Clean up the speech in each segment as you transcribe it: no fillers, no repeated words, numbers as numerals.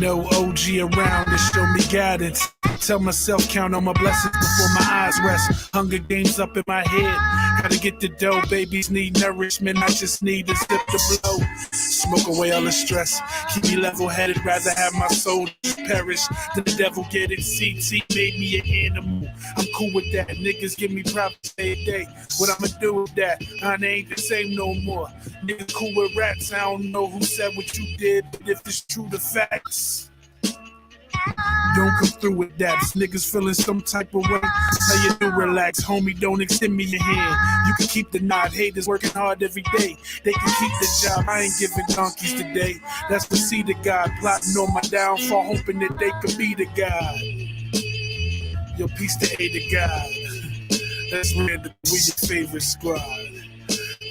No OG around to show me guidance. Tell myself count on my blessings before my eyes rest. Hunger games up in my head. Gotta get the dough, babies need nourishment. I just need a zip to blow. Smoke away all the stress. Keep me level-headed. Rather have my soul perish than the devil get it. CT made me an animal. I'm cool with that. Niggas give me props every day. What I'ma do with that? I ain't the same no more. Niggas cool with rats. I don't know who said what you did, but if it's true, the facts. Don't come through with that. Niggas feeling some type of way. How you do? Relax, homie. Don't extend me your hand. You can keep the nod. Haters working hard every day. They can keep the job. I ain't giving donkeys today. That's the seed of God. Plotting on my downfall, hoping that they can be the God. Yo, peace to A to God. That's random. We your favorite squad.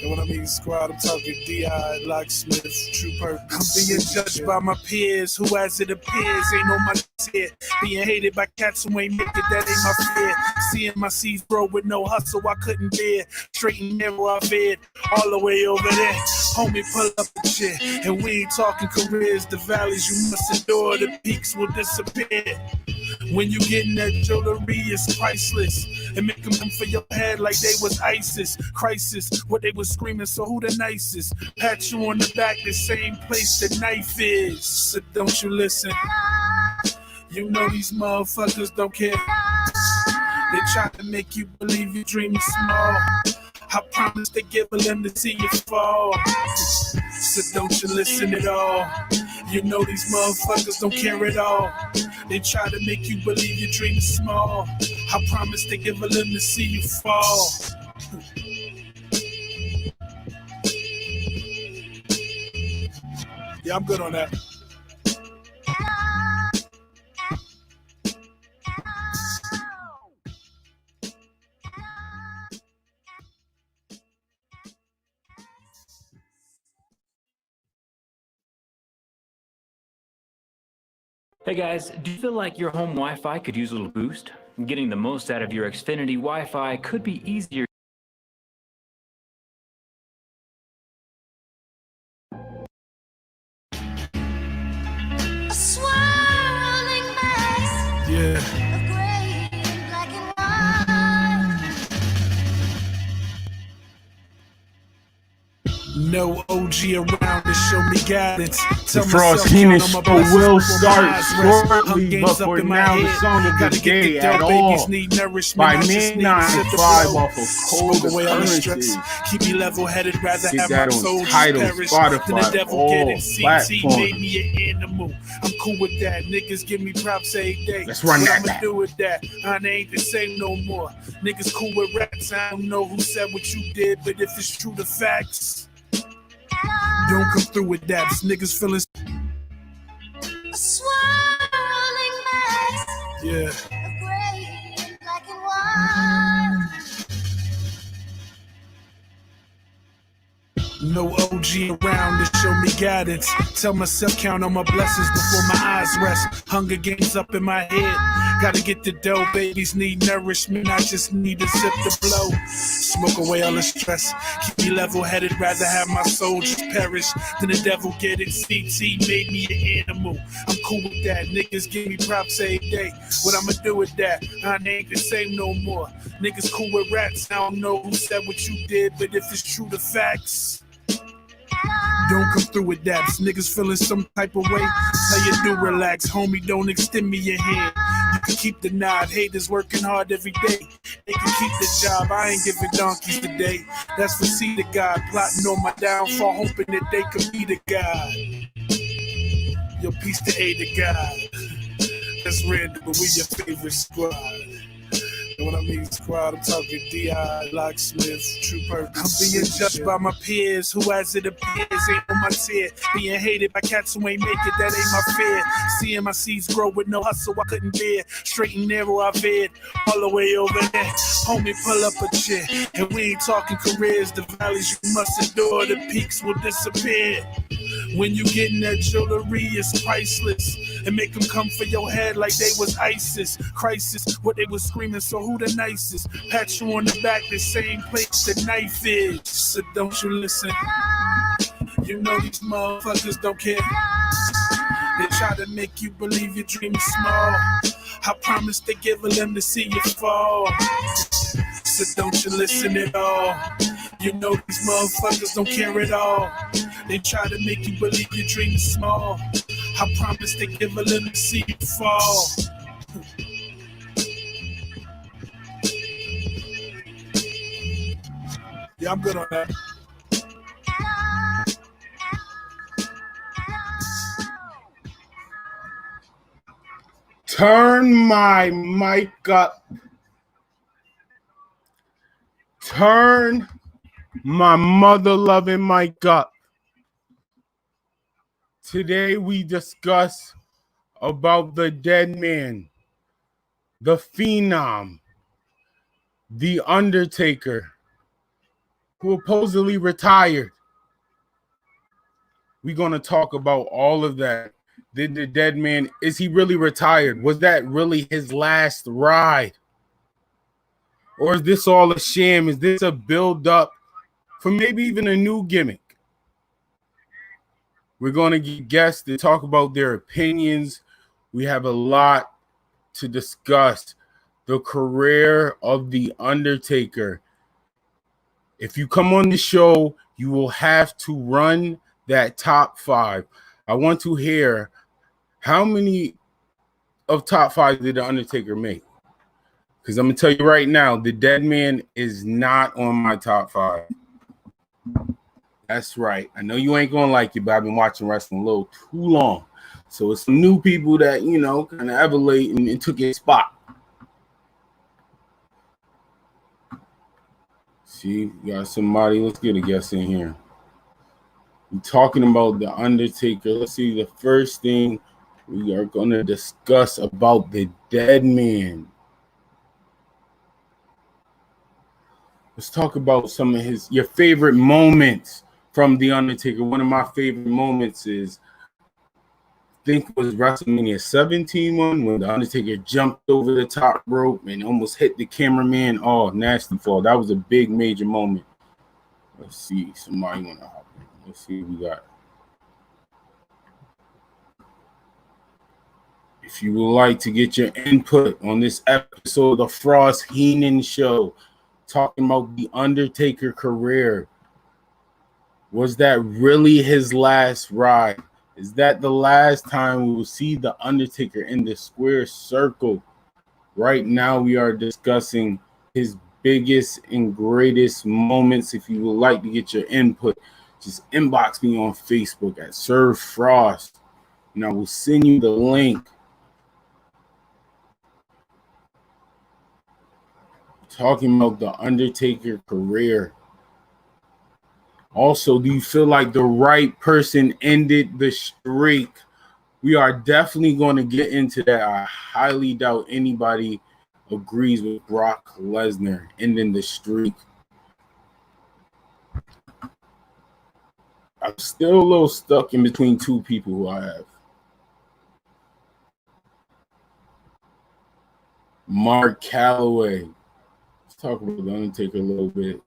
And when I mean squad, I'm talking D.I., Locksmith, Trooper. I'm being judged by my peers, who as it appears, ain't no my here. Being hated by cats who ain't make it, that ain't my fear. Seeing my seeds grow with no hustle, I couldn't bear. Straight and narrow, I veered all the way over there. Homie, pull up the shit, and we ain't talking careers. The valleys you must endure, the peaks will disappear. When you getting that jewelry, it's priceless. And make them come for your head like they was ISIS. Crisis, what they was screaming, so who the nicest? Pat you on the back, the same place the knife is. So don't you listen. You know these motherfuckers don't care. They try to make you believe you dream small. I promise they give a limb to see you fall. So don't you listen at all. You know these motherfuckers don't care at all. They try to make you believe your dream is small. I promise they give a limb to see you fall. Yeah, I'm good on that. Hey guys, do you feel like your home Wi-Fi could use a little boost? Getting the most out of your Xfinity Wi-Fi could be easier. Yeah. No OG around to show me guidance. The Frass Heenan Show will start shortly, but for now, the song of the day at all by Midnight 5 off of Cold Currency. Keep me level-headed, rather get have that my on soul Tidal, perish Spotify, than the devil all get it. CT made platforms. me an animal. I'm cool with that. Niggas give me props every day. Let's run what that I'ma back. do with that? I ain't the same no more. Niggas cool with rats. I don't know who said what you did, but if it's true, the facts. Don't come through with that. Niggas feeling. Yeah. No OG around to show me guidance. Tell myself count on my blessings before my eyes rest. Hunger games up in my head. Gotta get the dough, babies need nourishment. I just need a zip to blow. Smoke away all the stress. Keep me level-headed, rather have my soul just perish than the devil get it. CT made me an animal. I'm cool with that. Niggas give me props every day. What I'ma do with that? I ain't the same no more. Niggas cool with rats. I don't know who said what you did, but if it's true, the facts. Don't come through with that. Niggas feeling some type of way. How you do? Relax, homie. Don't extend me your hand. You can keep the nod. Haters working hard every day. They can keep the job. I ain't giving donkeys today. That's for seed of God. Plotting on my downfall, hoping that they can be the God. Yo, peace to A to God. That's random, but we your favorite squad. And when I mean squad, I'm talking D.I., Locksmith, Trooper. I'm being judged by my peers, who as it appears ain't on my tier. Being hated by cats who ain't make it, that ain't my fear. Seeing my seeds grow with no hustle, I couldn't bear. Straight and narrow, I veered all the way over there. Homie, pull up a chair, and we ain't talking careers. The valleys you must endure, the peaks will disappear. When you getting that jewelry, it's priceless. And make them come for your head like they was ISIS. Crisis, what they was screaming, so who the nicest? Pat you on the back, the same place the knife is. So don't you listen. You know these motherfuckers don't care. They try to make you believe your dream is small. I promise to give a limb to see you fall. So don't you listen at all. You know these motherfuckers don't care at all. They try to make you believe your dream is small. I promise to give a limb to see you fall. Yeah, I'm good on that. Turn my mic up. Turn my mother-loving mic up. Today we discuss about the Deadman, the Phenom, the Undertaker, who supposedly retired. We're going to talk about all of that. Did the Deadman, is he really retired? Was that really his last ride? Or is this all a sham? Is this a build-up for maybe even a new gimmick? We're going to get guests to talk about their opinions. We have a lot to discuss. The career of The Undertaker. If you come on the show, you will have to run that top 5. I want to hear how many of top 5 did The Undertaker make? Because I'm going to tell you right now, the Deadman is not on my top 5. That's right. I know you ain't going to like it, but I've been watching wrestling a little too long. So it's some new people that, you know, kind of elevate and took his spot. See, we got somebody. Let's get a guest in here. We're talking about The Undertaker. Let's see, the first thing we are going to discuss about the Deadman. Let's talk about some of your favorite moments from The Undertaker. One of my favorite moments is, I think it was WrestleMania 17 one, when The Undertaker jumped over the top rope and almost hit the cameraman. Oh, nasty fall. That was a big major moment. Let's see. Somebody want to hop in. Let's see what we got. If you would like to get your input on this episode of the Frass Heenan Show, talking about The Undertaker career, was that really his last ride? Is that the last time we will see The Undertaker in the square circle? Right now we are discussing his biggest and greatest moments. If you would like to get your input, just inbox me on Facebook at Sir Frost, and I will send you the link. Talking about The Undertaker career. Also, do you feel like the right person ended the streak? We are definitely going to get into that. I highly doubt anybody agrees with Brock Lesnar ending the streak. I'm still a little stuck in between two people who I have. Mark Calloway. Let's talk about The Undertaker a little bit.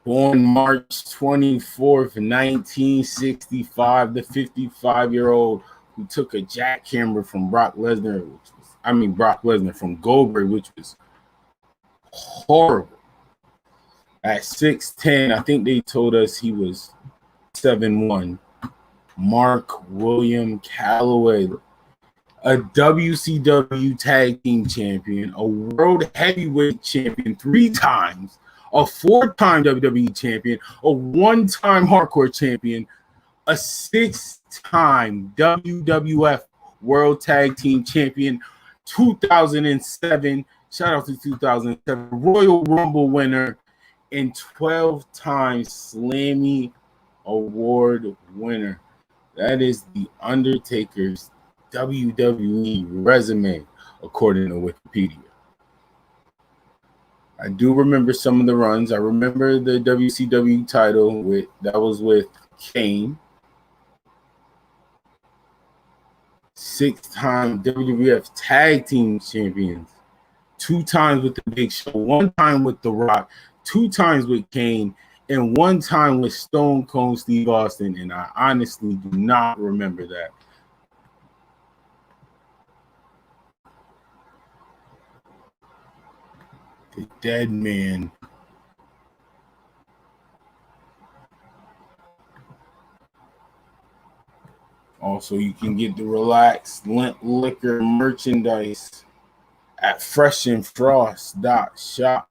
Born March 24th, 1965, the 55-year-old who took a jackhammer from Brock Lesnar, Brock Lesnar from Goldberg, which was horrible. At 6'10", I think they told us he was 7'1". Mark William Calloway, a WCW Tag Team Champion, a World Heavyweight Champion 3 times, a 4-time WWE Champion, a 1-time Hardcore Champion, a 6-time WWF World Tag Team Champion, 2007, shout out to 2007, Royal Rumble winner, and 12-time Slammy Award winner. That is The Undertaker's WWE resume, according to Wikipedia. I do remember some of the runs. I remember the WCW title that was with Kane. 6-time WWF Tag Team Champions. 2 times with the Big Show. 1 time with The Rock. 2 times with Kane. and one time with Stone Cold Steve Austin, and I honestly do not remember that. The Deadman. Also, you can get the relaxed liquor merchandise at FRESH&FRASStv.shop.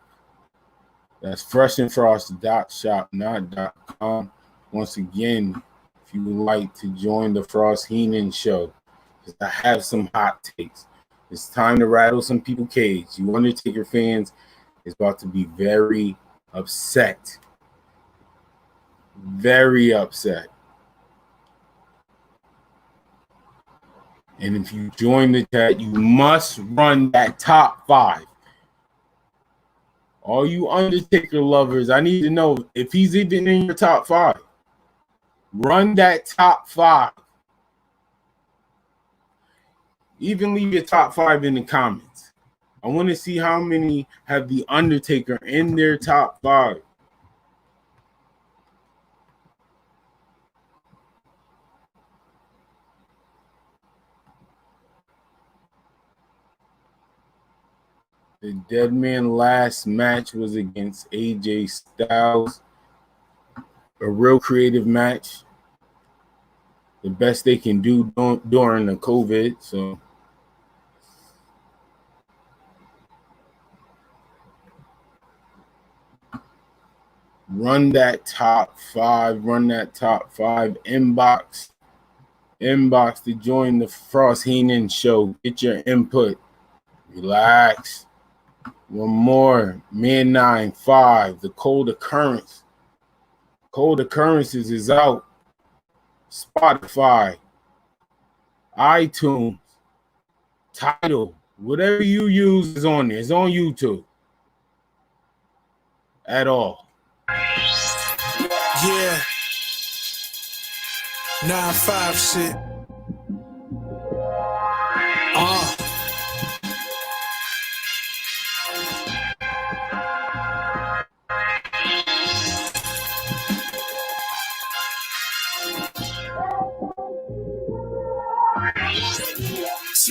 That's FRESH&FRASStv.shop, not .com. Once again, if you would like to join the Frass Heenan Show, because I have some hot takes. It's time to rattle some people's cage. You Undertaker fans is about to be very upset. Very upset. And if you join the chat, you must run that top 5. All you Undertaker lovers, I need to know if he's even in your top 5. Run that top 5. Even leave your top 5 in the comments. I want to see how many have the Undertaker in their top 5. The Deadman last match was against AJ Styles. A real creative match. The best they can do during the COVID. So run that top 5. Run that top 5. Inbox to join the Frass Heenan Show. Get your input. Relax. One more. Man 9-5. The Cold Occurrence. Cold Occurrences is out. Spotify. iTunes. Tidal. Whatever you use is on there. It's on YouTube. At all. Yeah. 9-5 shit.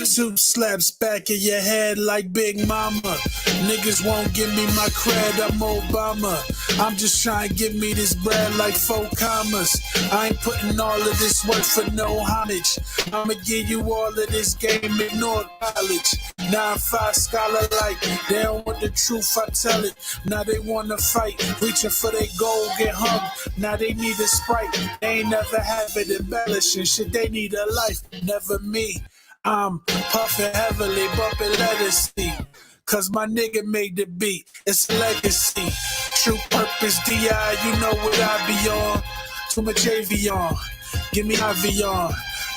Soup slaps back in your head like Big Mama. Niggas won't give me my cred, I'm Obama. I'm just trying to give me this bread like 4 commas. I ain't putting all of this work for no homage. I'ma give you all of this game, ignore college. 9-5 scholar like, they don't want the truth, I tell it. Now they wanna fight, reaching for their goal, get hung. Now they need a Sprite, they ain't never have it embellishing. Shit, they need a life, never me. I'm puffing heavily, bumping legacy. Cause my nigga made the beat, it's a legacy. True purpose, D.I., you know what I be on. Too much Avion, give me Avion.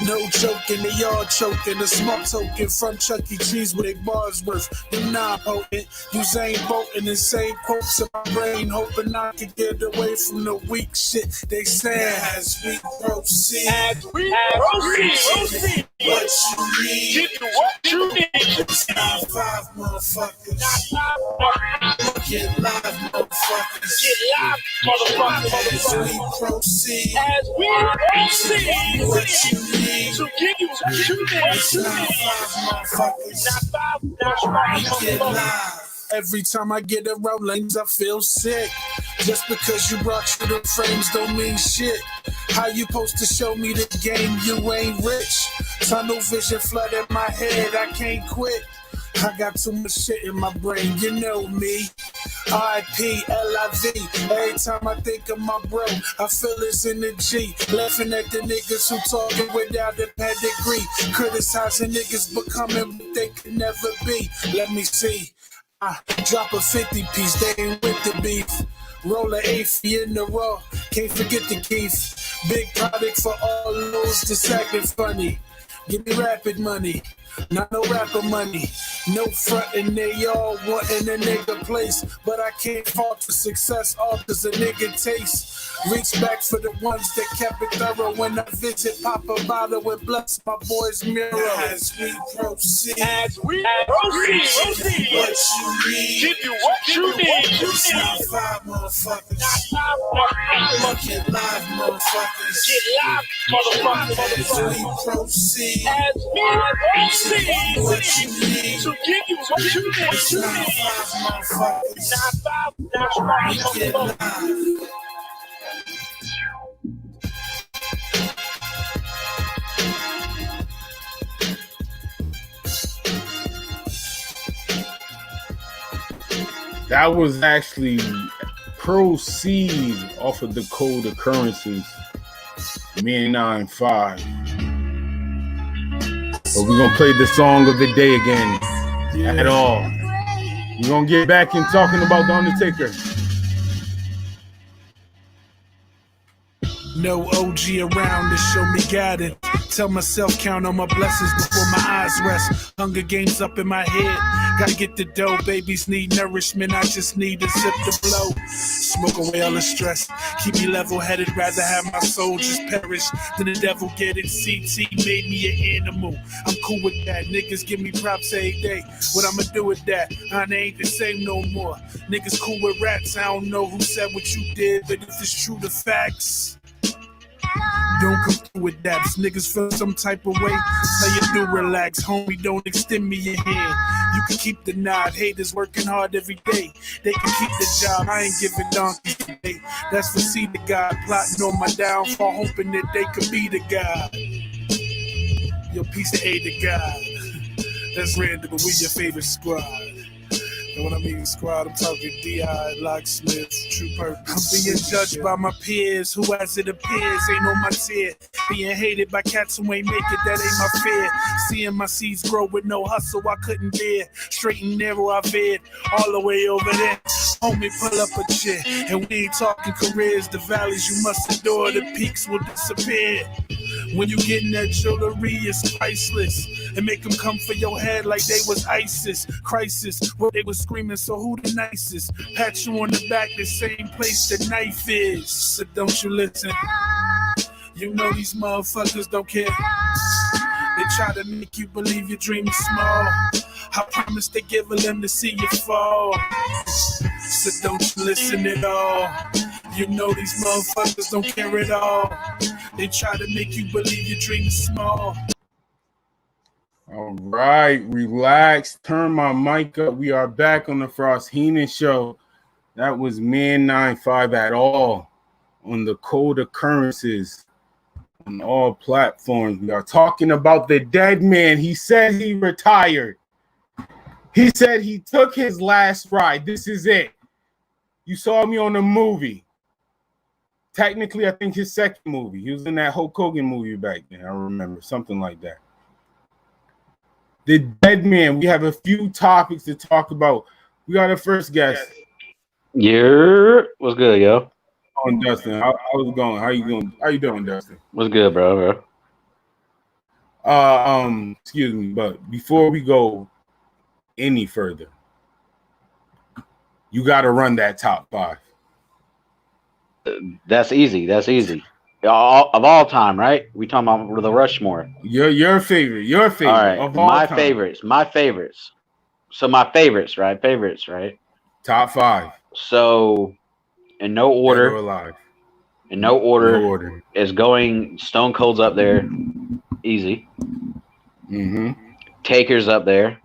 No joking, they all choking. A small token from Chuck E. Cheese with a bar's worth. You're not potent, Usain Bolton and same quotes in my brain, hoping I can get away from the weak shit they say. As we proceed, what you need, get to what you need. It's 9-5 motherfuckers. Get live, motherfuckers. Get live, motherfuckers. As we proceed, what you need. So give you what you need. It's 9-5 motherfuckers. Get live. Every time I get around lanes, I feel sick. Just because you rock through the frames don't mean shit. How you supposed to show me the game? You ain't rich. Tunnel vision flooded my head, I can't quit. I got too much shit in my brain, you know me. R.I.P. L.I.V. Every time I think of my bro, I feel it's in the G. Laughing at the niggas who talking without a pedigree. Criticizing niggas becoming what they could never be. Let me see. I drop a 50 piece, they ain't with the beef. Roll a 80 in the raw, can't forget the Keith. Big product for all those that's acting funny. Give me rapid money, not no rapper money. No frontin', they all wantin' a nigga place, but I can't fault the success alters a nigga taste. Reach back for the ones that kept it thorough. When I visit, pop a bottle and bless my boy's mirror. As we proceed, Proceed. what you need, Give you what you need. it's not five motherfuckers. Look at live motherfuckers. Get live, As motherfuckers. we proceed, As we what proceed you need, to give you what you it's need. not five motherfuckers. Not five, not five, Get motherfuckers. live. That was actually Proceed off of the Cold Occurrences, Man 9-5. But we're gonna play the song of the day again. At all. We're gonna get back in talking about the Undertaker. No OG around to show me guidance. Tell myself count on my blessings before my eyes rest. Hunger Games up in my head. Gotta get the dough. Babies need nourishment. I just need a zip to blow. Smoke away all the stress. Keep me level headed. Rather have my soul just perish than the devil get it. CT made me an animal. I'm cool with that. Niggas give me props every day. What I'ma do with that? I ain't the same no more. Niggas cool with rats. I don't know who said what you did, but if it's true, the facts. Don't come through with that. Niggas feel some type of way. Tell you do relax, homie. Don't extend me your hand. You can keep the nod. Haters working hard every day. They can keep the job. I ain't giving donkeys today. That's for see the God plotting on my downfall, hoping that they could be the God. Your piece of A to God. That's random, but we your favorite squad. And when I mean squad, I'm talking D.I., Locksmith, True Purpose. I'm being judged by my peers, who as it appears ain't on my tier. Being hated by cats who ain't make it, that ain't my fear. Seeing my seeds grow with no hustle, I couldn't bear. Straight and narrow, I veered all the way over there. Homie, pull up a chair, and we ain't talking careers. The valleys you must endure, the peaks will disappear. When you getting that jewelry, it's priceless. And make them come for your head like they was ISIS. Crisis, where they was screaming, so who the nicest? Pat you on the back, the same place the knife is. So don't you listen. You know these motherfuckers don't care. They try to make you believe your dream is small. I promise they give a limb to see you fall. So don't you listen at all. You know these motherfuckers don't care at all. They try to make you believe your dream is small. All right, relax. Turn my mic up. We are back on the Frass Heenan Show. That was Man 9-5 at all on the Cold Occurrences on all platforms. We are talking about the Deadman. He said he retired. He said he took his last ride. This is it. You saw me on the movie. Technically, I think his second movie. He was in that Hulk Hogan movie back then. I remember something like that. The Deadman. We have a few topics to talk about. We got our first guest. Yeah, what's good, yo? On Dustin. How's it going? How you doing? How you doing, Dustin? What's good, bro? Excuse me, but before we go any further, you got to run that top five. That's easy. That's easy. Of all time, right? We talking about the Rushmore. Your favorite. Your favorite. All right. Of all My time. favorites. My favorites. So my favorites, right? Favorites, right? Top five. So in no order. Dead or alive. In no order. No order. Is going Stone Cold's up there. Easy. Mm-hmm. Taker's up there.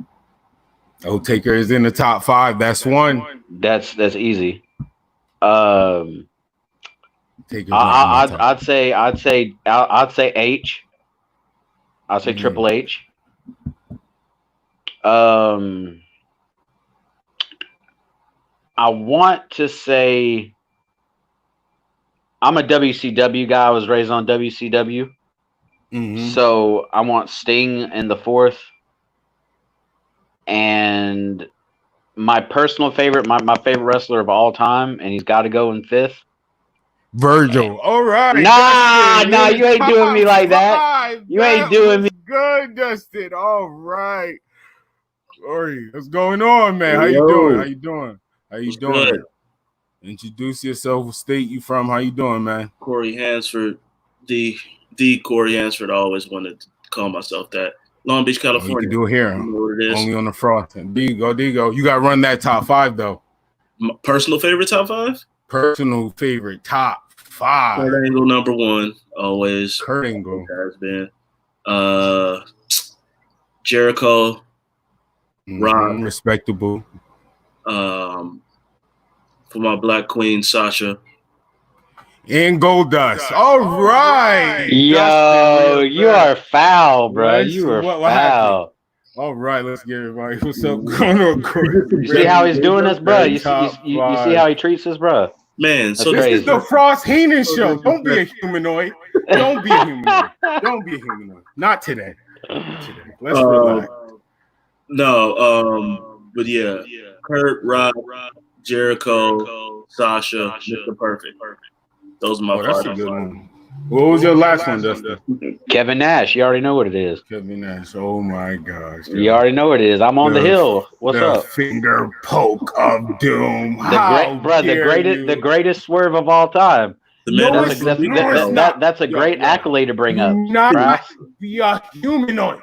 Oh, Taker is in the top five. That's one. That's easy. Taker's I'd say H. I'd say Triple H. I want to say I'm a WCW guy. I was raised on WCW. Mm-hmm. So I want Sting in the fourth. And my personal favorite, my favorite wrestler of all time, and he's got to go in fifth. Virgil. All right. Nah, you ain't doing me like that. You ain't doing me. Good, Dustin. All right. Corey, what's going on, man? How you doing? How you doing? How you doing? Good? Introduce yourself. State you from. How you doing, man? Corey Hansford, the Corey Hansford. I always wanted to call myself that. Long Beach, Oh, you California. can do it here. You know what it is. Only on the frost. There you go. There you go. You got to run that top 5 though. My personal favorite top 5? Personal favorite top 5. Kurt Angle number 1, always. Kurt Angle Has been. Jericho. Rock. Respectable. For my black queen, Sasha. And Goldust. All right. Yo, Dustin, you are foul, bro. Let's- You are what foul. All right, let's get it right. What's up going on, Corey? You see how he's doing this, bro? You see how he treats us, bro? Man, so That's This crazy. is the Frass Heenan Show. Don't be a humanoid. Don't be a humanoid. Don't be a humanoid. Not today. Not today. Let's relax. but yeah, Kurt, Rock, Jericho, Sasha, Mr. Perfect. Those are my Oh, that's a five. good one. What was your last one, Dustin? Kevin Nash. You already know what it is. Kevin Nash. Oh my gosh. You already know what it is. I'm on the hill. What's the up? Finger poke of doom. The greatest swerve of all time. The man No, that's it's not. That's a great accolade to bring up. Not Frass. be a humanoid.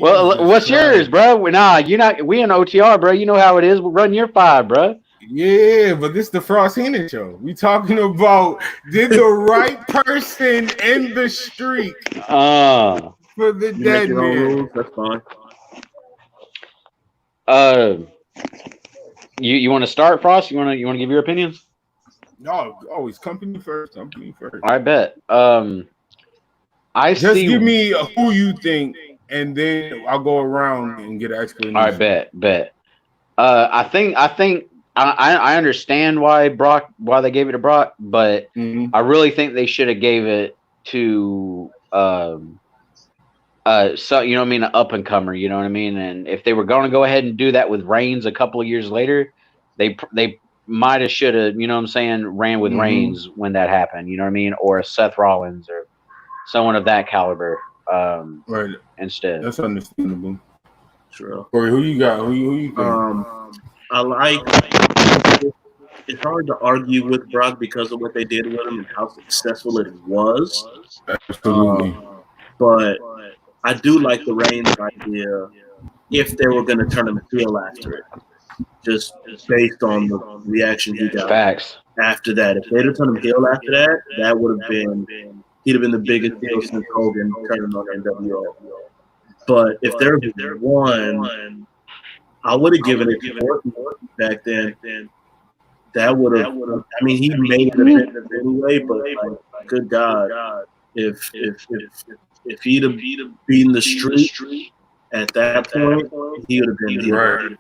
Well, what's yours, bro? Nah, you're not. We in OTR, bro. You know how it is. Run your 5, bro. Yeah, but this is the Frass Heenan Show. We talking about did the right person end the streak for the You make dead your own man? rules, that's fine. You want to start, Frost? You want to give your opinions? No, always company first. Company first. I bet. Just give me who you think, and then I'll go around and get an explanation. All right, bet. I think I understand why they gave it to Brock, but I really think they should have gave it to so you know what I mean, an up and comer, you know what I mean. And if they were going to go ahead and do that with Reigns a couple of years later, they might have should have, you know what I'm saying, ran with Reigns when that happened, you know what I mean, or a Seth Rollins or someone of that caliber. Right. Instead. That's understandable. Sure. Corey, who you got? Who you think? I like. It's hard to argue with Brock because of what they did with him and how successful it was. Absolutely. But I do like the Reigns idea if they were going to turn him heel after it, just based on the reaction he got. Facts. After that. If they'd have turned him heel after that, that would have been he'd have been the biggest deal since Hogan turning on NWO. But if there was one, I would have given it to Orton back then. That would have. I mean, he made it anyway. But like, good God, if he'd have beaten the streak at that point, he would have been Right.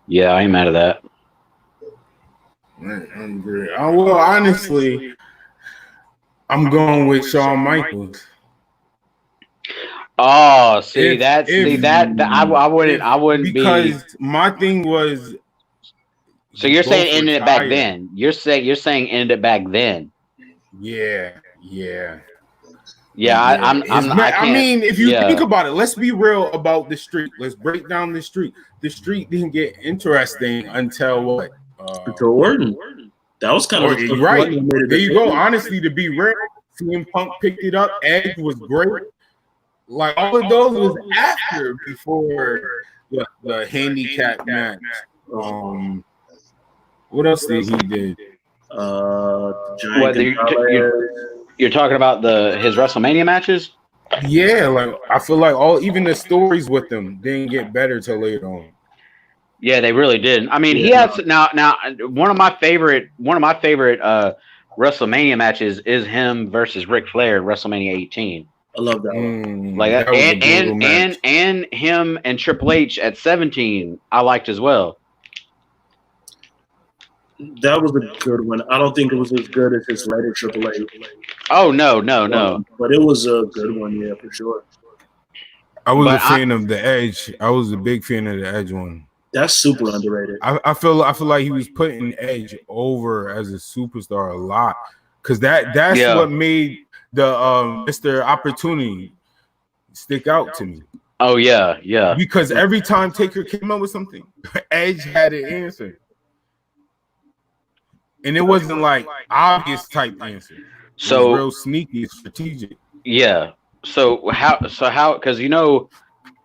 Yeah, I ain't mad at that. Right, I'm great. Well, honestly, I'm going with Shawn Michaels. Oh, see that I wouldn't because my thing was. So you're saying ended it back retired. then? You're saying ended it back then? Yeah. I mean, if you yeah. think about it, let's be real about the streak. Let's break down the streak. The streak didn't get interesting until what? Until Orton. That was kind of right. There you go. Honestly, to be real, CM Punk picked it up. Edge was great. Like all of those was after before the handicap match. What else did he did? You're talking about his WrestleMania matches? Yeah, like I feel like even the stories with them didn't get better till later on. Yeah, they really did. I mean, he has now one of my favorite WrestleMania matches is him versus Ric Flair at WrestleMania 18. I love that one. Like that and him and Triple H at 17, I liked as well. That was a good one. I don't think it was as good as his later Triple H. Oh no. But it was a good one, yeah, for sure. I was a fan of the Edge. I was a big fan of the Edge one. That's super underrated. I feel like he was putting Edge over as a superstar a lot because that's what made the Mr. Opportunity. stick out to me. Oh yeah. Because every time Taker came up with something, Edge had an answer. And it wasn't like obvious type answer. It So was real sneaky, strategic. yeah. So how because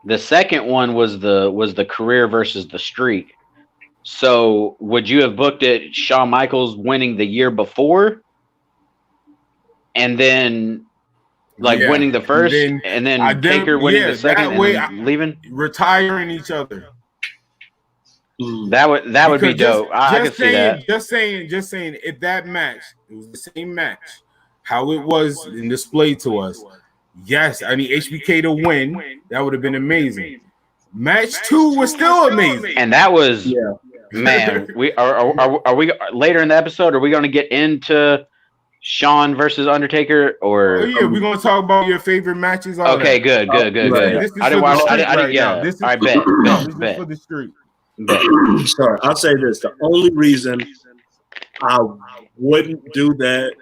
the second one was the career versus the streak. So would you have booked it Shawn Michaels winning the year before and then winning the first and then Taker winning the second and then leaving? Retiring each other. That would be dope. I could see that. Just saying, if that match, it was the same match, how it was and displayed to us. Yes, I need HBK to win. That would have been amazing. Match 2 was still amazing. And that was man, we are we later in the episode, are we gonna get into Shawn versus Undertaker or we're gonna talk about your favorite matches. Okay, good. I didn't watch. I didn't. Yeah, this is I bet. for the street. Sorry, I'll say this. The only reason I wouldn't do that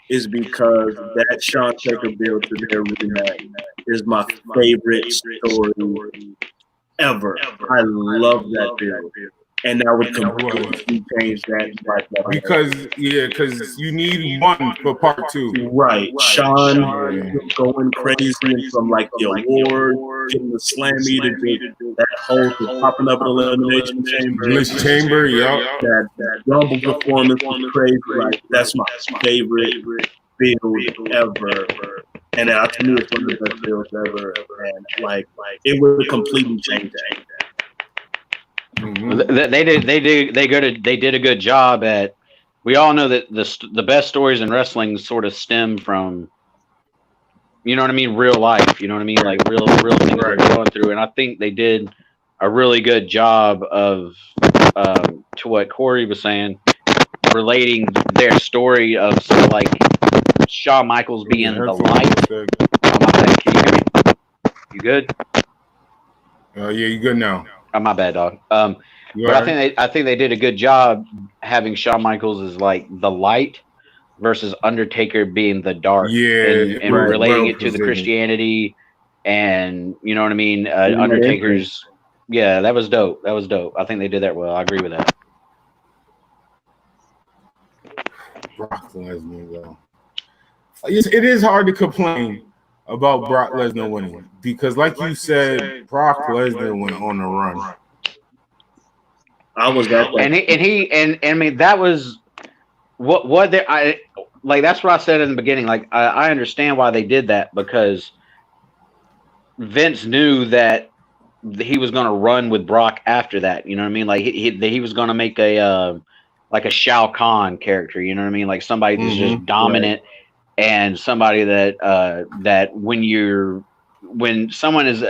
is because that Shawn Taker build to their rematch is my favorite story ever. I love that build. And that would completely change that. Because you need one for part 2. Right. Shawn going crazy from like the award, getting the slammy to that whole popping up in the elimination chamber. That double performance was crazy. Like that's my favorite build ever. And to me, it's one of the best builds ever. And like it would completely change that. Mm-hmm. They did a good job at. We all know that the best stories in wrestling sort of stem from, you know what I mean, real life. You know what I mean, like real things they're going through. And I think they did a really good job of, to what Corey was saying, relating their story of sort of like Shawn Michaels being the light. Oh, my bad. Can you hear me? You good? Yeah, you good now. Oh, my bad, dog. But I think they did a good job having Shawn Michaels as like the light versus Undertaker being the dark. And relating it to the Christianity and you know what I mean. Undertaker's. Yeah, that was dope. I think they did that well. I agree with that. Brock Lesnar, though. It is hard to complain about Brock Lesnar winning because, like you said, Brock Lesnar went on a run. I was that way. And I mean that was what they that's what I said in the beginning. Like I understand why they did that because Vince knew that he was going to run with Brock after that. You know what I mean? Like he was going to make a Shao Kahn character. You know what I mean? Like somebody that's just dominant. Right. And somebody that when someone is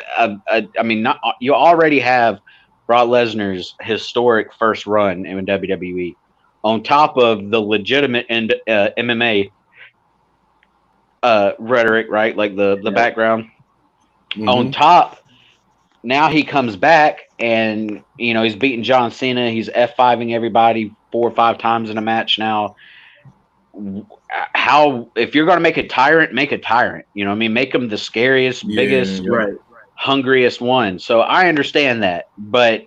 you already have Brock Lesnar's historic first run in WWE on top of the legitimate MMA rhetoric, right? Like the background on top. Now he comes back and he's beating John Cena. He's F5ing everybody 4 or 5 times in a match now. How if you're going to make a tyrant, make a tyrant. You know what I mean? Make him the scariest, biggest, hungriest one. So I understand that, but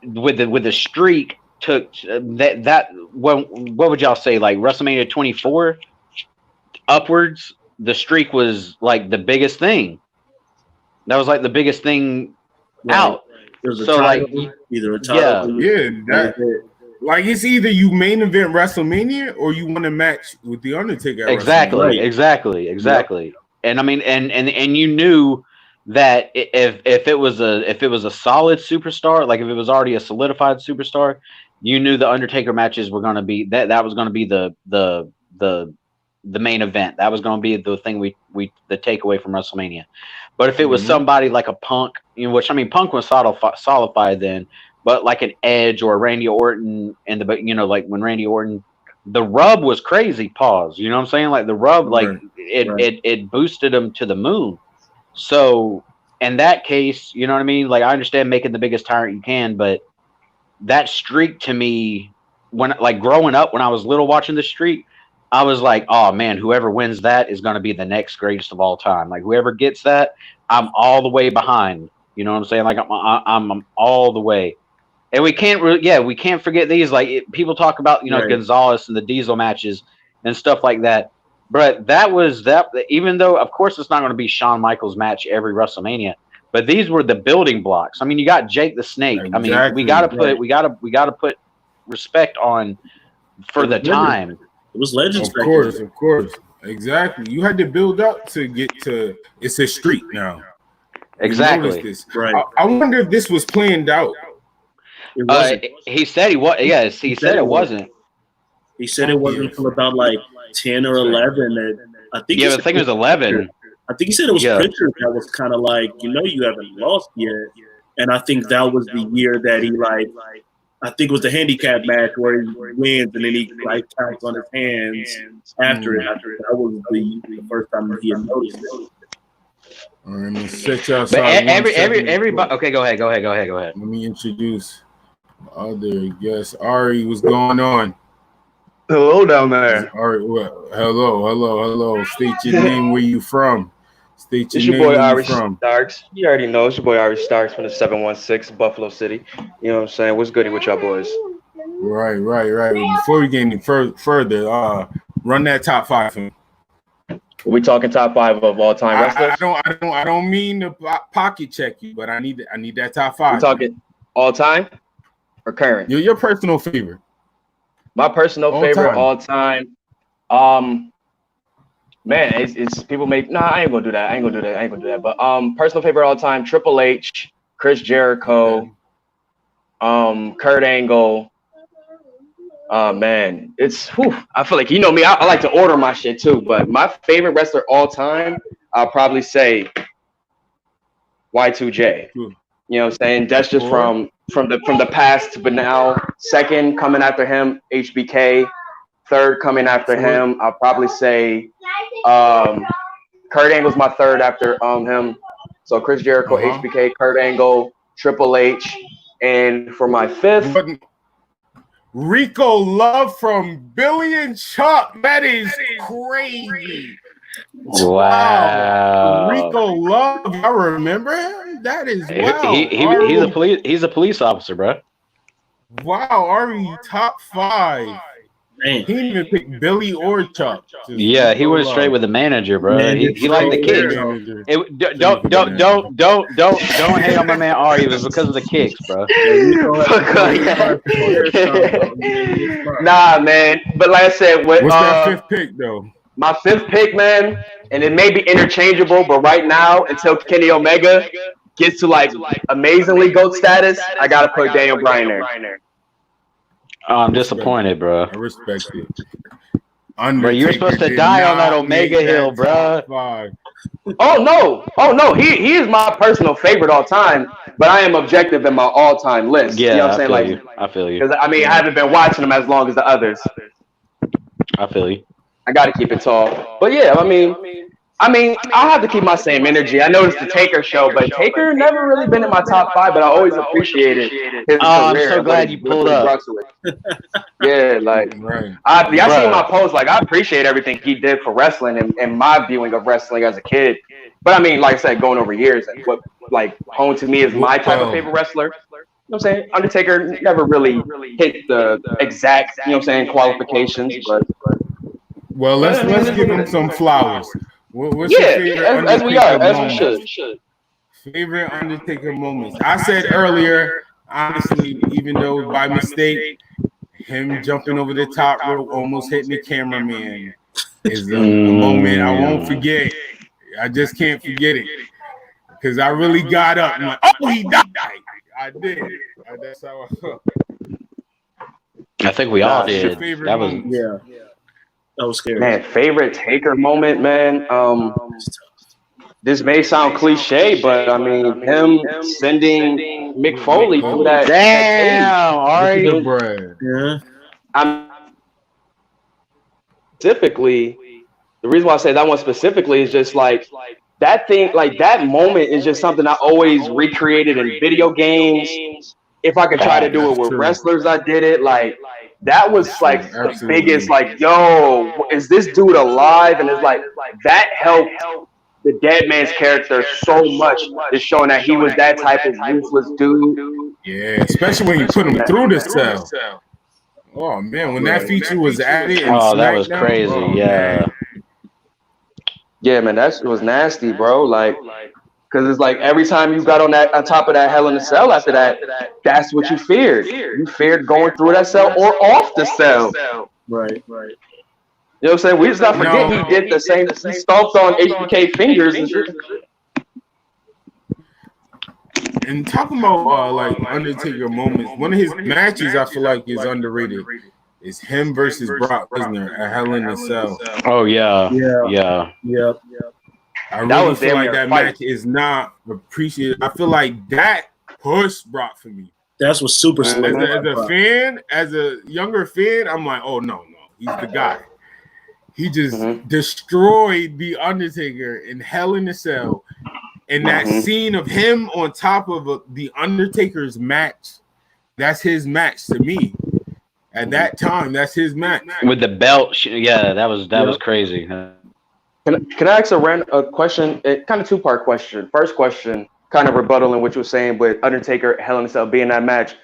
with the streak took that what would y'all say? Like WrestleMania 24 upwards, the streak was like the biggest thing. That was like the biggest thing out. There's a title, either a title, like it's either you main event WrestleMania or you want a match with the Undertaker. Exactly. Yep. And I mean, and you knew that if it was a solid superstar, like if it was already a solidified superstar, you knew the Undertaker matches were going to be that was going to be the main event. That was going to be the thing the takeaway from WrestleMania. But if it was somebody like a Punk, which I mean, Punk was solidified then. But like an Edge or a Randy Orton like when Randy Orton, the rub was crazy. Pause. You know what I'm saying? Like the rub, it boosted him to the moon. So in that case, you know what I mean? Like I understand making the biggest tyrant you can, but that streak to me, when like growing up, when I was little watching the streak, I was like, oh man, whoever wins that is going to be the next greatest of all time. Like whoever gets that, I'm all the way behind. You know what I'm saying? Like I'm all the way. And we can't we can't forget these. Like people talk about, you know, Right. Gonzalez and the Diesel matches and stuff like that. But that was that. Even though, of course, it's not going to be Shawn Michaels' match every WrestleMania, but these were the building blocks. I mean, you got Jake the Snake. Exactly. I mean, we got to put respect on for the time. It was legends. Of course. Exactly. You had to build up to get to. It's a streak now. Exactly. This. Right. I wonder if this was planned out. He said he was. Yes, he said it wasn't. He said it wasn't until about like 10 or 11. And I think. Yeah, I think it was 11. I think he said it was Pritchard that was kind of like, you know, you haven't lost yet. And I think that was the year that he I think it was the handicap match where he wins and then he counts on his hands after it. That was the first time he had noticed it. All right, I'm gonna set you outside. But everybody. Okay, go ahead. Let me introduce other guest. Ari, what's going on? Hello down there. Ari, hello. State your name. Where you from? State your It's your name. boy Where Ari you from? Starks. You already know it's your boy Ari Starks from the 716 Buffalo City. You know what I'm saying? What's goody with y'all boys? Right. Before we get any further, run that top 5 for me. We talking top 5 of all time wrestlers? I don't mean to pocket check you, but I need that top 5. We talking all time or current? Your personal favorite. My personal favorite all time. Man, it's people make. Nah, I ain't gonna do that. But personal favorite all time: Triple H, Chris Jericho, Kurt Angle. Man, it's. I feel like, you know me. I like to order my shit too. But my favorite wrestler all time, I'll probably say Y2J. You know what I'm saying? That's just from the past, but now second coming after him, HBK. Third coming after him, I'll probably say Kurt Angle's my third after him. So Chris Jericho, HBK, Kurt Angle, Triple H, and for my fifth, Rico Love from Billy and Chuck. That is crazy. Wow. Rico Love, I remember him. That is wow. He's a police officer, bro. Wow, Ari, top 5. Man. He didn't even pick Billy or Chuck. Yeah, he went straight with the manager, bro. He liked the kicks. Don't hate on my man Ari. It was because of the kicks, bro. Nah, man. But like I said, what's that 5th pick though? My 5th pick, man, and it may be interchangeable, but right now, until Kenny Omega gets to like amazingly GOAT status, I gotta put Daniel Bryan there. I'm disappointed, bro. I respect it. Bro, you're supposed to die on that Omega Hill, bro. Oh no, he is my personal favorite all time, but I am objective in my all-time list. Yeah, you know what I'm saying? I feel you. Because I mean, I haven't been watching them as long as the others. I feel you. I got to keep it tall. But yeah, I mean, I'll have to keep my same energy. I noticed the Taker show, but Taker never really been in my top 5, but I always appreciated his career. I'm so glad you pulled up. Yeah, like, y'all seen my post, like, I appreciate everything he did for wrestling and my viewing of wrestling as a kid. But I mean, like I said, going over years, and what, like, honed to me is my type of favorite wrestler. You know what I'm saying? Undertaker never really hit the exact, you know what I'm saying, qualifications, but. Well, let's give him some flowers. What's your favorite as we should. Favorite Undertaker moments? I said earlier, honestly, even though by mistake, him jumping over the top rope, almost hitting the cameraman, is the moment I won't forget. I just can't forget it because I really got up and like, oh, he died. I did. That's how I felt. I think we all did. That was That was scary. Man, favorite Taker moment, man. This may sound cliche, but I mean, him sending Mick Foley through that. Damn, Ari. Yeah. I'm specifically, the reason why I say that one specifically is just like that thing, like that moment is just something I always recreated in video games. If I could try to do it with wrestlers, I did it. Like that was like the biggest, like, yo, is this dude alive? And it's like that helped the Deadman's character so much, is showing that he was that type of ruthless dude. Yeah, especially when you put him through the cell. Oh man, when that feature was added, that was crazy. Yeah. Yeah, man, that was nasty, bro. Like, because it's like every time you got on top of that Hell in a Cell after that, that's what you feared. You feared going through that cell or off the cell. Right. You know what I'm saying? We just not forget he did the same. He stomped on HBK fingers and shit. And talking about like Undertaker moments, one of his matches I feel like is underrated. Is him versus Brock Lesnar at Hell in a Cell. Oh yeah. I really feel like that match is not appreciated. I feel like that pushed Brock for me. That's what super as a fan, as a younger fan, I'm like, oh no, he's the guy. He just destroyed the Undertaker in Hell in a Cell, and that scene of him on top of the Undertaker's match. That's his match to me. At that time, that's his match with the belt. Yeah, that was crazy. Can I ask a question? Kind of two-part question. First question, kind of rebuttaling what you were saying with Undertaker, Hell in a Cell being that match.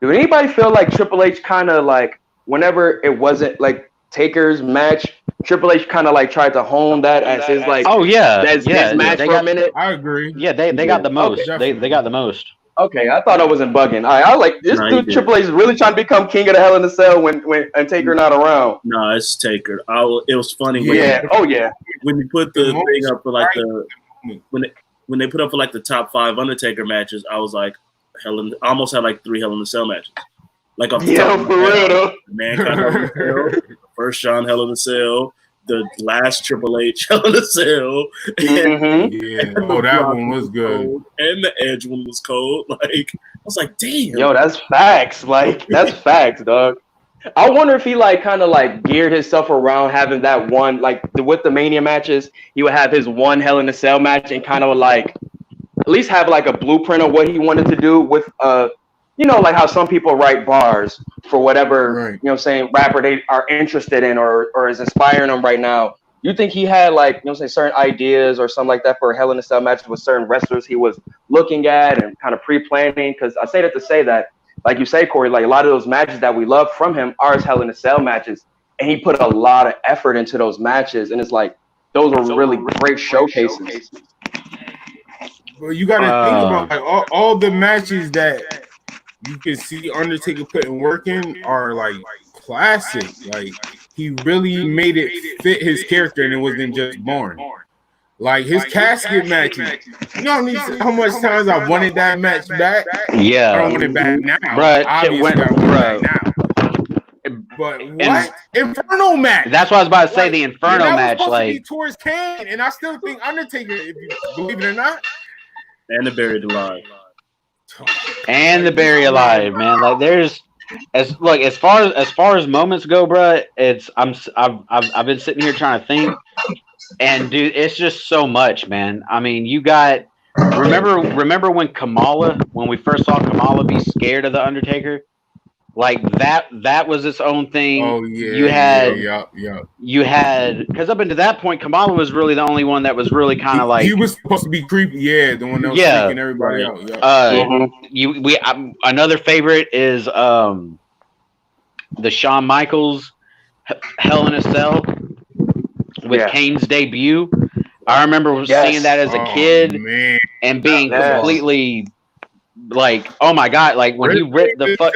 Do anybody feel like Triple H kind of like, whenever it wasn't like Taker's match, Triple H kind of like tried to hone that as his like, his match for a minute? I agree. Yeah, they got the most. Okay. They got the most. Okay, I thought I wasn't bugging. All right, I was like, this dude Triple H is really trying to become king of the Hell in a Cell when Taker not around. No, it's Taker. It was funny. When you put the thing up for like when they put up for like the top 5 Undertaker matches, I was like, I almost had like 3 Hell in a Cell matches. Like off the top for real though. Mankind Hell in a Cell, first Shawn Hell in a Cell, the last Triple H Hell in a Cell. That one was good. And the Edge one was cold. Like, I was like, damn. Yo, that's facts. Like, that's facts, dog. I wonder if he like kind of like geared himself around having that one, like with the Mania matches, he would have his one Hell in a Cell match and kind of like at least have like a blueprint of what he wanted to do with you know, like how some people write bars for whatever, you know what I'm saying, rapper they are interested in or is inspiring them right now. You think he had like, you know what I'm saying, certain ideas or something like that for Hell in a Cell matches with certain wrestlers he was looking at and kind of pre-planning? Because I say that to say that, like you say, Corey, like a lot of those matches that we love from him are his Hell in a Cell matches. And he put a lot of effort into those matches. And it's like, those are really great showcases. Well, you got to think about like all the matches that you can see Undertaker putting work in are like classic. Like he really made it fit his character, and it wasn't just boring. Like his casket matches. You know how much times I wanted that match back? Yeah, I don't want it back now. Right, obviously, I want it back now. But what Inferno match? That's what I was about to say. The Inferno match, like to be towards Kane, and I still think Undertaker, if you believe it or not, and the Buried Alive. And the Bury Alive, man. Like there's as far as moments go, bro. I've been sitting here trying to think, and dude, it's just so much, man. I mean, you got remember when we first saw Kamala be scared of the Undertaker, like that was its own thing. Oh yeah, you had because up until that point, Kamala was really the only one that was really kind of like he was supposed to be creepy. Yeah, the one that was freaking everybody out. Another favorite is the Shawn Michaels Hell in a Cell with Kane's debut. I remember seeing that as a kid and being completely. Like, oh my god! Like when he ripped the fuck,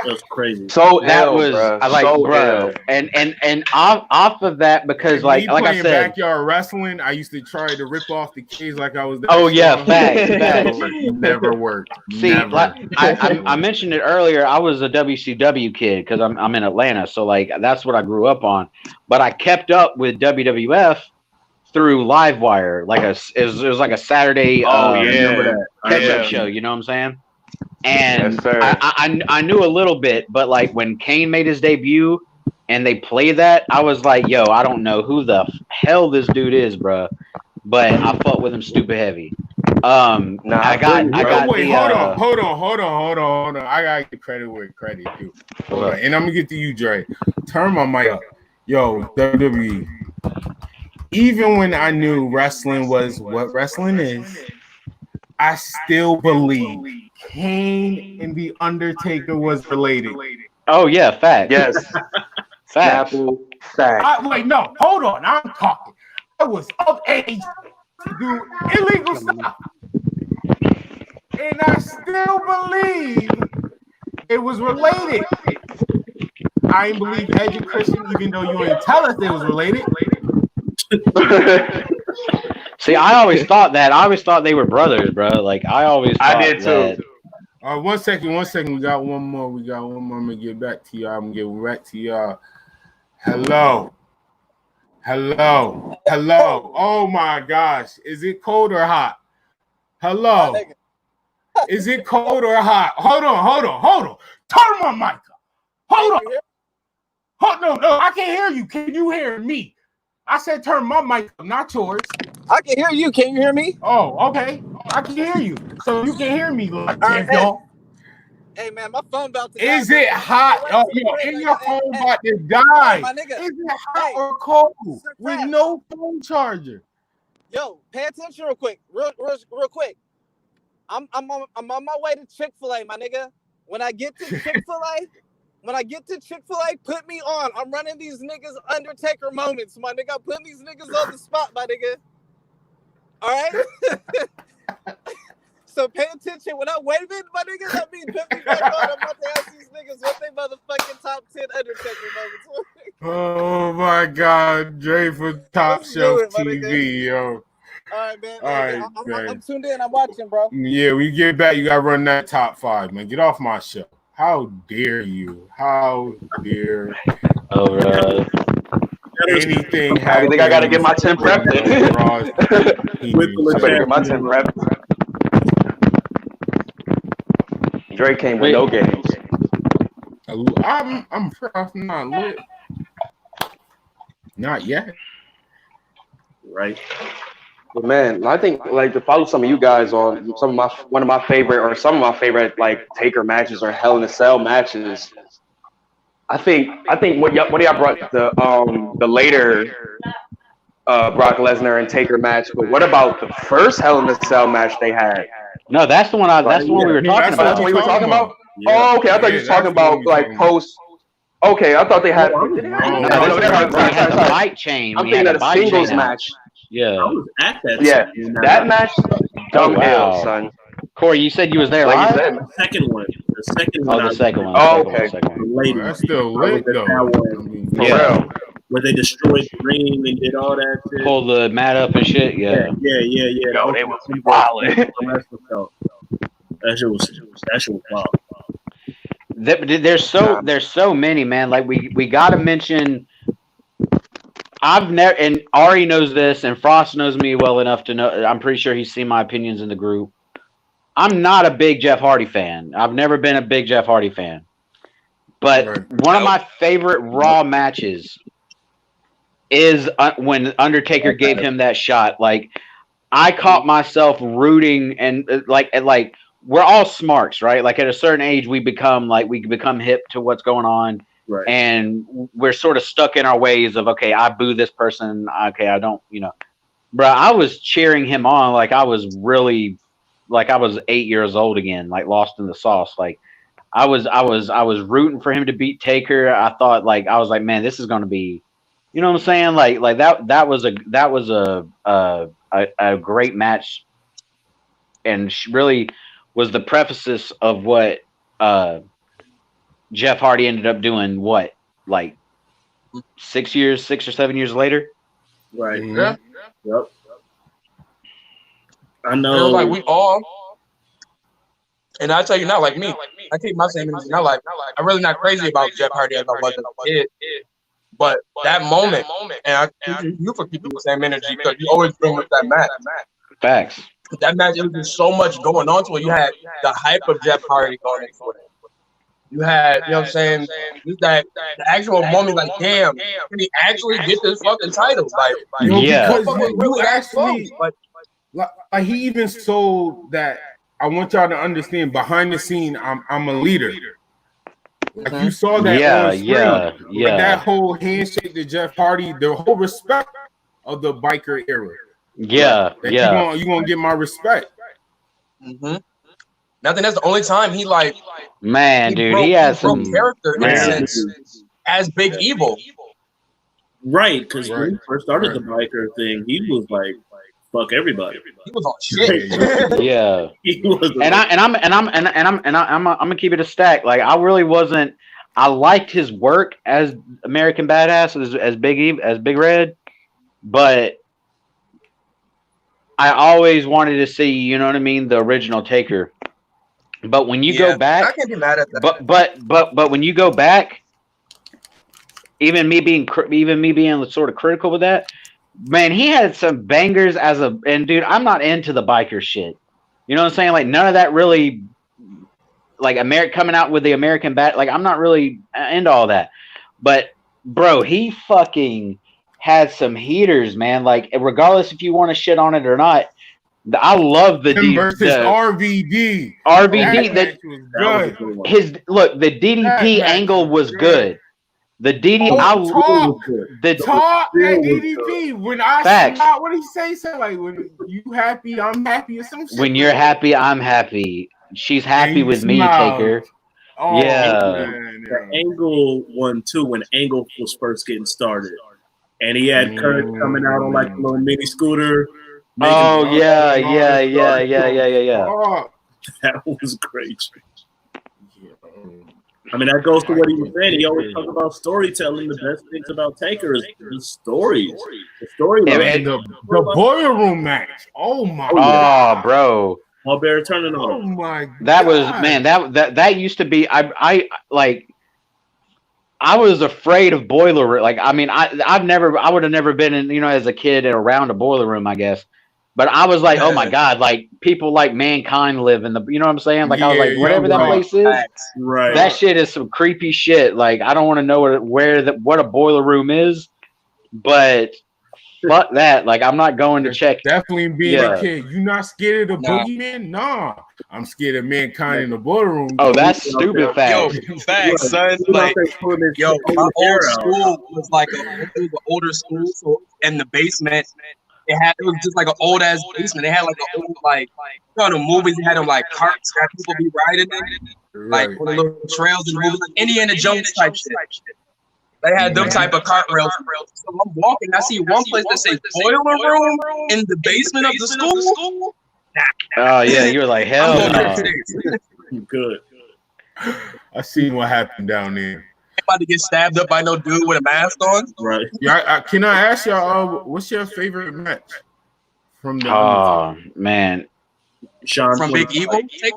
That's crazy. So that was I like, so bro, and off of that because like I said, backyard wrestling, I used to try to rip off the keys like I was. Oh yeah, facts. Never worked. See, like, I mentioned it earlier. I was a WCW kid because I'm in Atlanta, so like that's what I grew up on. But I kept up with WWF through Livewire, like it was like a Saturday catch-up show. You know what I'm saying? And I knew a little bit, but like when Kane made his debut and they played that, I was like, yo, I don't know who the hell this dude is, bro. But I fought with him stupid heavy. I got wait, the, hold on. I gotta get credit where credit due. Hold on, and I'm gonna get to you, Dre. Turn my mic up. Yo, WWE. Even when I knew wrestling was what wrestling is, I still believe Kane and the Undertaker was related. Oh yeah, facts. Yes. Facts. Fact. Wait, no, hold on. I'm talking. I was of age to do illegal stuff. And I still believe it was related. I ain't believe Edge and Christian, even though you ain't tell us they was related. See, I always thought that. I always thought they were brothers, bro. Like I always thought I did too. that. 1 second. We got one more. I'm gonna get back to y'all. Hello. Oh my gosh. Is it cold or hot? Hello. Is it cold or hot? Hold on. Turn my mic up. Hold on. No, I can't hear you. Can you hear me? I said turn my mic up, not yours. I can hear you. Can you hear me? Oh, okay. I can hear you. So you can hear me like right, y'all. Hey man, my phone about to die. Is it hot? Oh, and your phone about to die. My nigga. Is it hot or cold with no phone charger? Yo, pay attention real quick. Real quick. I'm on my way to Chick-fil-A, my nigga. When I get to Chick-fil-A, put me on. I'm running these niggas Undertaker moments, my nigga. I'm putting these niggas on the spot, my nigga. All right? So pay attention. When I'm waving, my niggas, that means put me back on. I'm about to ask these niggas what they motherfucking top 10 Undertaker moments. Oh my God, Dre for Top Shelf TV, yo. All right, man. All right, I'm tuned in. I'm watching, bro. Yeah, we get back. You gotta run that top 5, man. Get off my show. How dare you? How dare anything happen? I think I gotta get my 10 prep then. Better get my 10 prep. Drake came with no games. I'm not lit. Not yet. Right. But man, I think like to follow some of you guys on some of my favorite like Taker matches or Hell in a Cell matches. I think what y'all brought the later Brock Lesnar and Taker match, but what about the first Hell in a Cell match they had? No, that's the one. That's the one we were talking about. That's what we were talking about. Yeah. Oh, okay. I thought you were talking about like post. Okay, I thought they had. No, they had the bike chain. I'm thinking of the singles match. Yeah. I was at that. Yeah, that match. Dumb hell, son. Corey, you said you was there. Like you live? said. The second one. The second one. Oh, okay. That's still lit though. For real. Where they destroyed the ring and did all that shit. Pull the mat up and shit. Yeah. Yo, they was wild. That shit was wild. There's so many, man. Like we gotta mention. I've never, and Ari knows this, and Frost knows me well enough to know. I'm pretty sure he's seen my opinions in the group. I'm not a big Jeff Hardy fan. I've never been a big Jeff Hardy fan. But one of my favorite Raw matches is when Undertaker gave him that shot. Like, I caught myself rooting and like we're all smarts, right? Like at a certain age, we become hip to what's going on. Right. And we're sort of stuck in our ways of, okay, I boo this person. Okay, I don't, bro, I was cheering him on like I was 8 years old again, like lost in the sauce. Like I was rooting for him to beat Taker. I thought I was like, man, this is going to be, you know what I'm saying? Like that was a great match, and really was the preface of what Jeff Hardy ended up doing. What, like 6 or 7 years later? Right. Mm-hmm. Yeah. Yep. I know. Like we all, and I tell you now, like me, I keep my same energy. Not like I'm really not crazy about Jeff Hardy as I was as a kid. But that moment, and you for keeping the same energy because you always bring up that match. Facts. That match, it was just so much going on to it. You had the hype of Jeff Hardy going into it. You had, you know what I'm saying, the actual moment, like, damn, can he actually get this fucking title? Like because you actually, like he even sold that. I want y'all to understand behind the scene, I'm a leader. Like you saw that on screen. Like that whole handshake to Jeff Hardy, the whole respect of the biker era. Yeah, You gonna get my respect. Mm-hmm. I think that's the only time he like. Man, dude, he has some character in a sense as Big Evil. Right, because when he first started the biker thing, he was like, "Fuck everybody." He was on shit. Yeah, he was. I'm gonna keep it a stack. Like I really wasn't. I liked his work as American Badass as Big Red, but I always wanted to see, you know what I mean, the original Taker. But when you go back, I can't be mad at that. But when you go back, even me being sort of critical with that, man, he had some bangers and dude, I'm not into the biker shit. You know what I'm saying? Like none of that really, like coming out with the American Bat, like I'm not really into all that. But bro, he fucking had some heaters, man. Like regardless if you want to shit on it or not, I love the RVD. RVD that was good. The DDP angle was good. The DDP, the DDP. When I saw, what did he say? So like, when you happy, I'm happy, or some shit. When you're happy, I'm happy. She's happy with me, Taker. Oh, yeah. The Angle one too. When Angle was first getting started, and he had Kurt coming out on like a little mini scooter. Oh yeah. Oh, that was great. I mean, that goes to what he was saying. He always talks about storytelling. The best things about Taker is the stories, the storyline, and the boiler room match. Oh my! Oh, bro! Paul Bearer turning on. Oh my! That was man. That used to be. I was afraid of boiler room. Like I mean, I would have never been in, you know, as a kid around a boiler room, I guess. But I was like, oh my god, like people like Mankind live in the, you know what I'm saying? Like I was like, whatever that place is, right? That shit is some creepy shit. Like I don't want to know what a boiler room is, but fuck that. Like I'm not going to check. Definitely being a kid. You not scared of the boogeyman? Nah, I'm scared of Mankind in the boiler room. Oh, that's stupid fact. Yo, facts, son. Like, yo, my old school was like an older school, so in the basement. It was just like an old ass basement. They had like an old you know the movies. They had them like carts that people be riding in, like on the little trails and movies, like Indiana Jones type shit. They had them type of cart rails. So I'm walking, I see one place that says boiler room in the basement of the school. Oh yeah, you were like hell no. Good. I seen what happened down there. About to get stabbed up by no dude with a mask on. Right. Yeah. Can I ask y'all, what's your favorite match from the? Oh man, Sean from Big Evil Taker.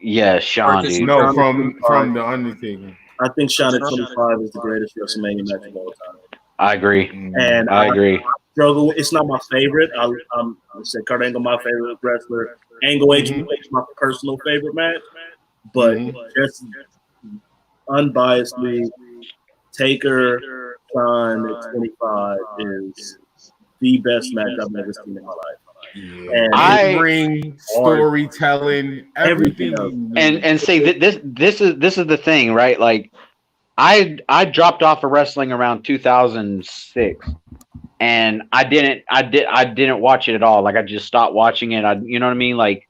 Yeah, Sean. Dude. No, from the Undertaker. I think Sean at 25 is the greatest WrestleMania match of all time. I agree. And I agree. Struggle. It's not my favorite. I said Kurt Angle my favorite wrestler. Angle HBK is my personal favorite match, but just unbiasedly, Taker Sean at 25 is the best match I've ever seen in my life. And ring storytelling, everything. And say that this is the thing, right? Like I dropped off of wrestling around 2006, and I didn't watch it at all. Like I just stopped watching it. You know what I mean? Like,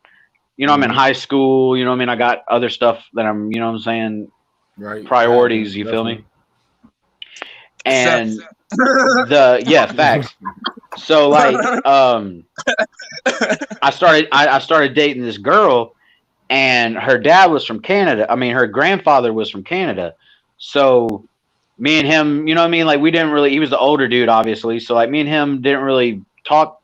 you know, I'm in high school. You know what I mean? I got other stuff that I'm, you know what I'm saying. Right. Priorities, you feel me? And facts. So like I started dating this girl, and her dad was from Canada. I mean, her grandfather was from Canada. So me and him, you know what I mean? Like we didn't really, he was the older dude, obviously. So like me and him didn't really talk,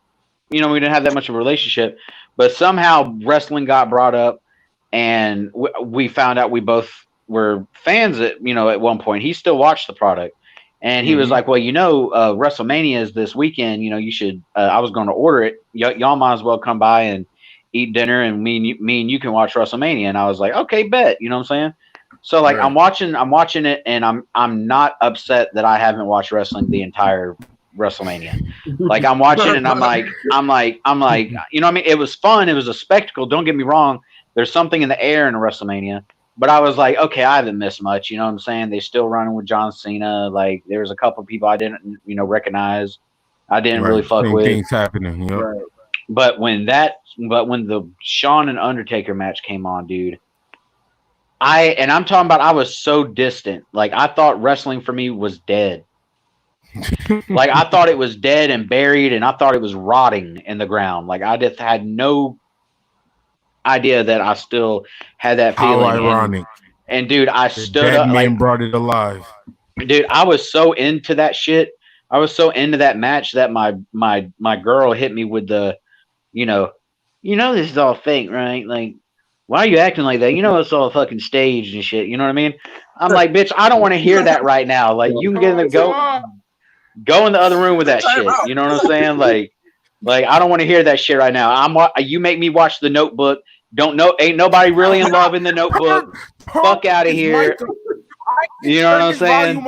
you know, we didn't have that much of a relationship, but somehow wrestling got brought up, and we found out we both were fans at one point. He still watched the product, and he was like, well, WrestleMania is this weekend, you should, I was going to order it. Y'all might as well come by and eat dinner, and me and you can watch WrestleMania. And I was like, okay, bet. You know what I'm saying? So like, I'm watching it, and I'm not upset that I haven't watched wrestling the entire WrestleMania. Like I'm watching and I'm like, you know what I mean? It was fun. It was a spectacle. Don't get me wrong. There's something in the air in a WrestleMania, but I was like, okay, I haven't missed much. You know what I'm saying? They still running with John Cena. Like there was a couple of people I didn't, recognize. I didn't really fuck with. Things happening. Yep. Right. But when the Shawn and Undertaker match came on, dude, I'm talking about I was so distant. Like I thought wrestling for me was dead. Like I thought it was dead and buried, and I thought it was rotting in the ground. Like I just had no idea that I still had that feeling. How ironic. And dude, I stood up. Deadman brought it alive. Dude, I was so into that shit. I was so into that match that my girl hit me with the, this is all fake, right? Like, why are you acting like that? It's all fucking staged and shit. You know what I mean? I'm like, bitch, I don't want to hear that right now. Like, you can get in go in the other room with that shit. You know what I'm saying? Like I don't want to hear that shit right now. You make me watch The Notebook. Ain't nobody really in love in The Notebook. Fuck out of here. You know what I'm saying?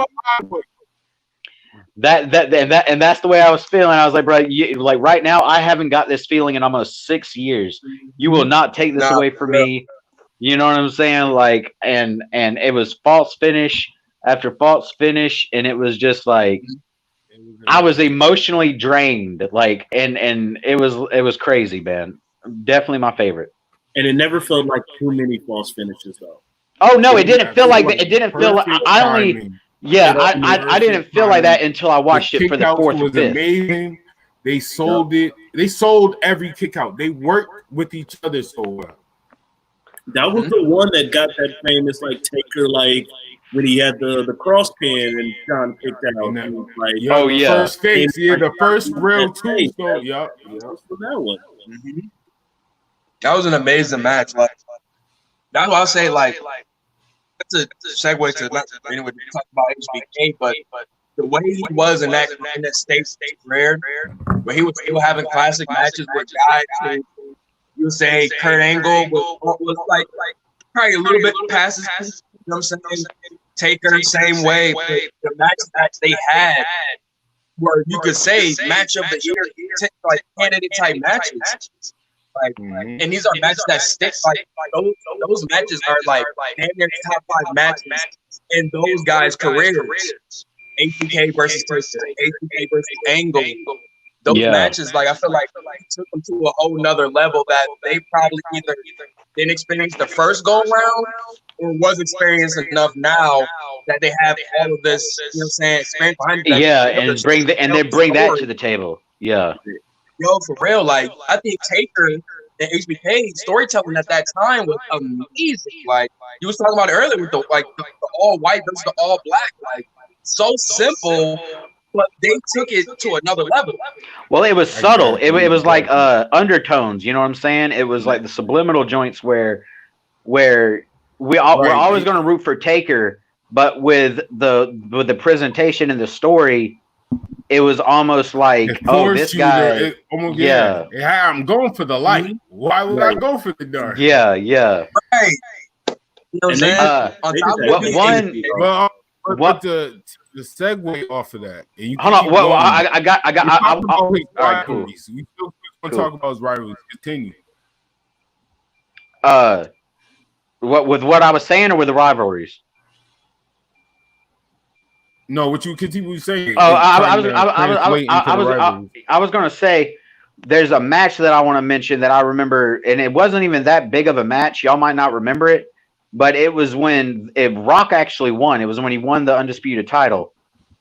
That's the way I was feeling. I was like, bro, like right now, I haven't got this feeling in almost 6 years. You will not take this away from me. You know what I'm saying? Like, and it was false finish after false finish, and it was just like I was emotionally drained. Like, and it was crazy, man. Definitely my favorite. And it never felt like too many false finishes, though. Oh no, it didn't feel like that. It didn't feel like I didn't feel like that until I watched it for the fourth or fifth. Amazing. They sold it. They sold every kick out. They worked with each other so well. That was the one that got that famous like Taker, like when he had the cross pin and John kicked out. Like, first face, the first real tombstone. Yup. That one. Mm-hmm. That was an amazing match. Like that's why I say like that's a segue to not anyway talk about HBK, but the way he was in that state career, where he was still having classic matches with guys who you would say Kurt Angle was like probably a little bit past his, you know what I'm saying? Taker same way. The matches that they had where you could say match of the year, like candidate type matches. Like, and these are matches that stick. Like those matches are like damn near top 5 matches in those guys' careers. HBK versus Taker, HBK versus Angle. Those matches, like I feel like took them to a whole nother level that they probably either didn't experience the first go round or was experienced enough now that they have all of this, you know what I'm saying, experience behind them. Yeah, and they bring that to the table. Yeah. Yo, for real, like I think Taker and HBK storytelling at that time was amazing. Like you was talking about it earlier with the all white versus the all black, like so simple, but they took it to another level. Well, it was subtle. It was like undertones. You know what I'm saying? It was like the subliminal joints where we're always going to root for Taker, but with the presentation and the story. It was almost like, this guy. I'm going for the light. Why would I go for the dark? Yeah. Right. You know what I'm saying? What the segue off of that? And you hold on. Well, I got. All right, cool. We still want to talk about his rivalries. Continue. With what I was saying, or with the rivalries? No, what you continue saying? Oh, I was going to say there's a match that I want to mention that I remember, and it wasn't even that big of a match. Y'all might not remember it, but it was when Rock actually won. It was when he won the undisputed title.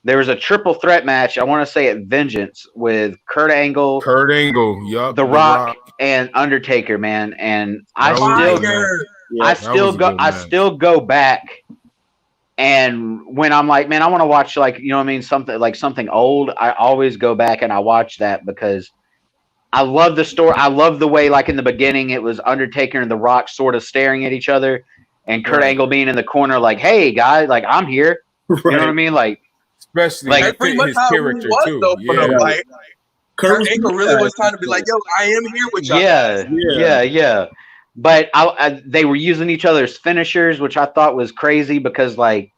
There was a triple threat match. I want to say at Vengeance with Kurt Angle, yup, The Rock, and Undertaker, man. And I still go back. And when I'm like, man, I want to watch something old, I always go back and I watch that because I love the story. I love the way, like in the beginning, it was Undertaker and The Rock sort of staring at each other and Kurt Angle being in the corner like, hey, guys, like, I'm here. Right. You know what I mean? Like, especially like his character, too. Like, Kurt Angle really was trying to be like, yo, I am here with y'all. Yeah. But they were using each other's finishers, which I thought was crazy because, like,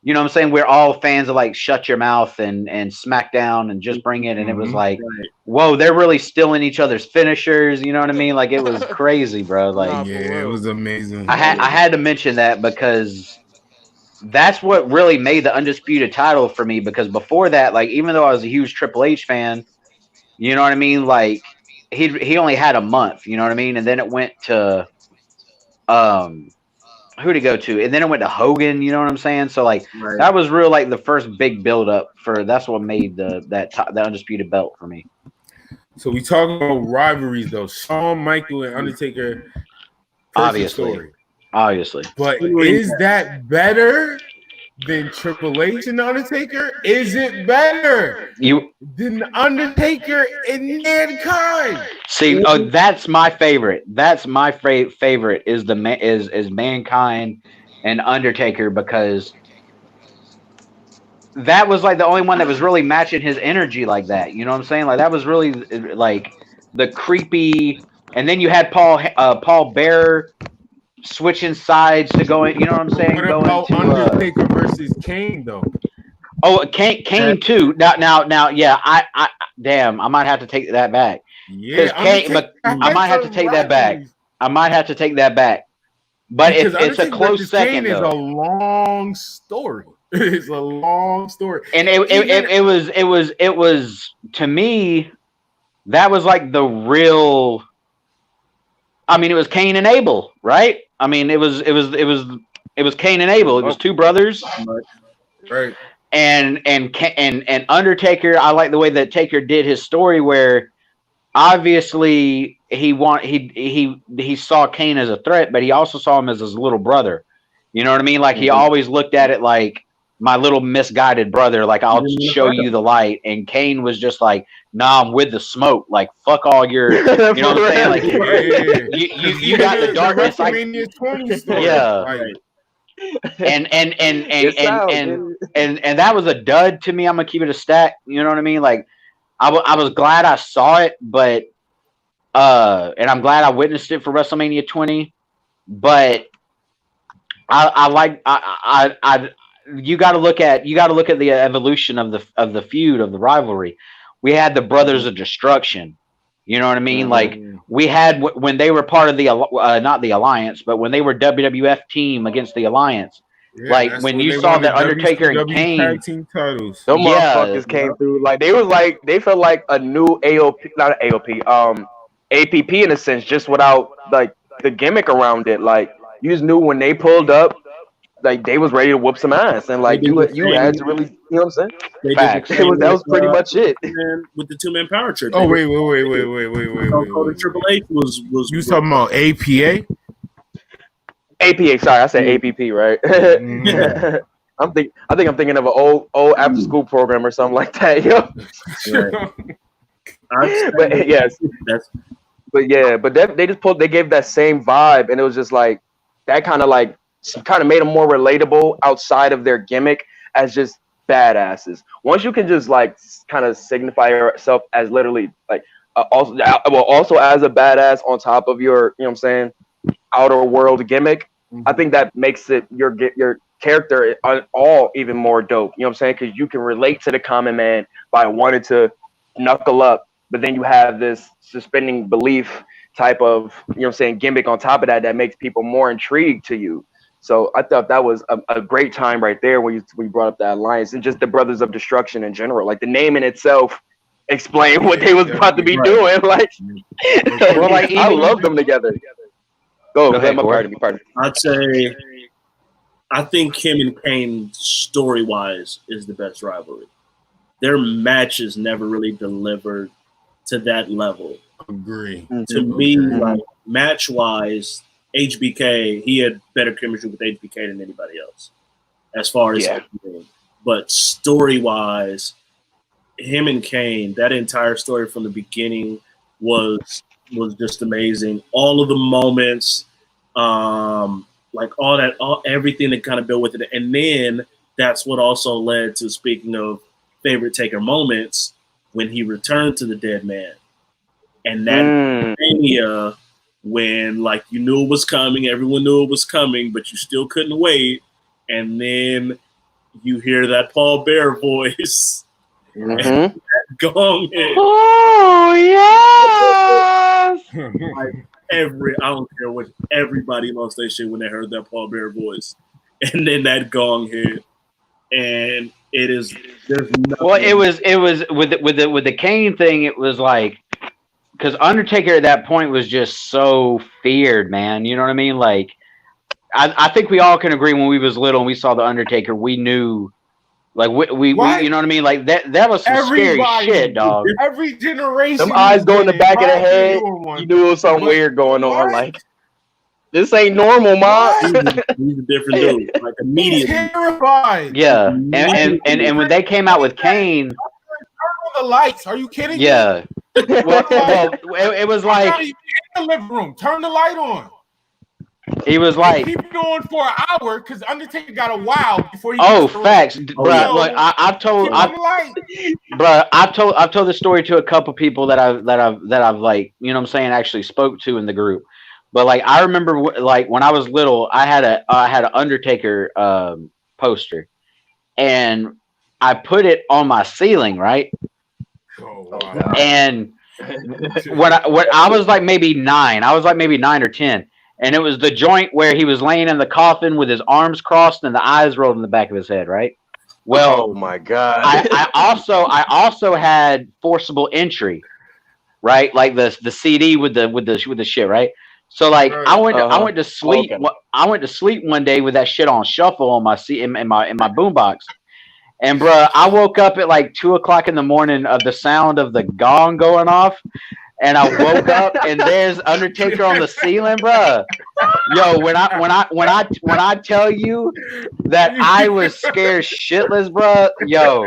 you know what I'm saying, we're all fans of like Shut Your Mouth and SmackDown and Just Bring It, and it was like, whoa, they're really stealing each other's finishers. You know what I mean? Like it was crazy, bro. Like Yeah, it was amazing. I had to mention that because that's what really made the undisputed title for me. Because before that, like even though I was a huge Triple H fan, you know what I mean? Like he only had a month. You know what I mean? And then it went to who'd he go to? And then it went to Hogan, you know what I'm saying? So like that was real like the first big build up for that's what made the undisputed belt for me. So we talk about rivalries though. Shawn Michael and Undertaker, Obviously. But is that better than Triple H and Undertaker? Is it better than Undertaker and Mankind? See, that's my favorite. That's my favorite is is Mankind and Undertaker, because that was like the only one that was really matching his energy like that. You know what I'm saying? Like that was really like the creepy. And then you had Paul Bearer switching sides to go in. You know what I'm saying? What about Undertaker versus Kane though? Oh, Kane too. Now, yeah. I damn. I might have to take that back. Yeah, Kane, but I might have to take that back. But it's a close second. Kane is a long story. It's a long story, and it was to me that was like the real. I mean, it was Cain and Abel, right? I mean, it was Cain and Abel. It was two brothers, right? And Undertaker. I like the way that Taker did his story, where obviously he saw Cain as a threat, but he also saw him as his little brother. You know what I mean? Like he always looked at it like my little misguided brother. Like I'll show you the light. And Cain was just like, nah, I'm with the smoke. Like fuck all your, you know what I'm saying? Like you got the darkness. Like, yeah. Right. And that was a dud to me. I'm gonna keep it a stat. You know what I mean? Like I was glad I saw it, but and I'm glad I witnessed it for WrestleMania 20. But you got to look at the evolution of the feud, of the rivalry. We had the Brothers of Destruction. You know what I mean? Like we had when they were part of the not the Alliance, but when they were WWF team against the Alliance. Yeah, like when you saw that Undertaker and Kane, tag team titles. Those motherfuckers came through like they felt like a new APP in a sense, just without like the gimmick around it. Like you just knew when they pulled up, like they was ready to whoop some ass, and like you had to really, you know what I'm saying? Facts. That was pretty much it. With the 2-man power trip. Oh wait. Triple H was you talking about APA? APA, sorry, I said APP, right? I think I'm thinking of an old after school program or something like that, yo. But yes, they gave that same vibe, and it was just like that kind of made them more relatable outside of their gimmick as just badasses. Once you can just like kind of signify yourself as literally like also as a badass on top of your, you know what I'm saying, outer world gimmick. I think that makes it your character all even more dope. You know what I'm saying? Because you can relate to the common man by wanting to knuckle up, but then you have this suspending belief type of, you know what I'm saying, gimmick on top of that makes people more intrigued to you. So I thought that was a great time right there when you brought up that alliance and just the Brothers of Destruction in general. Like the name in itself explained what they was about to be doing. Like, I love them together. Go ahead, pardon me. I'd say I think him and Kane story-wise is the best rivalry. Their matches never really delivered to that level. Agree. To me, like match-wise, HBK, he had better chemistry with HBK than anybody else. As far as but story-wise, him and Kane, that entire story from the beginning was just amazing. All of the moments, like everything that kind of built with it. And then that's what also led to, speaking of favorite Taker moments, when he returned to the Deadman. And that mania when like you knew it was coming, everyone knew it was coming, but you still couldn't wait. And then you hear that Paul Bear voice. Mm-hmm. Gong hit. Oh yes. Like I don't care what, everybody lost their shit when they heard that Paul Bear voice, and then that gong hit, and there's nothing. Well, it was with the Kane thing. It was like, because Undertaker at that point was just so feared, man. You know what I mean? Like, I think we all can agree when we was little and we saw the Undertaker, we knew, like we you know what I mean? Like that was some scary shit, dog. Every generation. Them eyes go in the back of the head. You knew it was something weird going on. Like, this ain't normal, ma. He's a different dude. Like immediately. Terrified. Yeah, and when they came out with Kane, turn on the lights. Are you kidding me? yeah. Well, it was You're like not even in the living room. Turn the light on. he was like, Keep it on for an hour because Undertaker got a wow before he. oh, gets the facts, ring. bro. Look, I've told, Turn on the light. bro, I've told the story to a couple people that I've like, you know what I'm saying, actually spoke to in the group. But like, I remember like when I was little, I had an Undertaker poster, and I put it on my ceiling, right? Oh, wow. And when I was like maybe 9, I was like maybe 9 or 10, and it was the joint where he was laying in the coffin with his arms crossed and the eyes rolled in the back of his head, right? Well, Oh my god. I also had Forcible Entry, right? Like the CD with the shit, right? So like I went to sleep. Okay. I went to sleep one day with that shit on shuffle on my seat in my boombox. And bruh, I woke up at like 2:00 in the morning of the sound of the gong going off, and I woke up and there's Undertaker on the ceiling, bruh. Yo, when I tell you that I was scared shitless, bruh. Yo,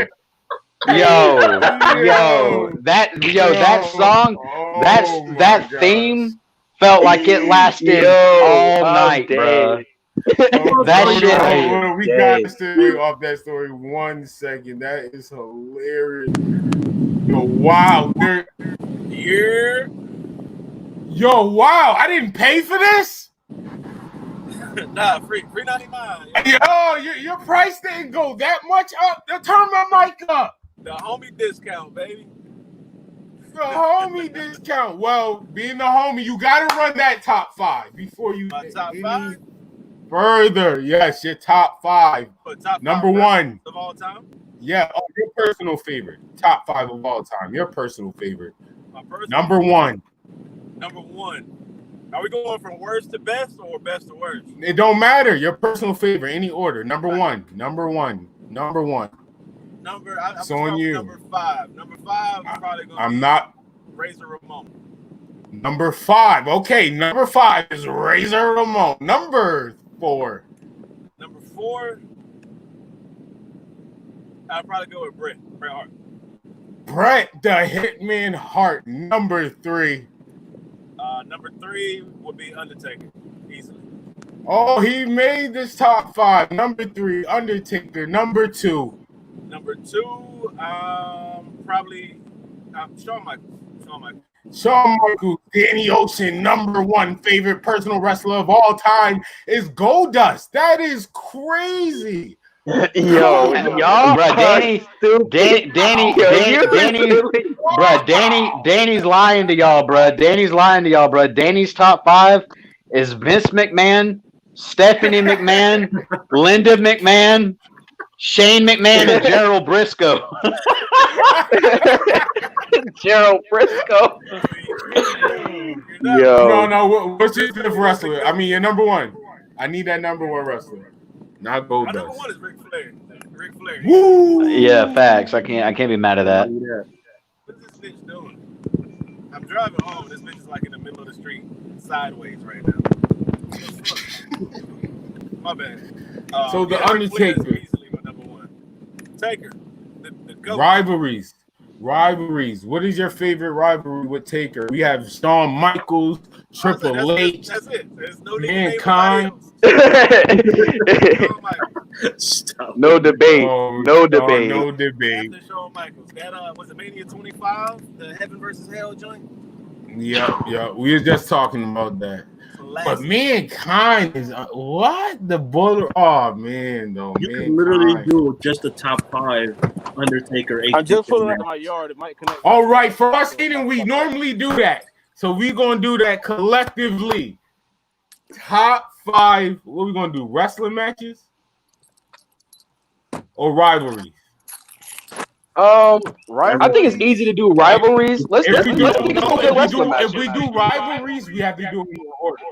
that song, that theme felt like it lasted all night, bruh. That shit. We got to stay off that story 1 second. That is hilarious. Yo, wow. Yo, wow. I didn't pay for this? Nah, free 99. Yo, your price didn't go that much up. Turn my mic up. The homie discount, baby. The homie discount. Well, being the homie, you got to run that top 5 before you. My top 5? Further, yes, your top 5. Top Number 5 1 of all time. Yeah, your personal favorite. Top 5 of all time. Your personal favorite. My personal Number 1. Number 1. Are we going from worst to best or best to worst? It don't matter. Your personal favorite, any order. Number 1. Number 1. Number 1. I'm on you. Number 5. Number 5 is probably going. I'm not. Razor Ramon. Number 5. Okay, number 5 is Razor Ramon. Number 4. Number 4, I'd probably go with Bret Hart. Bret the Hitman Hart. Number 3. Number 3 would be Undertaker, easily. Oh, he made this top 5. Number 3, Undertaker. Number 2. Number 2, probably Shawn Michaels. Shawn Michaels, Danny Ocean, number 1 favorite personal wrestler of all time is Goldust. That is crazy. Yo, y'all, bro, Danny's lying to y'all, bro. Danny's top 5 is Vince McMahon, Stephanie McMahon, Linda McMahon, Shane McMahon, and Gerald Briscoe. Gerald Briscoe. Yo. No. What's your fifth wrestler? I mean, your number 1. I need that number 1 wrestler. Not Goldust. My number 1 is Ric Flair. Woo! Yeah, facts. I can't be mad at that. What's this bitch doing? I'm driving home. This bitch is like in the middle of the street, sideways right now. My bad. So the Undertaker. Easily my number 1. Taker. The GOAT. Rivalries. What is your favorite rivalry with Taker? We have Shawn Michaels, Triple H. That's it. There's no Mankind. No debate. No debate. No debate. After Shawn Michaels. That was it Mania 25, the Heaven versus Hell joint? Yeah. We were just talking about that. So But Mankind is what the bullet. Oh man, though You Mankind. can literally do just the top 5 Undertaker. I'm just pulling up my yard. It might connect. All right, for us, we normally do that, so we gonna do that collectively. Top 5. What we gonna do? Wrestling matches or rivalries? Right. I think it's easy to do rivalries. Let's If think we of good wrestling matches. do rivalries, we have to do it in order.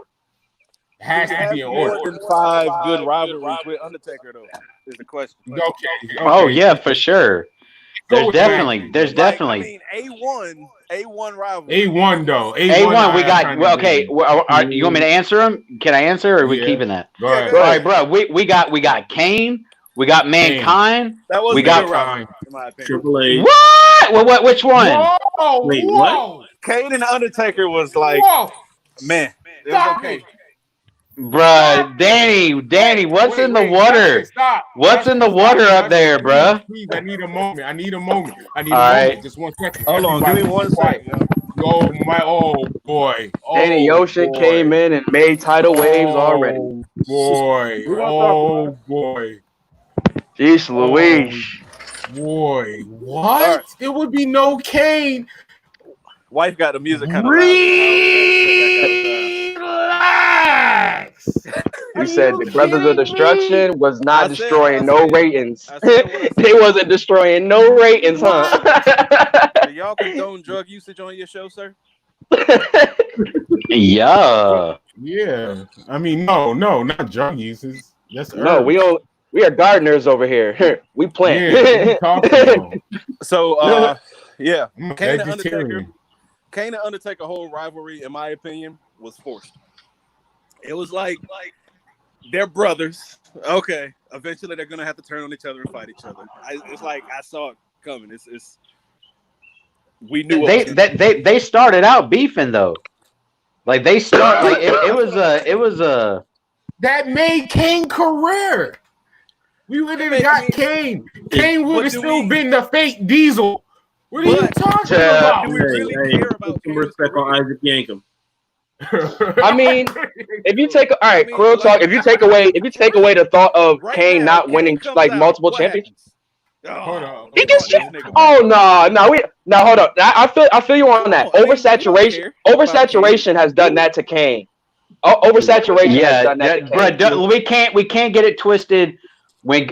It has to be in order. More than 5 good rivalries with Undertaker, though, is the question. Okay. Oh yeah, for sure. There's definitely. I mean, A1 rivalry. A1 though. A1 we got. Well, okay. You want me to answer them? Can I answer, or are we keeping that? Go ahead. All right, bro. We got Kane. We got Mankind. That was we got rivalry, in my opinion. Triple H. What? Which one? Whoa, Wait, whoa. what? Kane and Undertaker was like, man, it was okay. Bruh, Danny, what's in the water? What's in the water up there, bruh? Please, I need a moment. I need a moment. Just 1 second. Hold on, give me 1 second. Oh boy. Danny Ocean came in and made tidal waves already. Oh boy. Jeez Louise. Boy, what? Right. It would be no Kane. Wife got the music kind of Relax. You said the Brothers of Destruction was not destroying no ratings. They wasn't destroying no ratings, huh? Do y'all condone drug usage on your show, sir? Yeah. Yeah. I mean, no, not drug uses. Yes, no, we are gardeners over here. We plant. Yeah, so, yeah, Kane and Undertaker whole rivalry, in my opinion, was forced. It was like they're brothers. Okay, eventually they're gonna have to turn on each other and fight each other. It's like I saw it coming. It's we knew they started out beefing though. Like they start like it was a that made Kane career. We would have got Kane. Kane would have still been the fake Diesel. What are you talking about? Do we really care about some respect on Isaac Yankem? I mean, if you take real talk, if you take away the thought of Kane not winning like multiple championships. Hold on. He gets hold on. I feel you on that. Oversaturation has done that to Kane. Oversaturation has done that to Kane. We can't get it twisted. When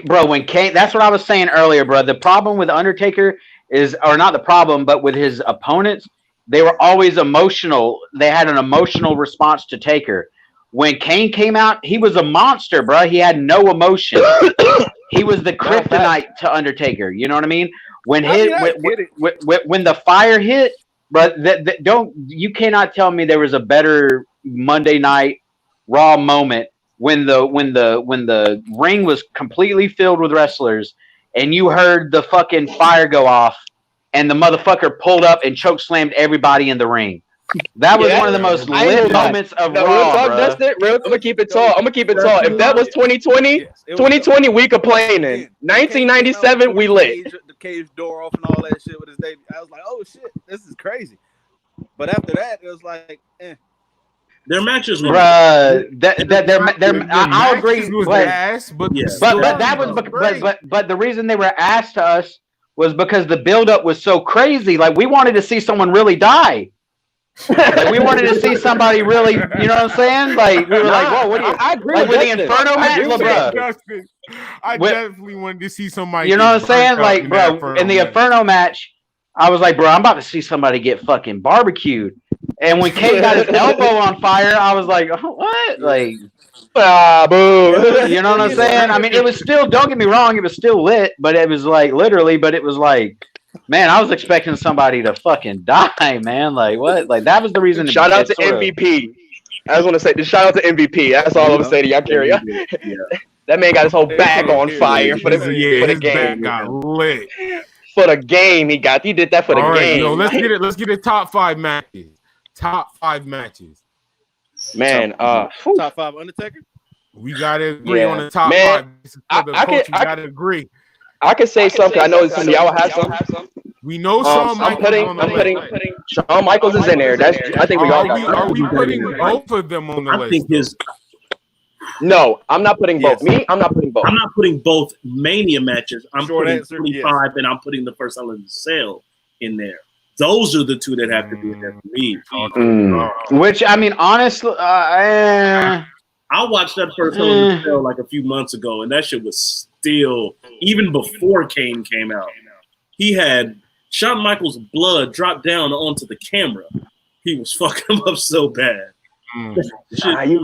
Kane, that's what I was saying earlier, bro. The problem with Undertaker is, or not the problem, but with his opponents, they were always emotional. They had an emotional response to Taker. When Kane came out, he was a monster, bro. He had no emotion. He was the kryptonite to Undertaker. You know what I mean? When the fire hit, bro, you cannot tell me there was a better Monday Night Raw moment when the ring was completely filled with wrestlers and you heard the fucking fire go off and the motherfucker pulled up and choke slammed everybody in the ring. That was one of the most lit moments of Raw, bro. That's it. I'm gonna keep it tall. If that was 2020, 2020, we complaining. 1997, we lit. The cage door off and all that shit with his baby. I was like, oh shit, this is crazy. But after that, it was like, Their matches were, I'll agree. But the reason they were asked to us was because the buildup was so crazy. Like we wanted to see someone really die. Like we wanted to see somebody really, you know what I'm saying? Like we were like, whoa, what do you? I agree with the Inferno match, I definitely wanted to see somebody. You know what I'm saying? Like, bro, in the Inferno match, I was like, bro, I'm about to see somebody get fucking barbecued. And when Kane got his elbow on fire, I was like, oh, what? Like, boo. You know what I'm saying? I mean, it was still, don't get me wrong, it was still lit, but it was like, literally, but it was like, man, I was expecting somebody to fucking die, man. Like, what? Like, that was the reason. Shout out to MVP. I just want to say, shout out to MVP. That's all I'm going to say to y'all, Kerry. That man got his whole back on fire for the game. Got lit. For the game, he did that for the game. Yo, let's get it top 5 matches. Top 5 matches. Man, top 5 Undertaker. We gotta agree on the top 5. We gotta agree. I can say something. I know some of y'all have some. We know Shawn Michaels on the list. Shawn Michaels is in there. I think we all got that. Are we putting both of them on the list? I think his. No, I'm not putting both. Me, I'm not putting both. I'm not putting both Mania matches. I'm Short putting answer, 25 and I'm putting the first Hell in a Cell in there. Those are the two that have to be in there for me. Which, I mean, honestly, I watched that first Hell in a Cell like a few months ago, and that shit was still, even before Kane came out, he had Shawn Michaels' blood drop down onto the camera. He was fucking him up so bad. You're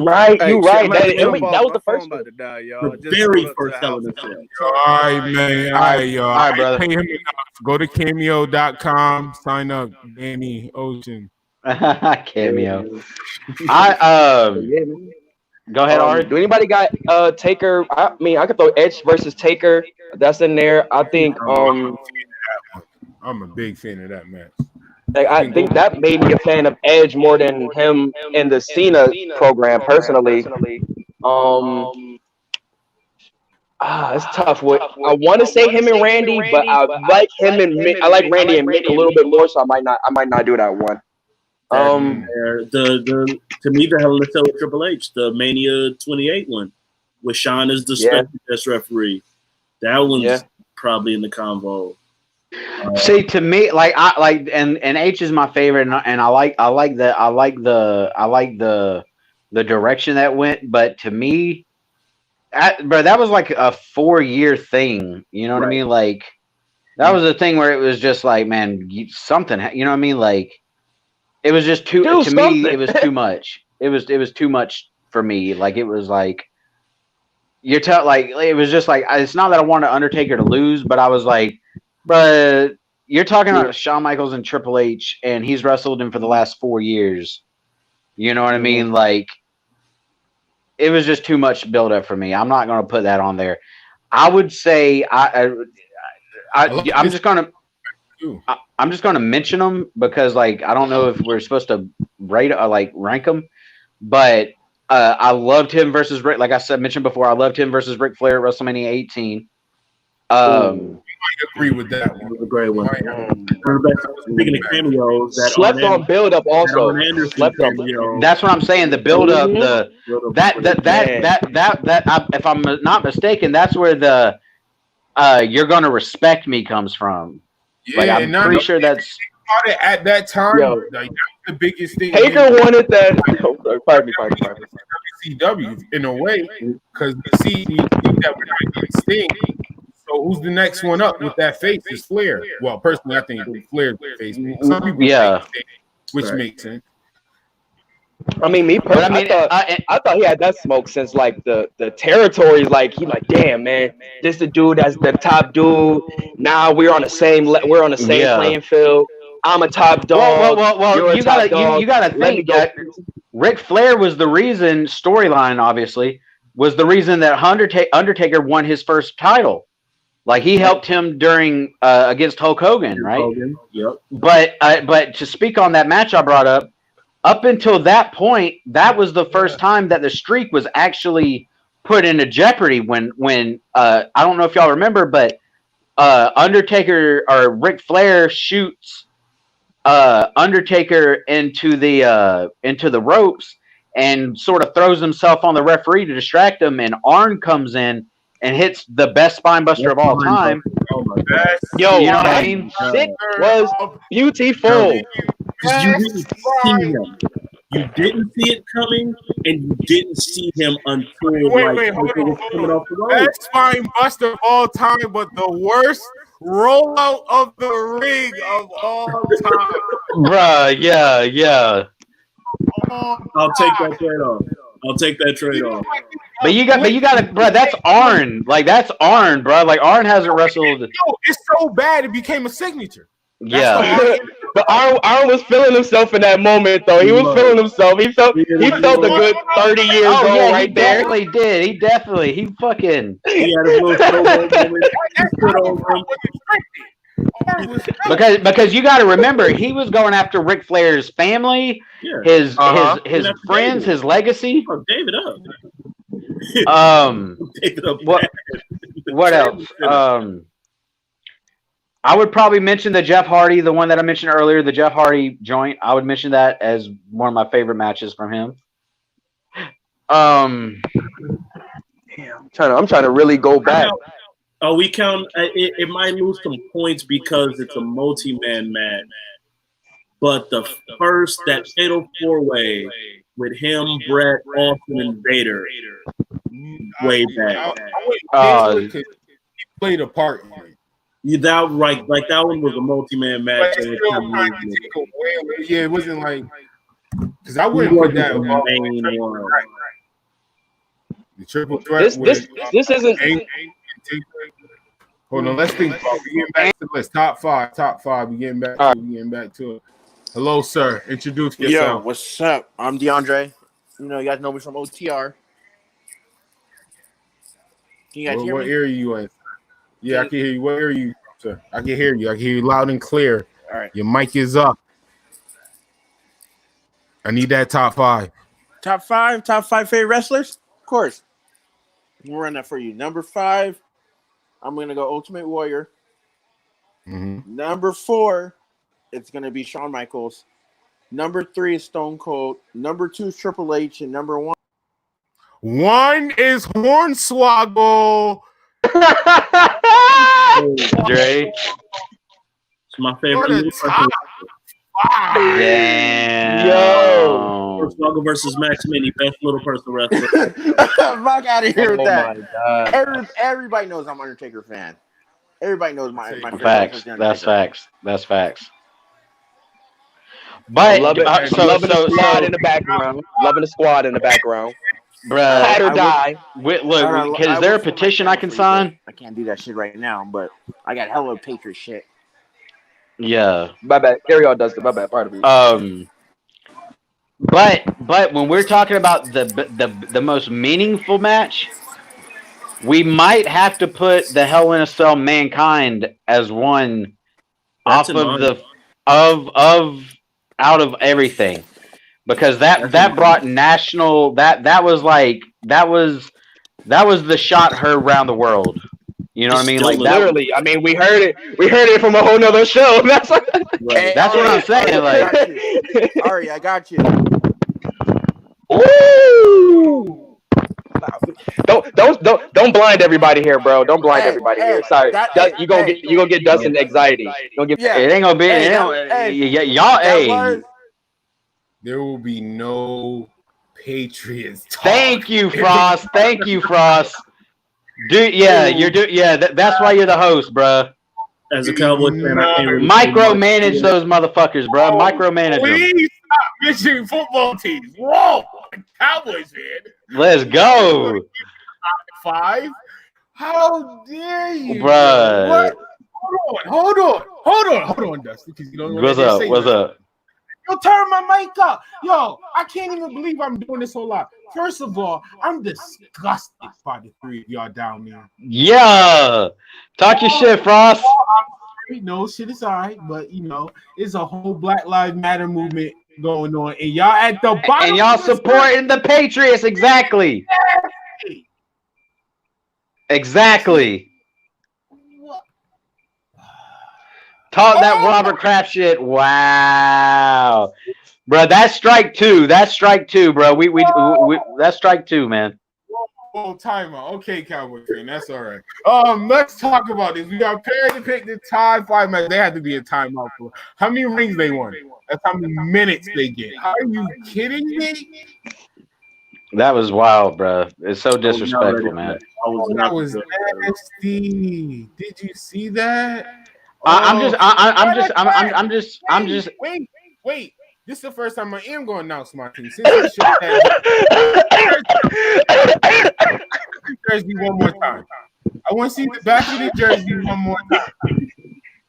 right. You're right. That was the first one. The very first Hell in a Cell. All right, man. All right, y'all. All right, brother. Pay him enough. Go to cameo.com. Sign up. Danny Ocean. Cameo. Go ahead, Art. Do anybody got Taker? I mean, I could throw Edge versus Taker. That's in there. I think. I'm a big fan of that match. I think that made me a fan of Edge more than him in the Cena program personally. It's tough. I want to say him and Randy, but I like him and Mick. I like Randy and Mick a little bit more, so I might not do that one. To me, the Hell in a Cell with Triple H, the Mania 28 one, with Shawn as the special guest referee. That one's probably in the convo. See, to me, and H is my favorite, and I like the direction that went. But to me, bro, that was like a 4-year thing. You know what I mean? Like that was a thing where it was just like, man, something. You know what I mean? Like it was just too. To me, it was too much. It was too much for me. Like it was like it was just like it's not that I wanted Undertaker to lose, but I was like. But you're talking about Shawn Michaels and Triple H, and he's wrestled him for the last 4 years. You know what I mean? Like, it was just too much build-up for me. I'm not going to put that on there. I would say I'm just going to mention them because, like, I don't know if we're supposed to rank them, but I loved him versus Rick. Like I mentioned before, I loved him versus Ric Flair at WrestleMania 18. I agree with that one. It was a great one. Speaking of cameos, that slept on build up also. Slept on. That's what I'm saying. The build up, if I'm not mistaken, that's where the "you're gonna respect me" comes from. Yeah, like I'm pretty sure that's at that time. Like, the biggest thing. Taker wanted that. Pardon me. CW in a way because we see that we're not getting Sting. So who's the next one up with that face? Is Flair? Well, personally, I think Flair's the face. Some people which makes sense. I mean, me personally, I thought he had that smoke since like the territories. Like he's like, damn man, this the dude that's the top dude. Now we're on the same playing field. I'm a top dog. Well, you gotta think that Ric Flair was the reason. Storyline, obviously, was the reason that Undertaker won his first title. Like he helped him during against Hulk Hogan, right? Yep. But to speak on that match I brought up until that point, that was the first time that the streak was actually put into jeopardy. When I don't know if y'all remember, but Undertaker or Ric Flair shoots Undertaker into the ropes and sort of throws himself on the referee to distract him, and Arn comes in and hits the best spine buster of all time. Yo, you know what I mean? Shit was beautiful. Because you didn't see him. You didn't see it coming, and you didn't see him until Wait, hold on. Best spine buster of all time, but the worst rollout of the ring of all time. Bruh, yeah. I'll take that trade off. But you got to, bro. That's Arn. Like that's Arn, bro. Like Arn hasn't wrestled. It's so bad it became a signature. But Arn was feeling himself in that moment, though. He was feeling himself. He felt a good 30 years old right there. Definitely did. He fucking. He had a little because you got to remember he was going after Ric Flair's family, his friends, his legacy. Oh, David up. What else? I would probably mention the Jeff Hardy, the one that I mentioned earlier, the Jeff Hardy joint. I would mention that as one of my favorite matches from him. Damn, I'm trying to really go back. Oh, we count. It might lose some points because it's a multi-man match. But the first, that fatal four-way with him, Brett, Austin, and Vader, way back. He played a part. Yeah, that that one was a multi-man match. Yeah, it wasn't like because I wouldn't put that main one. The triple threat. This isn't. Hold on, let's think about it. We getting back to the list. Top five. We getting back to it. Hello, sir. Introduce yourself. Yo, what's up? I'm DeAndre. You guys know me from OTR. Can you guys hear me? What area you in? Yeah, I can hear you. What area you, sir? I can hear you. I can hear you loud and clear. All right. Your mic is up. I need that top five. Top five favorite wrestlers? Of course. We'll run that for you. Number 5, I'm going to go Ultimate Warrior. Mm-hmm. Number 4, it's going to be Shawn Michaels. Number 3 is Stone Cold. Number 2 is Triple H. And number 1 is Hornswoggle. Dre. It's my favorite. Damn. Yo. Hornswoggle versus Max Mini, best little person wrestler. Fuck out of here with that. My God. Everybody knows I'm an Undertaker fan. Everybody knows my favorite Facts. wrestler. That's facts. But loving the squad in the background. Loving the squad in the background. Bruh, Ride or die. Look, is there a petition I can sign? I can't do that shit right now, but I got hella Patriot shit. Yeah. My bad. Gary all does it. My bad. Part of it. But when we're talking about the most meaningful match, we might have to put the Hell in a Cell Mankind as one off of the out of everything. Because that brought national that was the shot heard around the world. You know what I mean? Like literally, I mean we heard it from a whole nother show. That's what I'm saying. Like Ari, I got you. Ooh. Don't blind everybody here, bro. Don't blind everybody here. Sorry, you gonna get Dustin anxiety. It ain't gonna be. Y'all. There will be no Patriots talk. Thank you, Frost. Dude, that's why you're the host, bruh. As a Cowboy fan, I can't really micromanage those motherfuckers, bruh. Micromanage them. Please stop mentioning football teams. Whoa, Cowboys fan. Let's go. 5? How dare you, bruh? Hold on, Dusty, because you don't know What's up? Yo, turn my mic up. Yo, I can't even believe I'm doing this whole lot. First of all, I'm disgusted by the 3 of y'all down there. Yeah. Talk your shit, Frost. No, shit is all right, but, it's a whole Black Lives Matter movement going on, and y'all at the bottom. And y'all supporting the Patriots, exactly. Exactly. Talk that Robert Kraft shit. Wow, bro. That's strike 2. Bro. We that's strike 2, man. Oh, timer. Okay, Cowboy fan. That's all right. Let's talk about this. We got paired to pick the top 5 match. They had to be a timeout for how many rings they won. That's how many minutes they get. Are you kidding me? That was wild, bro. It's so disrespectful, man. That was nasty. Did you see that? I'm just. Wait. This is the first time I am going to announce my team. Since I showed that jersey one more time. I want to see the back of the jersey one more time.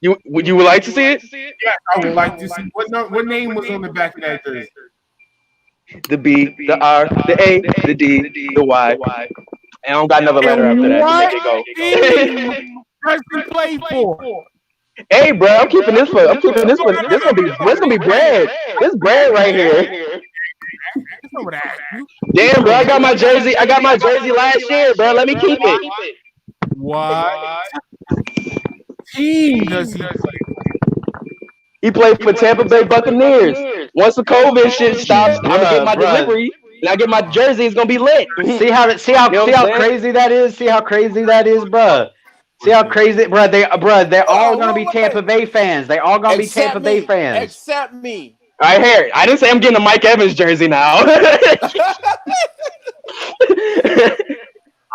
You would like to see it? Yes, I would like to see. What name was on the back of that jersey? The B, the R, the A, the D, the Y. And I don't got another letter after that. What you person play for? Hey, bro, I'm keeping this one. This gonna be bread. This bread right here. Damn, bro, I got my jersey last year, bro. Let me keep it. What? team does he play? He played for Tampa Bay Buccaneers. Once the COVID shit stops, I'm gonna get my delivery and I get my jersey. It's gonna be lit. See how crazy that is. See how crazy that is, bruh. See how crazy, bruh. They're all gonna be Tampa Bay fans. They all gonna be Tampa Bay fans. Except me. I hear. I didn't say I'm getting a Mike Evans jersey now.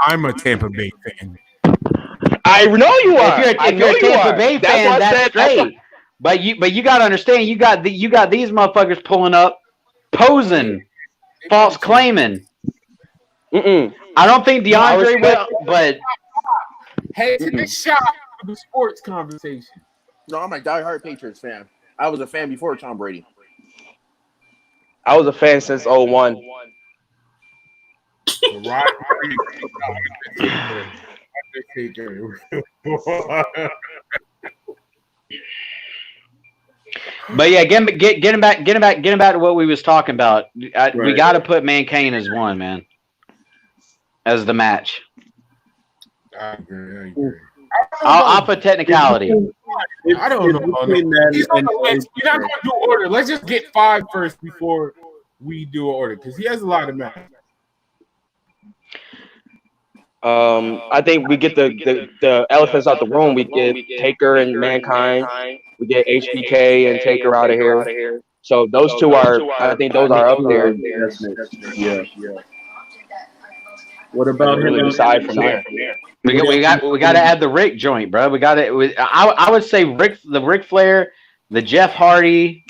I'm a Tampa Bay fan. I know you are. If you're a Tampa Bay fan, that's straight. But you gotta understand, you got these motherfuckers pulling up, posing, false claiming. I don't think DeAndre will, but hey, take a shot for the sports conversation. No, I'm a diehard Patriots fan. I was a fan before Tom Brady. I was a fan since 01. But yeah, getting back to what we was talking about. We got to put Mankind as one, man, as the match. I agree. I'll put technicality. I don't know. He's on the list. We're not going to do order. Let's just get 5 first before we do an order because he has a lot of matches. I think we get the elephants out the room. We get Taker and Mankind. We get HBK and Taker out of here. So those two are, I think those are up there. Yeah. What about him? Really decide from there. We got to add the Rick joint, bro. I would say the Ric Flair, the Jeff Hardy,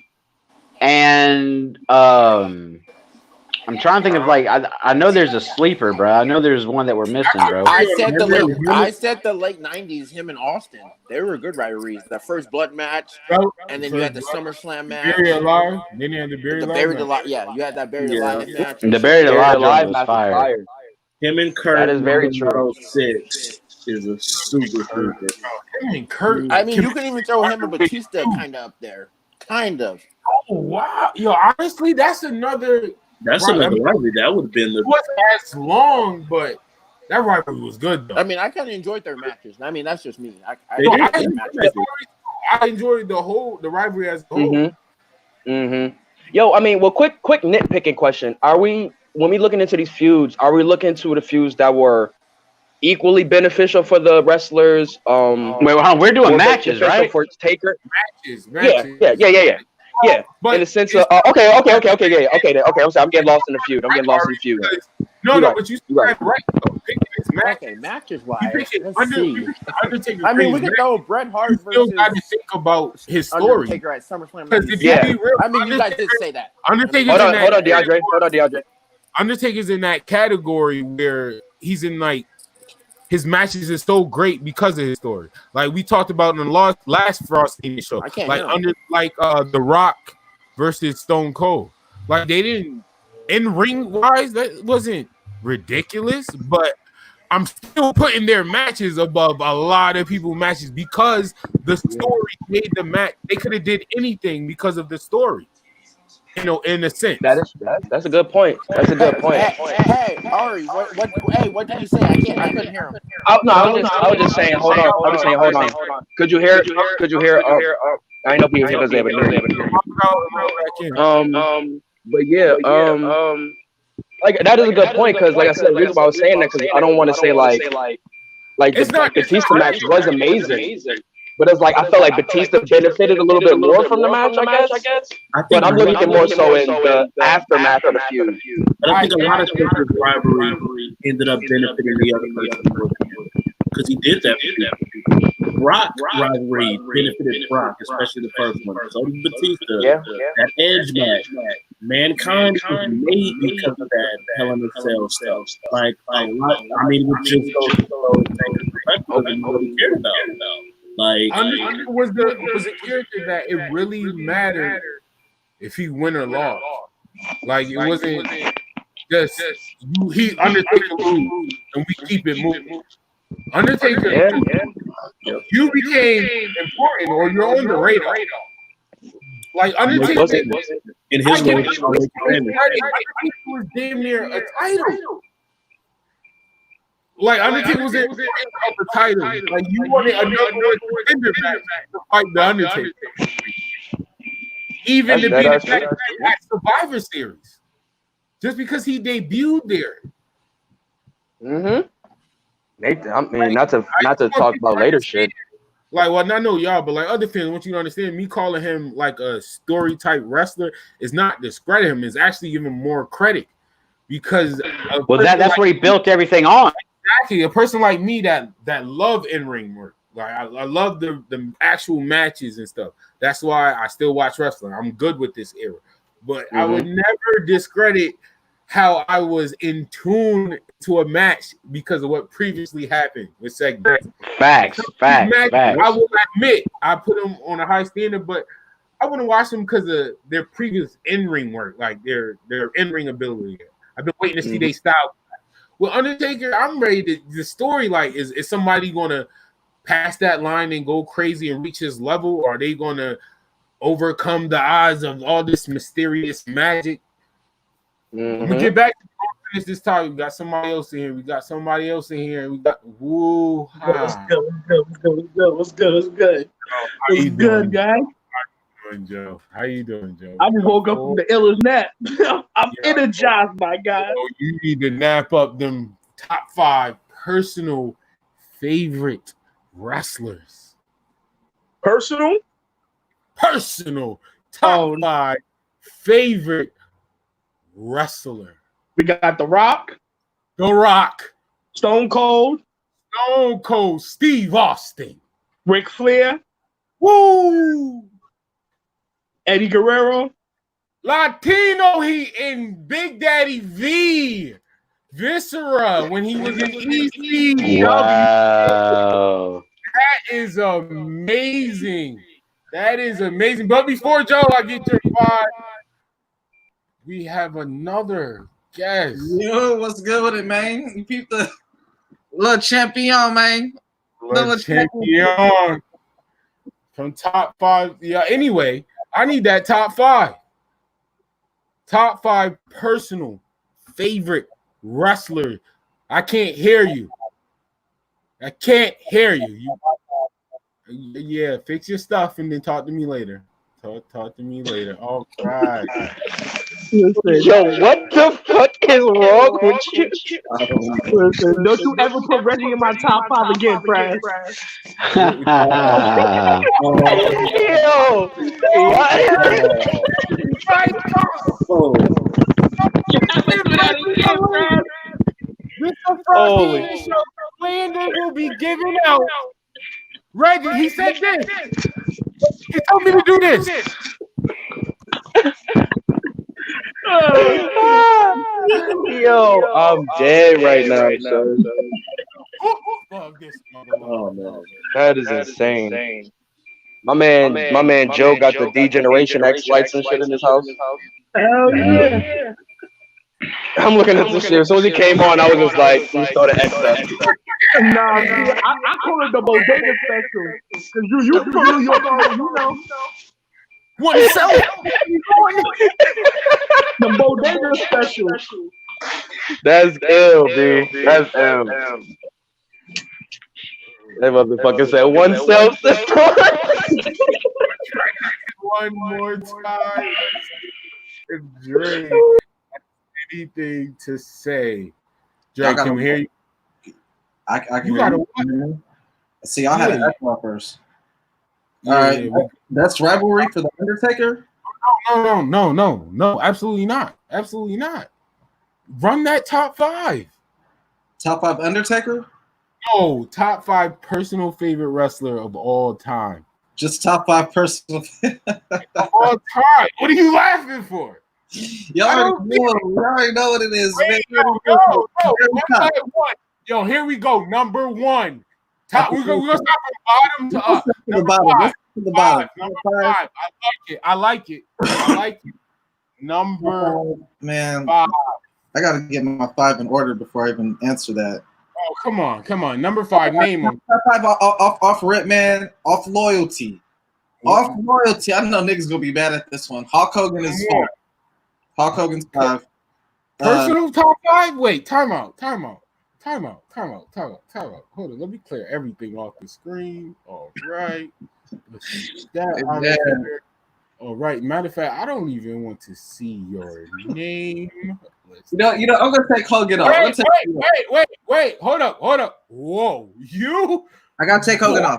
and I'm trying to think of I know there's a sleeper, bro. I know there's one that we're missing, bro. I said the late '90s. Him and Austin, they were good rivalries. The first blood match, and then you had the SummerSlam match. Buried Alive. Then you had the Buried Alive. Yeah, you had that Buried Alive match. The Buried Alive was fire. Him and Kurt. That is very true. 6 is a super. Him and Kurt. I mean, you can even throw him and Batista kind of up there. Kind of. Oh wow, yo, honestly, that's another. Rivalry. That would have been the. It wasn't as long, but that rivalry was good though. I mean, I kind of enjoyed their matches. I mean, that's just me. I enjoyed the rivalry as a whole. Yo, I mean, well, quick nitpicking question: when we looking into these feuds, are we looking into the feuds that were equally beneficial for the wrestlers? We're doing matches, right? For Taker, matches. Yeah, but in the sense of okay. I'm sorry, I'm getting lost in the feud. No, but you said right though. Okay, matches wise. Undertaker. I mean, we could go Bret Hart versus. You still got to think about his story. Undertaker at SummerSlam. I mean, you guys did say that. Undertaker's hold on, DeAndre. Undertaker's in that category where he's in his matches is so great because of his story. Like we talked about in the last Frass Heenan Show. The Rock versus Stone Cold. Like they didn't in ring wise, that wasn't ridiculous, but I'm still putting their matches above a lot of people's matches because the story made the match. They could have did anything because of the story. In a sense. That's a good point. Hey, Ari, what did you say? I couldn't hear him. I was just saying, hold on. Could you hear? I know people doesn't have it. But yeah, like that is a good point because, like I said, the reason why I was saying that because I don't want to say like the Batista match was amazing. But it's like I felt like Batista benefited a little bit more from the match, I guess. But I'm looking more so in the aftermath of the feud. But I think a lot of Taker's rivalry ended up benefiting the other person because he did that. Brock rivalry benefited Brock, especially the first one. So did Batista. That Edge match, Mankind was made because of that Hell in a Cell stuff. Like I mean, it just goes to Taker's perspective and what he cared about. Like Undertaker was a character that it really mattered if he win or lost. Like it wasn't just Undertaker lose and we keep it moving. Undertaker, you became important or you're on the radar. Like Undertaker in his way, Undertaker was damn near a title. Like Undertaker was in the title. Like you wanted another contender match to fight the Undertaker. Even to be the at Survivor Series. Just because he debuted there. Mm-hmm. I mean, not to talk about later shit. Like, well, I know y'all, but like other fans, I want you to understand, me calling him like a story type wrestler is not discredit him, it's actually giving more credit because that's where he built everything on. Exactly, a person like me that love in-ring work. Like I love the actual matches and stuff. That's why I still watch wrestling. I'm good with this era. But I would never discredit how I was in tune to a match because of what previously happened with segments. Facts. I will admit I put them on a high standard, but I wouldn't watch them because of their previous in-ring work, like their in-ring ability. I've been waiting to see their style. With Undertaker, I'm ready to the story. Like, is somebody gonna pass that line and go crazy and reach his level, or are they gonna overcome the odds of all this mysterious magic? We get back to finish this time. We got somebody else in here. We got woo. What's good, guys? Joe? How you doing, Joe? I just woke up from the illest nap. I'm energized, my guy. So you need to nap up them top 5 personal favorite wrestlers. Personal top 5 favorite wrestler. We got The Rock, Stone Cold, Steve Austin, Ric Flair, woo, Eddie Guerrero, Latino Heat, and Big Daddy V, Viscera when he was in ECW. Wow, that is amazing. But before Joe, I get your 5. We have another guest. Yo, what's good with it, man? You peep the little champion, man. Little champion from top 5. Yeah. Anyway, I need that top 5. Top 5 personal favorite wrestler. I can't hear you. Yeah, fix your stuff and then talk to me later. Talk to me later. All right. Yo, what the fuck is wrong with you? Listen, don't you ever put Reggie in my top 5 again, Frass. Yo, Holy shit. Landon will be giving out. Reggie, he said this. He told me to do this. Yo, I'm dead right now, son. Oh man, that is insane. My man Joe got the D-Generation X lights and shit in his house. Hell yeah. I'm looking at this shit. As soon as he came on, I was just like, just throw the X up. Nah, I call it the bodega special. Because you from New York already, you know. What sell? The bodega special. That's ill, dude. That's ill. That motherfucker said one self-support. One more time. If Dre has anything to say, Dre, can we hear you? I can You hear gotta you. See, I had an echo first. All right, that's rivalry for the Undertaker. No, absolutely not. Run that top 5. Top 5 Undertaker? No, top 5 personal favorite wrestler of all time. Just top 5 personal of all time. What are you laughing for? Y'all already know what it is. Yo, here we go. Number 1. Top. We're gonna start from bottom to up. Number 5. The bottom. Number 5. I like it. Number man. 5. I gotta get my 5 in order before I even answer that. Oh, come on. Number 5, name him. 5 off rip, man. Off loyalty. Off loyalty. I know niggas gonna be mad at this one. Hulk Hogan is 4. Hulk Hogan's 5. Personal top 5? Wait, time out. Time out. Hold on. Let me clear everything off the screen. All right. All right. Matter of fact, I don't even want to see your name. You know, I'm gonna take Hogan off. Wait. Hold up. Whoa, you? I gotta take Hogan off.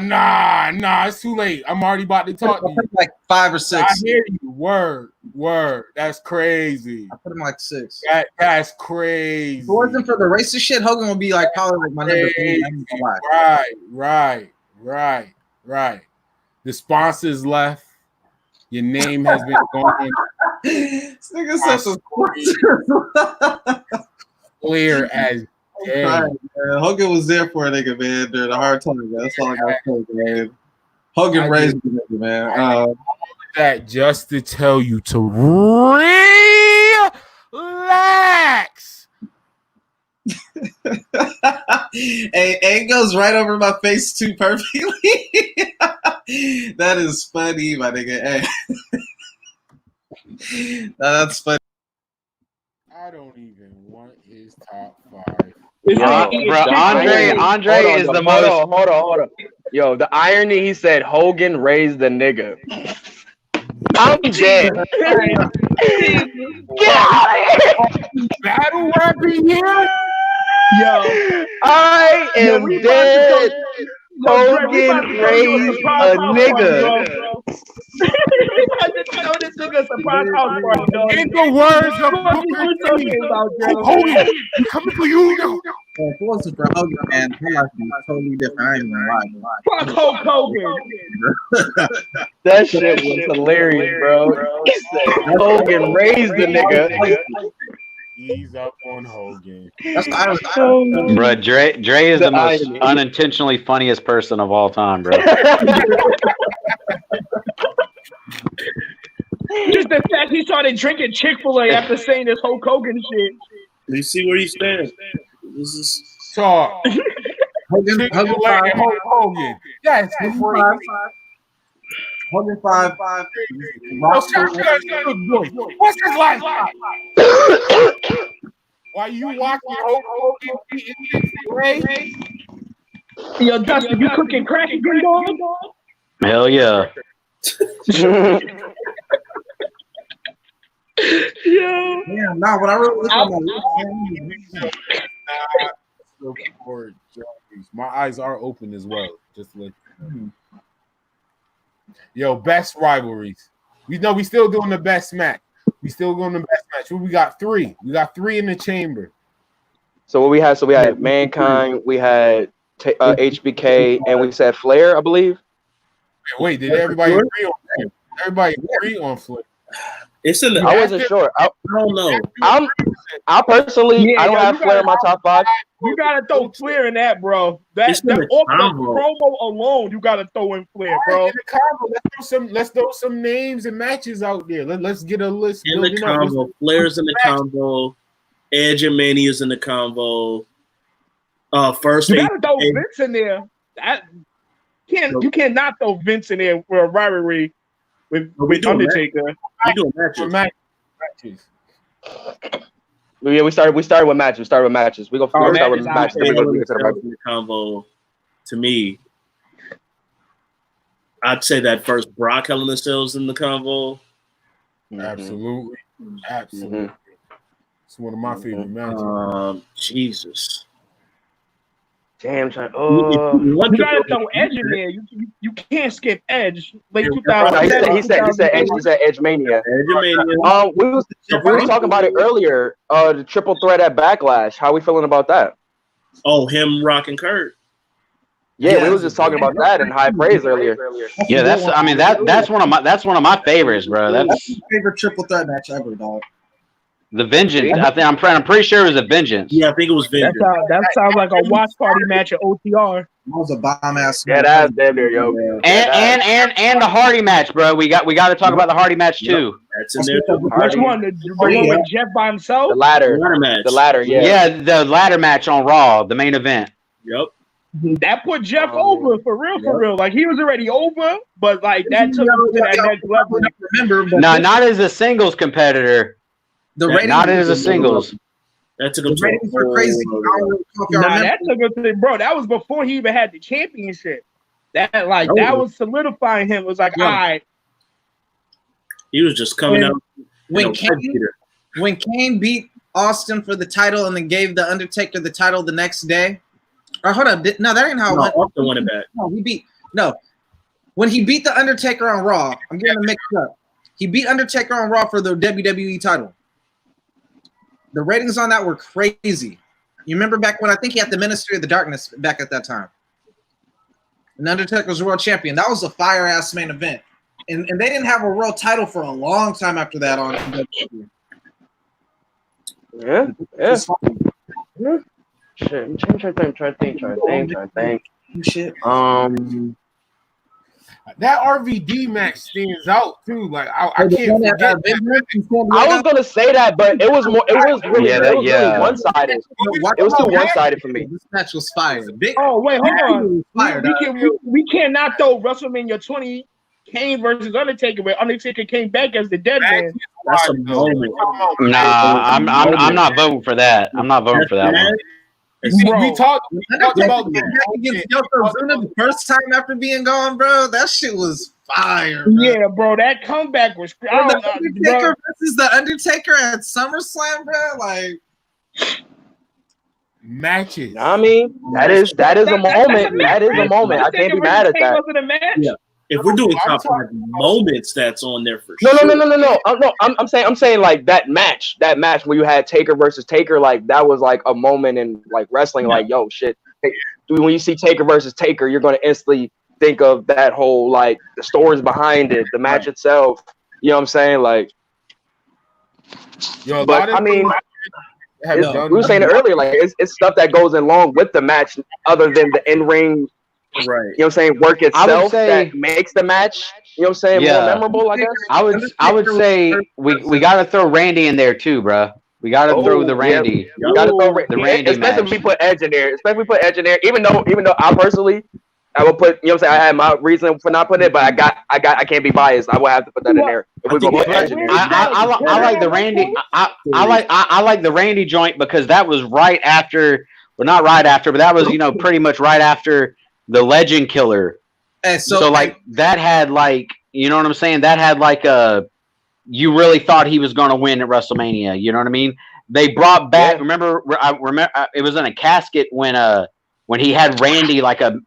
Nah. It's too late. I'm already about to talk to you. Like 5 or 6. I hear you. Word. That's crazy. I put him like 6. That's crazy. If it wasn't for the racist shit, Hogan would be like probably like my number 3. Right. The sponsors left. Your name has been going. This nigga said some clear as day. Right, Hogan was there for a nigga, man, during a hard time. Man. That's all I gotta say, man. Hogan raised the nigga, man. That just to tell you to relax. Hey, it goes right over my face too perfectly. That is funny, my nigga. Hey. That's funny. I don't even want his top 5. Andre is the most. Hold on. Yo, the irony, he said Hogan raised the nigga. I'm dead. Get out of here. Battle rapping here? Yo, I am dead. Hogan raised a nigga. In the words of Booker T, Hogan, we coming for you now. If it wasn't for Hogan, man, my life would be totally different. I ain't even lying. Fuck Hulk Hogan. That shit was hilarious, bro. He said Hogan raised the nigga. He's up on Hogan. Bro, Dre is the most unintentionally funniest person of all time, bro. Just the fact he started drinking Chick-fil-A after saying this Hulk Hogan shit. You see where he stands. This is talk. Hogan. Yes, Hogan 5. What's his life? While you watching Hogan beating Ray? Yo, Dustin, you cooking crack again, dog? Hell yeah. Yeah. Nah, when I really look at my eyes are open as well. Just like yo, best rivalries. We know we still doing the best match. Well, we got 3. We got 3 in the chamber. So what we had? So we had Mankind, we had HBK, and we said Flair, I believe. Wait, did everybody agree on Flair? Everybody agree on Flair? It's in the. I wasn't sure. I don't know. I personally, I don't have Flair in my top 5. You gotta throw Flair in that, bro. That off the promo alone, you gotta throw in Flair, bro. Let's throw some names and matches out there. Let's get a list. In the combo, Flair's in the combo. Edge and Mania's in the combo. First, you gotta throw Vince in there. You cannot throw Vince in there for a rivalry with Undertaker. We doing matches. Yeah, we started with matches. We go start with matches. In the combo, to me, I'd say that first Brock Hell in the Cells in the combo. Absolutely. It's one of my favorite matches. Jesus. Damn, you gotta throw Edge in there. You can't skip Edge. Late 2000. He said Edge Mania. We was talking about it earlier. The triple threat at Backlash. How we feeling about that? Oh, him rocking Kurt. Yeah, we was just talking about that in high praise earlier. Yeah, that's one of my favorites, bro. That's my favorite triple threat match ever, dog. The Vengeance. I'm pretty sure it was a Vengeance. Yeah, I think it was Vengeance. That sounds like a watch party match at OTR. That was a bomb ass. Yeah, that's damn near, yo. And the Hardy match, bro. We got to talk about the Hardy match too. That's in there. Which one? The one with Jeff by himself? The ladder match. The ladder, yeah. Yeah, the ladder match on Raw, the main event. Yep. That put Jeff over for real. Like he was already over, but like that took him to that next level. No, not as a singles competitor. Not as a singles. That took him The ratings were crazy. I don't know if y'all Nah, remember. that took him to bro. That was before he even had the championship. That was solidifying him. It was like, all right. He was just coming out. When Kane beat Austin for the title and then gave the Undertaker the title the next day. Or hold up, no, that ain't how it went. Austin won it back. When he beat the Undertaker on Raw, I'm getting it mixed up. He beat Undertaker on Raw for the WWE title. The ratings on that were crazy. You remember back when I think he had the Ministry of the Darkness back at that time. And Undertaker was world champion. That was a fire ass main event. And they didn't have a world title for a long time after that on WWE. Yeah. Shit, I'm trying to think. Shit. That RVD match stands out too. Like I can't forget. I was gonna say that, but it was really one-sided. It was too one-sided for me. This match was fire. Oh wait, hold on. Fire, we cannot throw WrestleMania 20 Kane versus Undertaker, where Undertaker came back as the Deadman. That's a moment. Nah, I'm not voting for that. I'm not voting for that one. We talked about against Yokozuna the first time after being gone, bro. That shit was fire. Bro. Yeah, bro, that comeback was. The Undertaker versus the Undertaker at SummerSlam, bro. Like matches. I mean, that is a moment. That is a moment. I can't be mad at that. Yeah. If we're doing top 5 moments, that's on there for sure. No. I'm saying like that match where you had Taker versus Taker, like that was like a moment in like wrestling. Like, yo, shit. When you see Taker versus Taker, you're gonna instantly think of that whole like the stories behind it, the match itself. You know what I'm saying? Like, but I mean, we were saying it earlier. Like, it's stuff that goes along with the match, other than the in-ring. Right. You know what I'm saying? Work itself that makes the match, you know what I'm saying, more memorable, I guess. I would say we gotta throw Randy in there too, bro. We gotta throw the Randy. We gotta throw the Randy especially match. if we put Edge in there. Even though I personally I would put, you know what I'm saying, I had my reason for not putting it, but I can't be biased. I will have to put that in there. If we're gonna put Edge in there. I like the Randy. I like the Randy joint because that was right after, well, not right after, but that was, you know, pretty much right after the Legend Killer. So like that had like, you know what I'm saying? That had like you really thought he was going to win at WrestleMania. You know what I mean? They brought back. Remember, I remember it was in a casket when he had Randy like a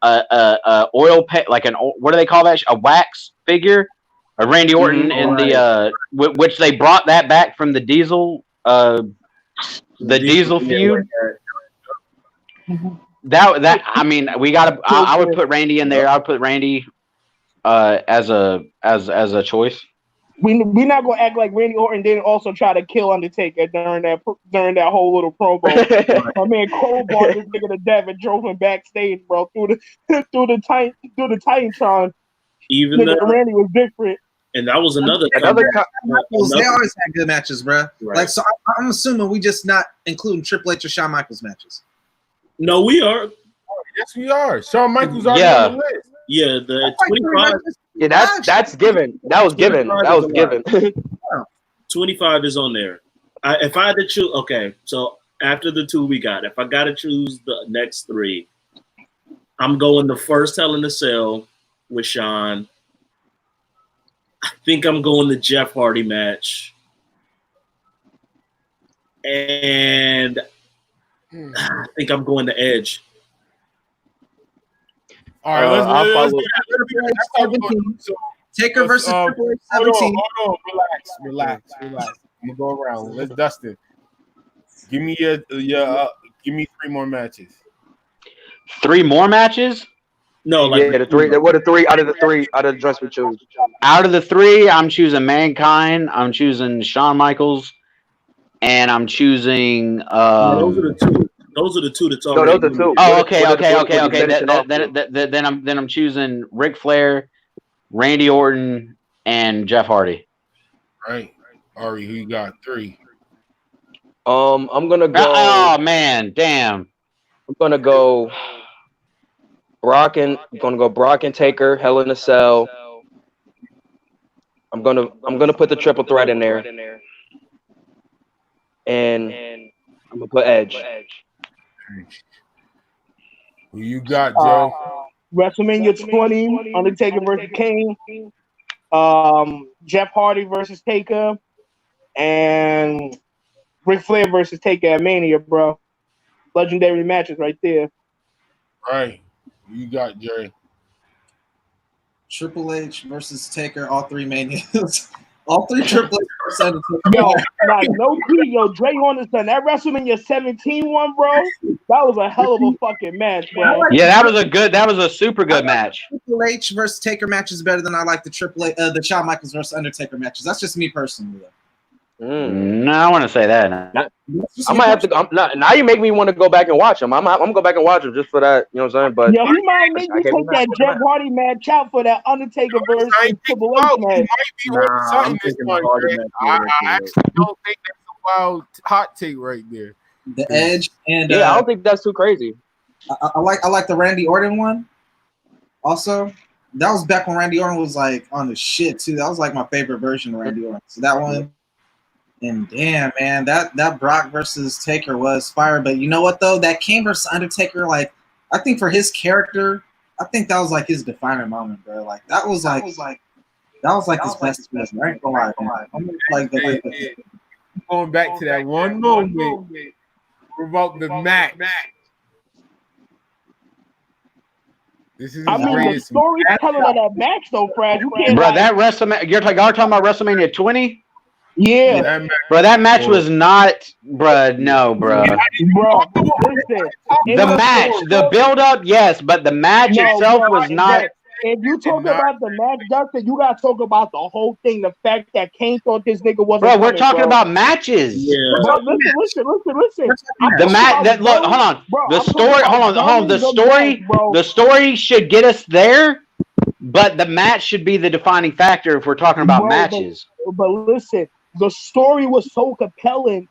oil like what do they call that? A wax figure, a Randy Orton, and the which they brought that back from the Diesel Diesel feud. That I mean, we gotta. I would put Randy in there. I would put Randy as a choice. We not gonna act like Randy Orton didn't also try to kill Undertaker during that whole little promo. My man crowbarred this nigga to death and drove him backstage, bro, through the Titantron. Even though Randy was different. And that was another. They always had good matches, bro. Right. Like, so I'm assuming we just not including Triple H or Shawn Michaels matches. No, we are. Yes, we are. Shawn Michaels already on the list. Yeah, the 25. Yeah, that's given. That was given. 25 is on there. If I had to choose, okay, so after the 2 we got, if I got to choose the next 3, I'm going the first Hell in a Cell with Shawn. I think I'm going the Jeff Hardy match. And I think I'm going to Edge. All right, let's Taker versus Triple H 17. Hold on, relax. I'm gonna go around. Let's dust it. Give me give me 3 more matches. 3 more matches? No, like the 3. What are 3 out of the 3 out of the dress we choose? Out of the 3, I'm choosing Mankind. I'm choosing Shawn Michaels, and I'm choosing. Those are the 2. Those are the 2 that's already. No, those are 2. Oh, okay. Then I'm choosing Ric Flair, Randy Orton, and Jeff Hardy. Right. Ari, who you got? 3. I'm gonna go. Oh man, damn. I'm gonna go Brock and Taker, Hell in a Cell. I'm gonna put the triple threat in there. And I'm gonna put Edge. Who you got, Joe? WrestleMania 20, Undertaker versus Kane. Jeff Hardy versus Taker, and Ric Flair versus Taker at Mania, bro. Legendary matches right there. All right. Who you got, Jerry? Triple H versus Taker, all three Manias. All three Triple H versus Undertaker. Yo, like, no key, yo, Dre on the son. That WrestleMania 17 one, bro, that was a hell of a fucking match, bro. Yeah, that was a super good match. Triple H versus Taker match is better than I like the the Shawn Michaels versus Undertaker matches. That's just me personally. No, I want to say that. I might have to. Now you make me want to go back and watch them. I'm gonna go back and watch them just for that. You know what I'm saying? But yo, he might make me take that Jeff Hardy match out for that Undertaker versus Triple H match. I actually don't think that's a wild hot take right there. The Edge and I don't think that's too crazy. I like the Randy Orton one. Also, that was back when Randy Orton was like on the shit too. That was like my favorite version of Randy Orton. So that one. And damn, man, that Brock versus Taker was fire. But you know what though? That Kane versus Undertaker, like, I think for his character, I think that was like his defining moment, bro. Like that was like his best moment. Right? Going back to that one moment about the match. This is the storytelling of that match though, Fred. You can't, bro, that WrestleMania. You're talking about WrestleMania 20. Yeah, bro, that match was not, bro. No, bro. Bro, listen. The match, the build-up, yes, but the match itself was not. If you talk about the match, Dustin, you gotta talk about the whole thing. The fact that Kane thought this nigga wasn't. Bro, we're talking about matches. Yeah. Bro, listen. The match that look, hold on. Bro, the story, hold on. The story should get us there, but the match should be the defining factor if we're talking about matches. But listen. The story was so compelling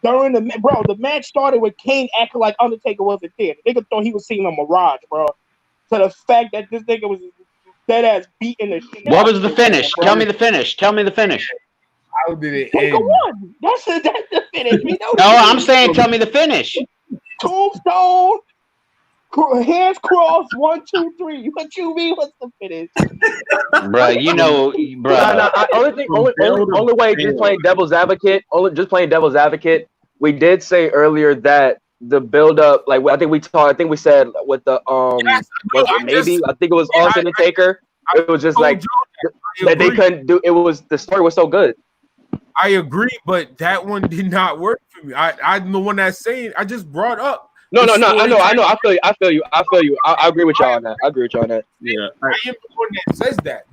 during the match started with Kane acting like Undertaker wasn't there. The nigga thought he was seeing a mirage, bro. So the fact that this nigga was dead ass beating the shit. What was the finish? Tell me the finish. How did it Taker end? won. That's the finish. No, I'm saying tell me the finish. Tombstone, hands crossed, 1, 2, 3. What you mean? What's the finish? Bro, you know, bro. Only way just playing devil's advocate. We did say earlier that the build up, like I think we said with the I think it was Austin and Taker. It was just like that they couldn't do. It was the story was so good. I agree, but that one did not work for me. I'm the one that's saying. I just brought up. No. I know. I feel you. I agree with y'all on that. Yeah, I am the one that says that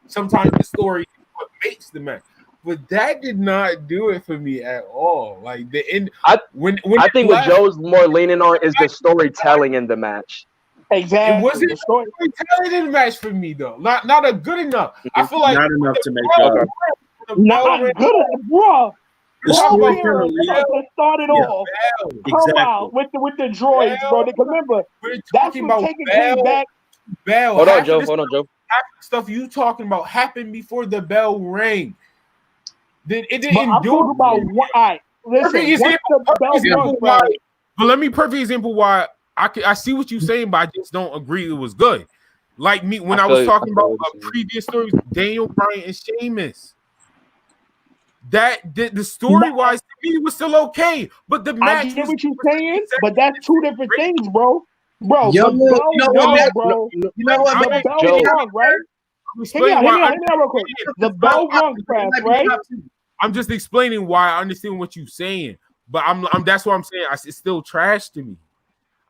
sometimes the story is what makes the match. But that did not do it for me at all. Like the end. I think what Joe's more leaning on is the storytelling in the match. Exactly. It wasn't storytelling in the match for me though. Not a good enough. I feel like not enough to make up. Not good enough, bro. Started off. Come on with the droids, bro. Remember, that's when Taker came back. Bell. Hold on, Joe. Half the stuff you talking about happened before the bell rang. Then it didn't do about what I listen. But let me perfect example why I see what you're saying, but I just don't agree it was good. Like me when I was talking about previous stories, Daniel Bryan and Sheamus. That the story wise to me was still okay, but the match. I get what you're saying, but that's two different things, bro. Bro, you know what, Joe, right? Hear me out real quick. The bell rung, right? I'm just explaining why I understand what you're saying, but I'm that's what I'm saying. It's still trash to me.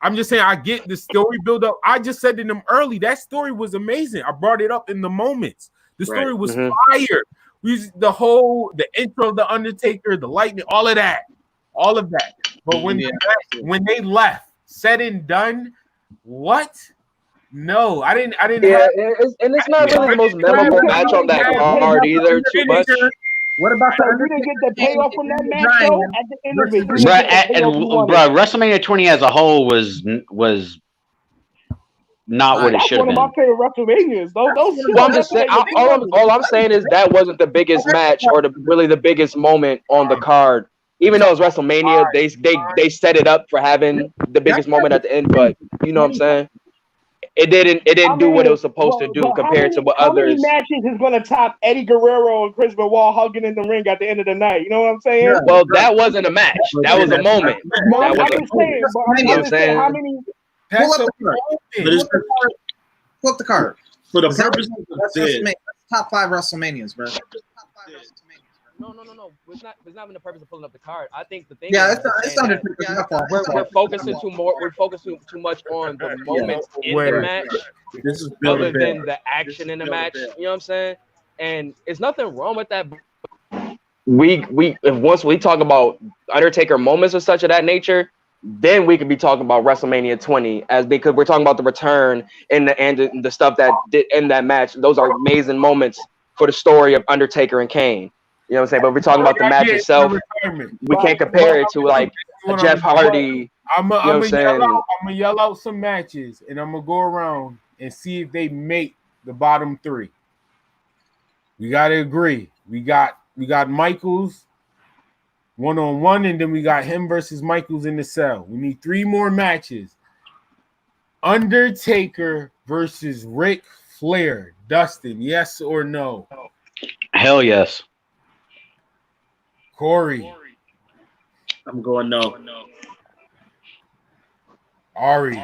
I'm just saying I get the story build up. I just said to them early that story was amazing. I brought it up in the moments. The story was fire. The intro of the Undertaker, the lightning, all of that. But when they left, said and done, what? No, I didn't. Yeah, and it's not really the most memorable match on that card either. Too much. What about that? You didn't get the payoff from that match though at the end of it. Bro, WrestleMania 20 as a whole was not what it should have been. That's one of my favorite WrestleManias. Well, I'm just saying. All I'm saying is that wasn't the biggest match or really the biggest moment on the card even though it's WrestleMania, they set it up for having the biggest moment at the end. But you know what I'm saying? It didn't do what it was supposed to do compared to what How many others. matches is going to top Eddie Guerrero and Chris Benoit hugging in the ring at the end of the night? You know what I'm saying? Well, that wasn't a match. That was a moment. No, That I'm was just saying. But I'm you know what I'm just saying. How saying? many? Pull up the card. Pull up the card. For the purpose of this, That's top 5 WrestleManias, bro. No. It's not even the purpose of pulling up the card. I think the thing. Yeah, is it's under. we're focusing too more. We're focusing too much on the moments in the match, this is other than the action in the match. You know what I'm saying? And it's nothing wrong with that. Once we talk about Undertaker moments or such of that nature, then we could be talking about WrestleMania 20 because we're talking about the return and the stuff that did in that match. Those are amazing moments for the story of Undertaker and Kane. You know what I'm saying? But we're talking about the match itself. We can't compare it to like a Jeff Hardy. I'm gonna yell out some matches, and I'm gonna go around and see if they make the bottom 3. We gotta agree. We got Michaels 1-on-1, and then we got him versus Michaels in the cell. We need 3 more matches. Undertaker versus Ric Flair. Dustin, yes or no? Hell yes. Corey. I'm going no. Ari.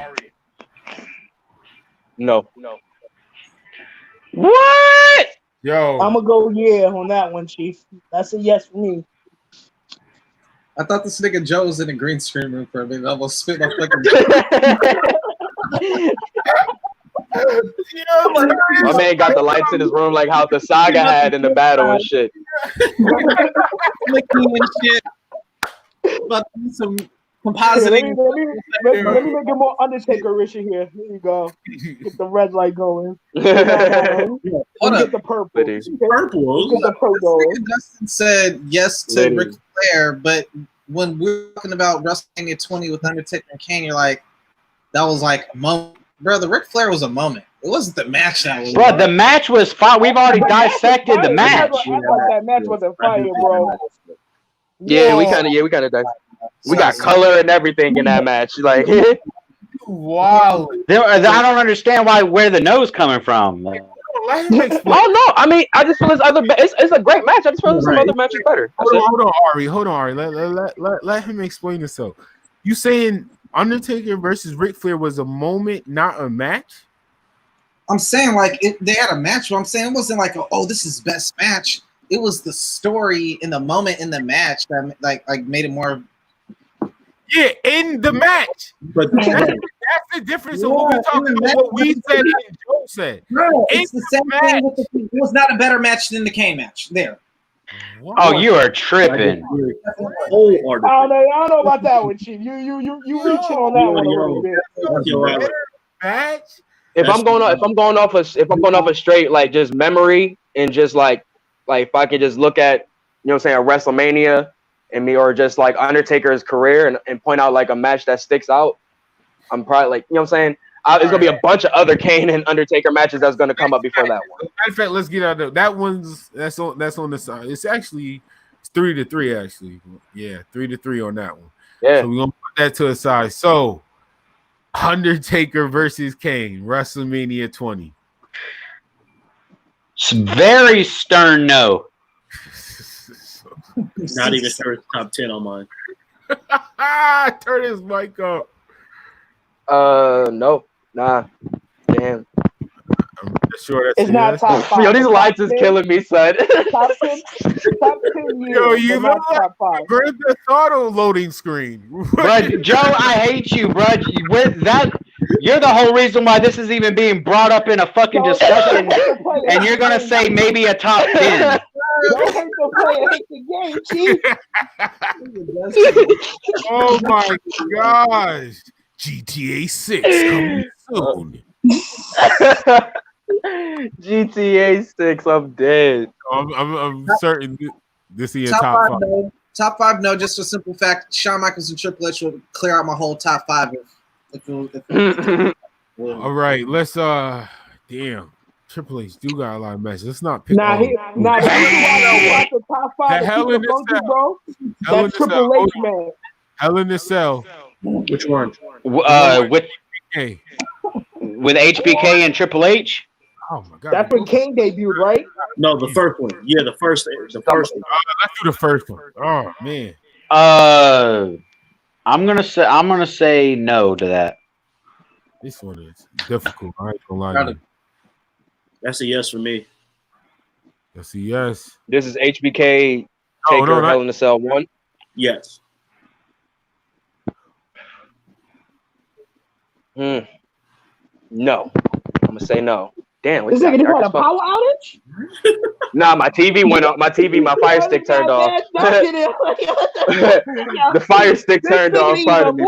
No. What? Yo. I'm gonna go on that one, Chief. That's a yes for me. I thought this nigga Joe was in a green screen room for a minute. I almost spit my fucking. My man got the lights in his room like how the Saga had in the battle and shit. About to do some compositing. Let me make it more Undertaker-ish in here. Here you go. Get the red light going. Get the purple. Get the purple. Justin said yes to Ric Flair, but when we're talking about WrestleMania 20 with Undertaker and Kane, you're like, that was like a moment. Bro, the Ric Flair was a moment. It wasn't the match that was. Bro, the match was fine. We've already dissected the match. That match wasn't fire, bro. Yeah, we kind of did. We got color and everything in that match. Like, wow. I don't understand where the no's coming from. Oh no! I mean, I just feel it's a great match. I just feel there's some other matches better. Hold on, Ari. Let him explain himself. You saying Undertaker versus Ric Flair was a moment, not a match? I'm saying like they had a match, but I'm saying it wasn't like this is best match. It was the story in the moment in the match that like made it more. Yeah, in the match. But that's the difference of what we're talking about. What we said and Joe said. No, it's the same thing. It was not a better match than the Kane match. There. What? Oh, you are tripping. I don't know about that one, Chief. You reaching on that one a little bit. Match. If I'm going off a straight like just memory and just like if I could just look at, you know what I'm saying, a WrestleMania and me, or just like Undertaker's career and point out like a match that sticks out, I'm probably like, you know what I'm saying, there's gonna be a bunch of other Kane and Undertaker matches that's gonna come up before that one. In fact, let's get out of that one's that's on the side. It's 3-3 actually. Yeah, 3-3 on that one. Yeah. So we're gonna put that to the side. So Undertaker versus Kane, WrestleMania 20. It's very stern no. Not even sure it's top 10 on mine. Turn his mic up. No, nah, damn. I'm sure that's it's not top 5. Yo, these lights is killing me, son. Top 10 years. Yo, you look like top 5. Grand Theft Auto loading screen. Bro, Joe, I hate you, bro. You're the whole reason why this is even being brought up in a fucking discussion, and you're gonna say maybe a top 10. Don't hate the player, hate the game, Chief. Oh my gosh. GTA 6 coming soon. GTA 6, I'm dead. I'm certain this is top top 5. No. Top 5, no. Just a simple fact: Shawn Michaels and Triple H will clear out my whole top 5. All right, let's damn. Triple H do got a lot of matches. Let's not pick. Nah, the reason why he got the top 5 The to Hell keep in it a funky, Cell. bro. Hell in That a Triple Cell. H man. Hell in a Cell. Which one? With Hey. with HBK and Triple H. Oh my God. That's when Kane debuted, right? No, the first one. Yeah, the first one. Let's do the first one. Oh man. I'm gonna say no to that. This one is difficult. I ain't gonna lie to you. That's a yes for me. That's a yes. This is HBK Taker Hell in a Cell 1. Yes. No. I'm gonna say no. Damn, This nigga just had a power outage? Nah, my TV went off. My Fire Stick turned off. The Fire Stick turned off. Pardon me.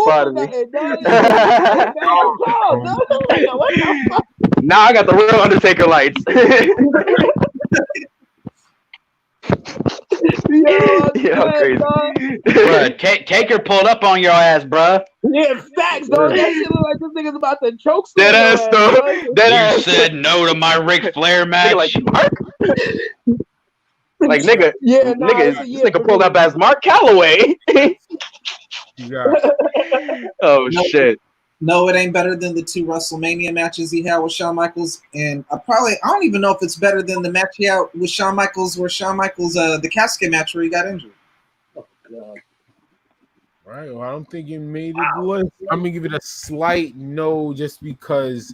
Now I got the real Undertaker lights. Crazy. Bruh, Taker pulled up on your ass, bruh. Yeah, facts, dog. That shit look like this nigga's about to choke. Dead ass, though. You said no to my Ric Flair match. Like, Mark? Like, nigga, this nigga pulled up as Mark Calloway. Oh, shit. No, it ain't better than the 2 WrestleMania matches he had with Shawn Michaels, and I don't even know if it's better than the match he had with Shawn Michaels, where Shawn Michaels, the casket match where he got injured. Oh God! Right. Well, I don't think it made it list. I'm gonna give it a slight no, just because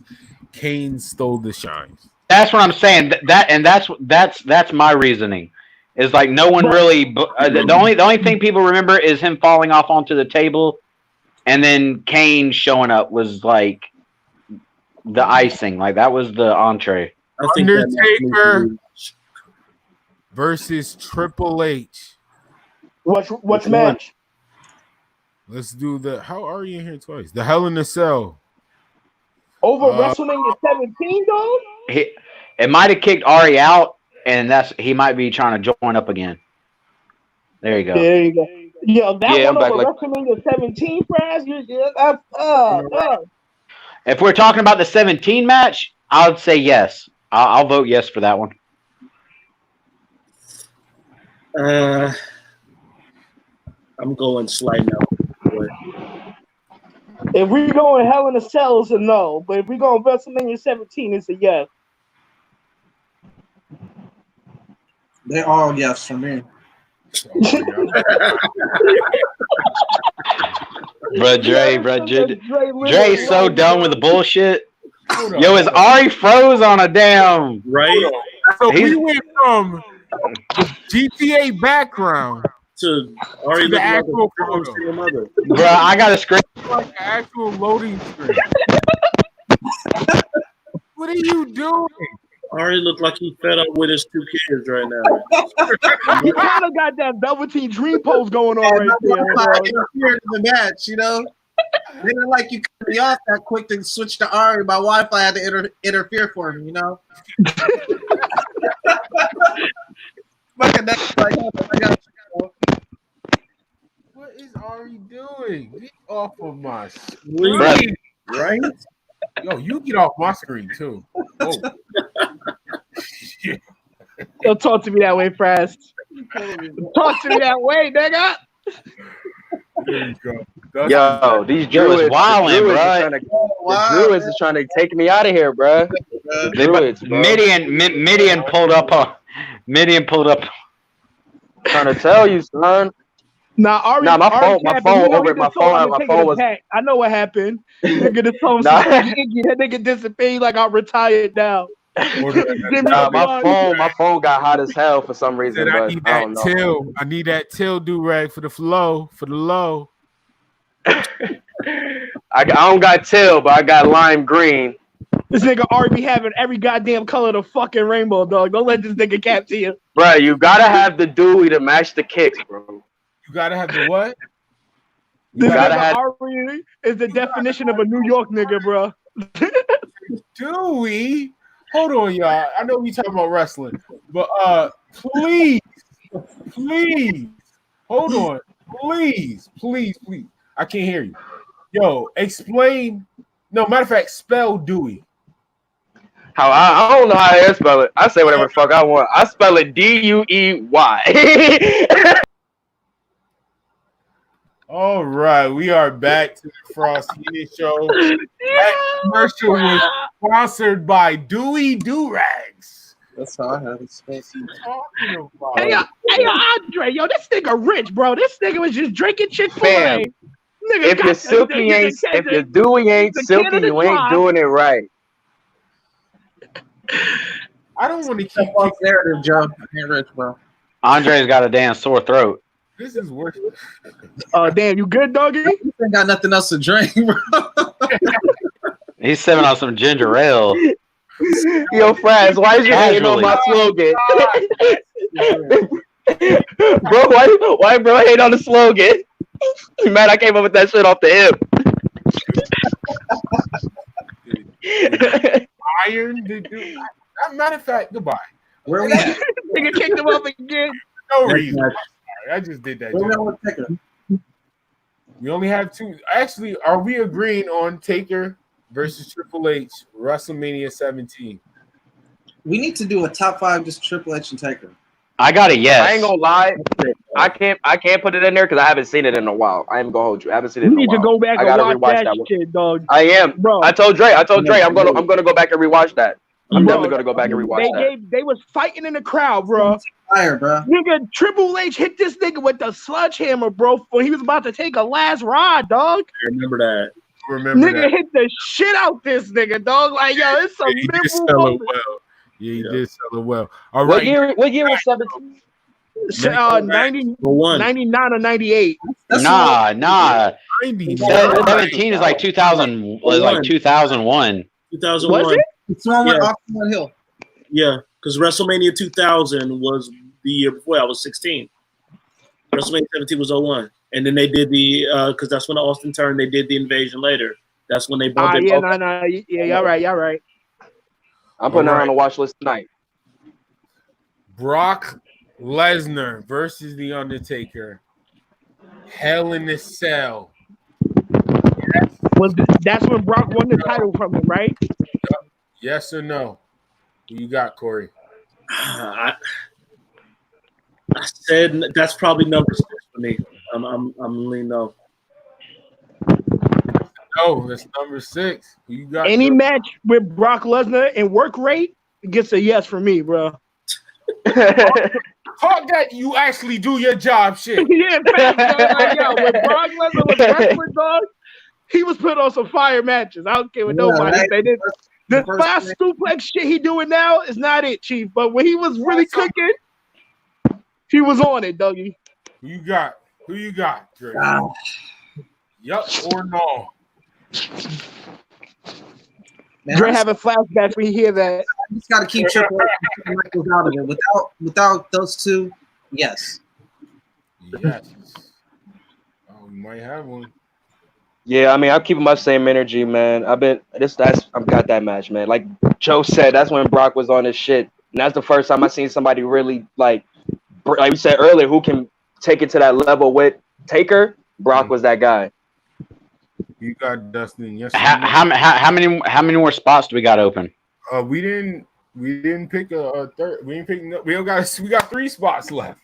Kane stole the shine. That's what I'm saying. That's my reasoning. Is like no one really. The only thing people remember is him falling off onto the table. And then Kane showing up was like the icing. Like that was the entree. Undertaker versus Triple H. Which match? Let's do the. How are you in here twice? The Hell in a Cell. Over WrestleMania 17, though? It might have kicked Ari out, and he might be trying to join up again. There you go. There you go. Yo, that one over like, WrestleMania 17, Frass. If we're talking about the 17 match, I would say yes. I'll vote yes for that one. I'm going slight no. If we go in Hell in a Cell, it's a no. But if we go in WrestleMania 17, it's a yes. They're all yes for me. Dre's so done with the bullshit. Yo, is Ari froze on a damn right? So we went from GTA background to Ari the actual mother. Bro, I got a screen. Like the actual loading screen. What are you doing? Ari looked like he fed up with his 2 kids right now. He kind of got that double team dream pose going on right there. The match, you know, they didn't like you cut me off that quick to switch to Ari. My Wi-Fi had to interfere for me, you know. What is Ari doing? Get off of my screen, right? Yo, you get off my screen too. Oh. Don't talk to me that way, Frass. Talk to me that way, nigga. There you go. Yo, these Druids, the Druids is trying to take me out of here, bro. The Druids, bro. Midian pulled up on. Midian pulled up. Trying to tell you, son. My phone was. I know what happened. Nigga, the phone. That nigga disappeared like I retired now. My phone got hot as hell for some reason. I need that till. I need that till do rag for the flow, for the low. I don't got till, but I got lime green. This nigga already having every goddamn color of the fucking rainbow, dog. Don't let this nigga cap to you. Bro, you gotta have the Dewey to match the kicks, bro. You gotta have the what? This nigga Ari is the definition of a New York nigga, bro. Dewey? Hold on, y'all. I know we talking about wrestling, but please, hold on, please. I can't hear you. Yo, explain. No, matter of fact, spell Dewey. How I don't know how to spell it. I say whatever the fuck I want. I spell it Duey. All right, we are back to the Frass Heenan Show. That commercial was sponsored by Dewey Do-Rags. That's how I have it. Hey, Andre, yo, this nigga rich, bro. This nigga was just drinking Chick-fil-A. Fam, if your silky ain't, if your Dewey ain't silky, you ain't doing it right. I don't want to keep narrative, Joe. I ain't rich, bro. Andre's got a damn sore throat. This is worse. Damn, you good, doggy? You ain't got nothing else to drink, bro. He's sipping on some ginger ale. Yo, Frass, why is you hating on my slogan? Bro, why bro hate on the slogan? Man, I came up with that shit off the hip. Iron to do. Matter of fact, goodbye. Where we at? Nigga kicked him off again. No reason. I just did that. We only have two. Actually, are we agreeing on Taker versus Triple H WrestleMania 17? We need to do a top 5 just Triple H and Taker. I got a yes. I ain't gonna lie. I can't put it in there because I haven't seen it in a while. I am gonna hold you. I haven't seen it in a while. You need to go back I and gotta watch rewatch that one. shit, dog. I am. Bro. I told Dre, I'm gonna go back and rewatch that. I'm definitely gonna go back and rewatch that. They was fighting in the crowd, bro. Fire, bro. Nigga, Triple H hit this nigga with the sledgehammer, bro, when he was about to take a last ride, dog. I remember that. Nigga hit the shit out this nigga, dog. Like, yo, it's a memorable moment. Yeah, he did sell it well. All What right. year was 17? 99 or 98. Nah. 17 is like 2000. Was like 2001. 2001. Was it? It's one with Yeah. Austin Hill. Yeah, because WrestleMania 2000 was the year before. I was 16. WrestleMania 17 was 01. And then they did the, because that's when Austin turned, they did the invasion later. That's when they bumped it. Yeah, no. Yeah, y'all right. I'm putting that on the watch list tonight. Brock Lesnar versus The Undertaker. Hell in a Cell. That's when Brock won the title from him, right? Yes or no? Who you got, Corey? I said that's probably number 6 for me. I'm leaning no. No, that's number 6. Who you got? Any match with Brock Lesnar and work rate gets a yes for me, bro. Talk that you actually do your job, shit. Yeah, fact, dog. Like, yo, when Brock Lesnar was wrestling, dog, he was put on some fire matches. I don't care what nobody say. The fast suplex shit he doing now is not it, Chief. But when he was really cooking, he was on it, Dougie. Who you got, Dre? Yup or no? Man, Dre having flashbacks when you hear that. I just got to keep Triple H and Michaels out of it. Without those two, yes. Yes. Oh, you might have one. Yeah, I mean, I'm keeping my same energy, man. I've got that match, man. Like Joe said, that's when Brock was on his shit. And that's the first time I seen somebody really like we said earlier, who can take it to that level with Taker. Brock was that guy. You got Dustin. Yes. How many more spots do we got open? We didn't pick a third. We got 3 spots left.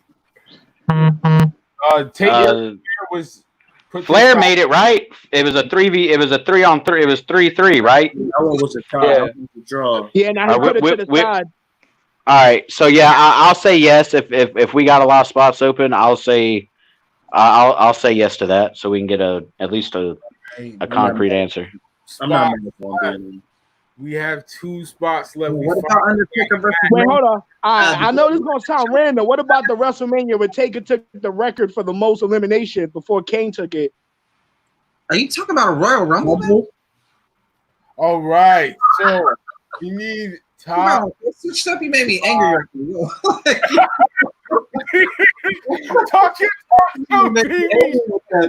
Taker was. Flair made it, right? It was a 3v. It was a 3-on-3. It was 3-3, right? That one was a tie. That was a draw. Yeah, now he put it to the side. All right, so yeah, I'll say yes if we got a lot of spots open. I'll say yes to that, so we can get at least a concrete answer. I'm not mad. We have 2 spots left. What about Undertaker versus? Wait, hold on. I know this is gonna sound random. What about the WrestleMania where Taker took the record for the most elimination before Kane took it? Are you talking about a Royal Rumble? Man? All right, so you need top. Switched up. You made me angry.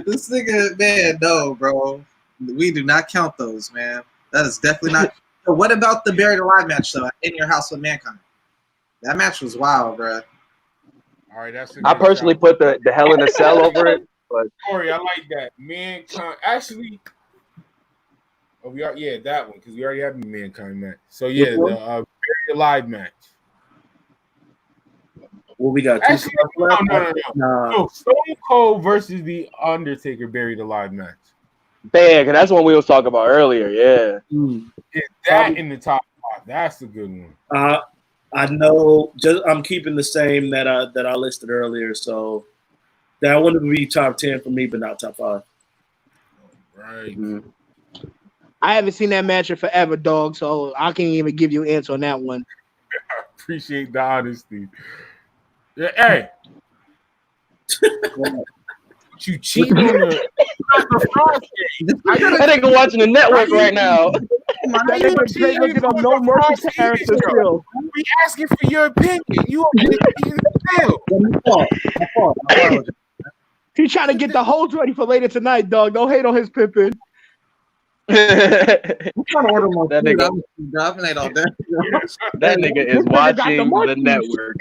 This nigga, man, no, bro. We do not count those, man. That is definitely not. So what about the Buried Alive match, though, in your house with Mankind? That match was wild, bro. All right, that's. I personally put the Hell in a Cell over it, but Corey, I like that. Mankind. Actually, Oh, that one because we already have the Mankind match. So yeah, the Buried Alive match. Well, we got Actually, no. Stone Cold versus the Undertaker Buried Alive match. Bang, and that's the one we was talking about earlier. Yeah. Is that in the top 5? That's a good one. I know. I'm keeping the same that I listed earlier. So that one would be top 10 for me, but not top 5. Right. I haven't seen that match in forever, dog. So I can't even give you an answer on that one. I appreciate the honesty. Yeah, hey. You cheating on the Frost game. That nigga watching the network right now. That nigga straight looking up No Mercy character still. We asking for your opinion. You still. He's trying to get the holds ready for later tonight, dog. Don't hate on his pimping. That nigga is watching the network.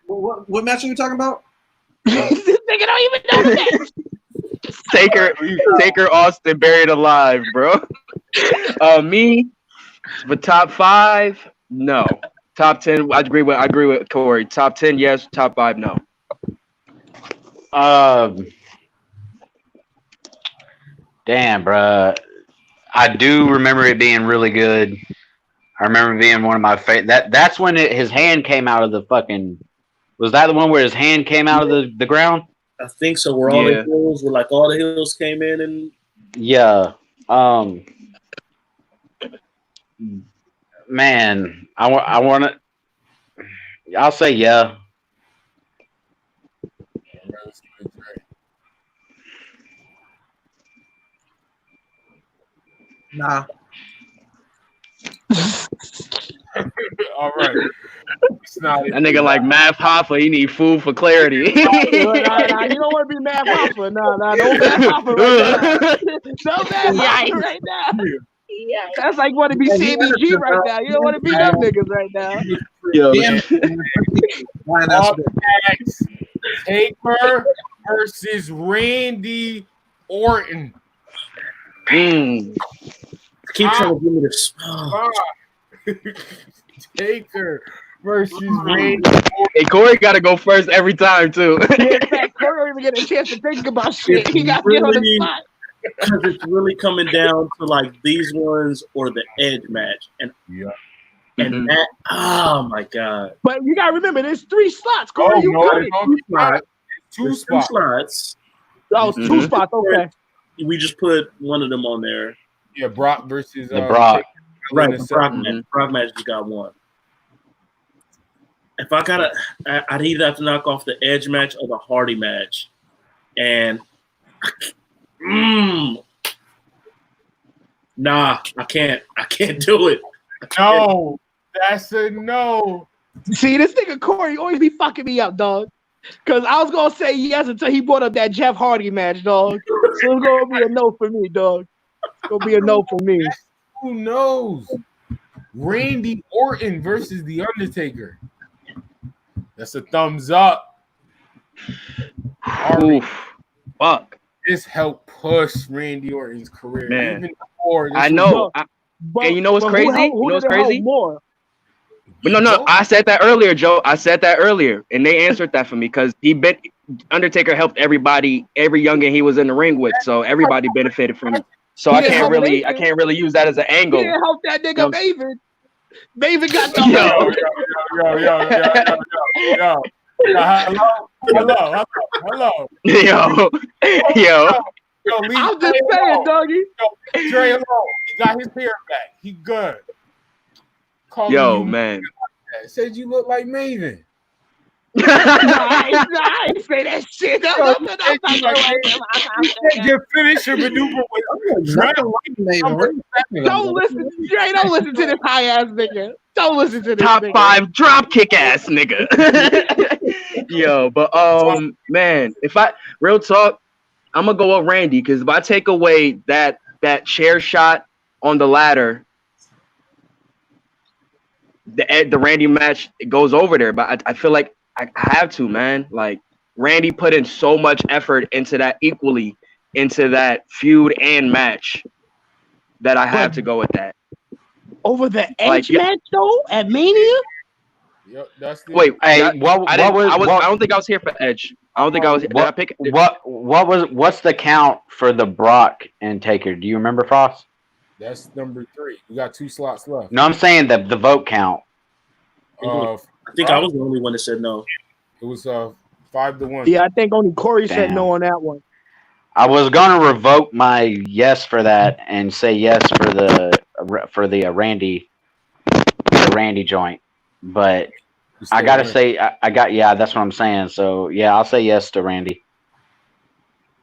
What match are you talking about? This nigga don't even know that. Taker Austin Buried Alive, bro. Me, but top 5, no. Top 10, I agree with Corey. Top 10, yes. Top 5, no. Damn, bro. I do remember it being really good. I remember it being one of my favorite. That's when his hand came out of the fucking. Was that the one where his hand came out of the ground? I think so. Where all the hills, all the hills came in and. Yeah. Man, I want to. I'll say yeah. Nah. All right. That nigga like Math Hoffa. He need food for clarity. Nah, you don't want to be Math Hoffa. Nah, don't Math Hoffa right now. Don't Math Hoffa right now. Yeah. That's like want to be Sammy G right now. You don't want to be them niggas right now. Yo. Taker versus Randy Orton. Keep trying to give me this. Taker versus Randy. Hey, Corey got to go first every time too. Yeah, in fact, Corey don't even get a chance to think about shit. He got to get on the spot. Because it's really coming down to like these ones or the Edge match, and that. Oh my god! But you gotta remember, there's 3 slots. Corey, you got it. 2 spots. Oh, 2 spots. Okay. We just put one of them on there. Yeah, Brock versus Brock. Right, the Brock match. Brock match just got one. If I gotta, I'd either have to knock off the Edge match or the Hardy match, and nah, I can't do it. No, that's a no. See, this nigga Corey always be fucking me up, dog. Cause I was gonna say yes until he brought up that Jeff Hardy match, dog. So it's gonna be a no for me, dog. It's gonna be a no for me. Who knows? Randy Orton versus The Undertaker. That's a thumbs up. Oof. Fuck. This helped push Randy Orton's career. Man. Even before I know. And you know what's crazy? You know what's crazy? More? But no. I said that earlier, Joe. I said that earlier, and they answered that for me because Undertaker helped everybody, every youngin he was in the ring with, so everybody benefited from it. So I can't really use that as an angle. He didn't help that nigga Maven. Maven got the Hello. Yo. I'm just saying, doggy. Dre alone. He got his hair back. He good. Man. Said you look like Maven. I ain't say that shit. Your finisher maneuver was Don't listen, Dre. Don't listen to this high ass nigga. Don't listen to this top nigga. 5 drop kick ass nigga. Yo, but man, if I real talk, I'm gonna go with Randy because if I take away that chair shot on the ladder, the Randy match it goes over there. But I feel like I have to, man. Like Randy put in so much effort into that equally into that feud and match that I have to go with that. Over the Like, Edge match though at Mania. Yep, that's the Wait, Hey, I what don't think I was here for Edge. I don't think I was. Did I pick? What's the count for the Brock and Taker? Do you remember, Frost? That's number 3. We got 2 slots left. No, I'm saying the vote count. I think I was the only one that said no. It was 5-1. Yeah, I think only Corey said no on that one. I was gonna revoke my yes for that and say yes for the Randy joint, but I gotta say that's what I'm saying. So yeah, I'll say yes to Randy.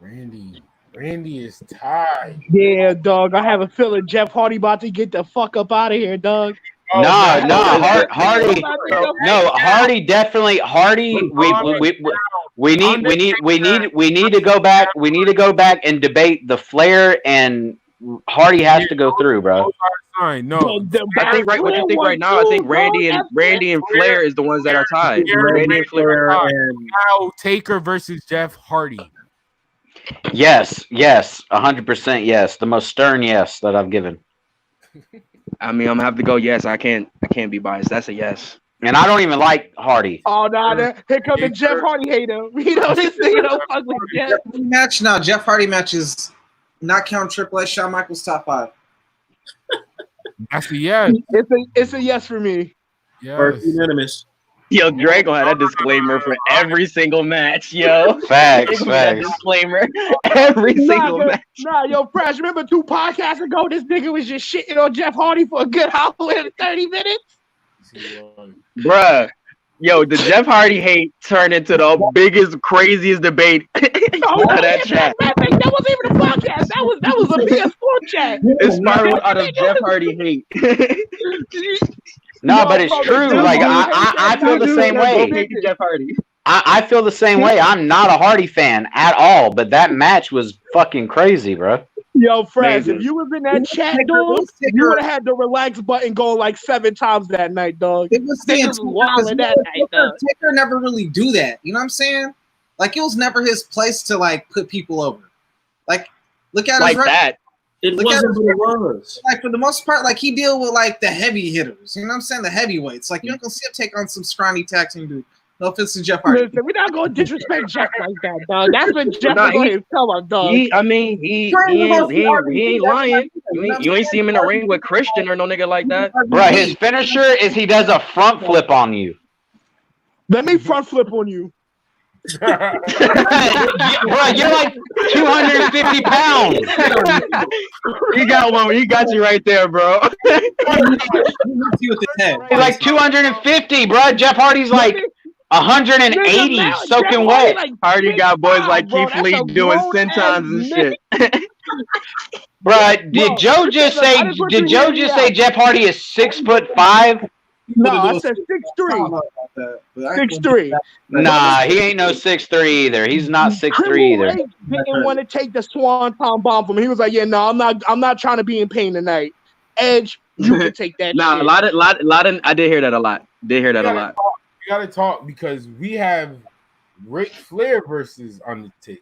Randy is tied. Yeah, dog. I have a feeling Jeff Hardy about to get the fuck up out of here, dog. Hardy. No, Hardy definitely. Hardy. We need to go back. We need to go back and debate the Flair, and Hardy has to go through, bro. No, I think what you think right now. I think Randy and Flair is the ones that are tied. Randy and Flair and now Taker versus Jeff Hardy. Yes, 100% yes. The most stern yes that I've given. I mean, I'm gonna have to go yes. I can't be biased. That's a yes. And I don't even like Hardy. Oh no, here comes the Jeff Hardy hater. You know this nigga don't fuck with Jeff. Match now. Jeff Hardy matches, not count Triple H, Shawn Michaels top 5. That's a yes. It's a yes for me. First unanimous. Yo, Drake had that disclaimer for every single match, yo. Facts. Disclaimer every single match. Nah, yo, Fresh, remember 2 podcasts ago, this nigga was just shitting on Jeff Hardy for a good hour and 30 minutes? Bruh. Yo, the Jeff Hardy hate turned into the biggest, craziest debate of that chat. That wasn't even a podcast. That was a PS4 chat. It spiraled out of Jeff Hardy hate. No, but it's true. Like I feel the same way. Jeff Hardy. I feel the same way. I'm not a Hardy fan at all, but that match was fucking crazy, bro. Yo, Fresh, if you was in that chat, dog, you would have had the relax button going like 7 times that night, dog. It was wild that night, dog. Taker never really do that. You know what I'm saying? Like, it was never his place to like put people over. Like, look at like that. It wasn't what it was. Like, for the most part, like, he deal with like the heavy hitters. You know what I'm saying? The heavyweights. Like, you're not gonna see him take on some scrawny tag team dude. No offense to Jeff Hardy. Listen, we're not gonna disrespect Jeff like that, dog. That's what Jeff is going to tell us, dog. He ain't lying. You ain't see him in the ring with Christian or no nigga like that. Bro, his finisher is he does a front flip on you. Let me front flip on you. Bro, you're like 250 pounds. He got one. He got you right there, bro. He's like 250, bro. Jeff Hardy's like 180 soaking wet. Hardy got boys like Keith Lee doing sentons and shit. Bro, did Joe just say Jeff Hardy is 6'5"? No, I said 6'3". 6'3". Nah, he ain't no 6'3" either. He's not 6'3" either. Didn't want to take the swanton bomb from him. He was like, "Yeah, no, I'm not trying to be in pain tonight." Edge, you can take that. Nah, shit. a lot of. I did hear that a lot. We gotta talk because we have Ric Flair versus Undertaker.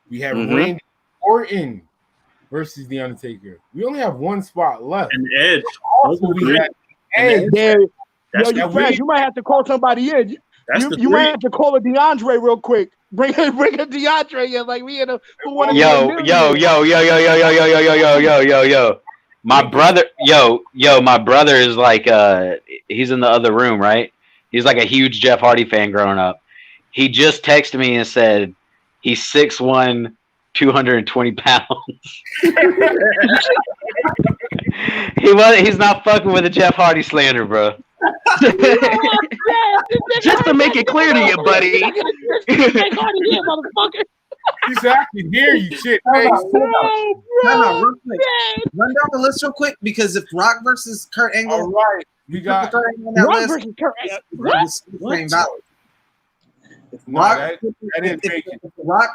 We have Randy Orton versus the Undertaker. We only have 1 spot left. And Edge. Hey, you might have to call somebody in. You might have to call a DeAndre real quick. Bring a DeAndre in, like we in a for one of yo. My brother is like he's in the other room, right? He's like a huge Jeff Hardy fan growing up. He just texted me and said he's 6'1", 220 pounds. He's not fucking with the Jeff Hardy slander, bro. Just to make it clear to you, buddy. He said, I can hear you, shit. Run down the list real quick because if Rock versus Kurt Angle, all right, we got Rock versus Kurt Angle. If Rock,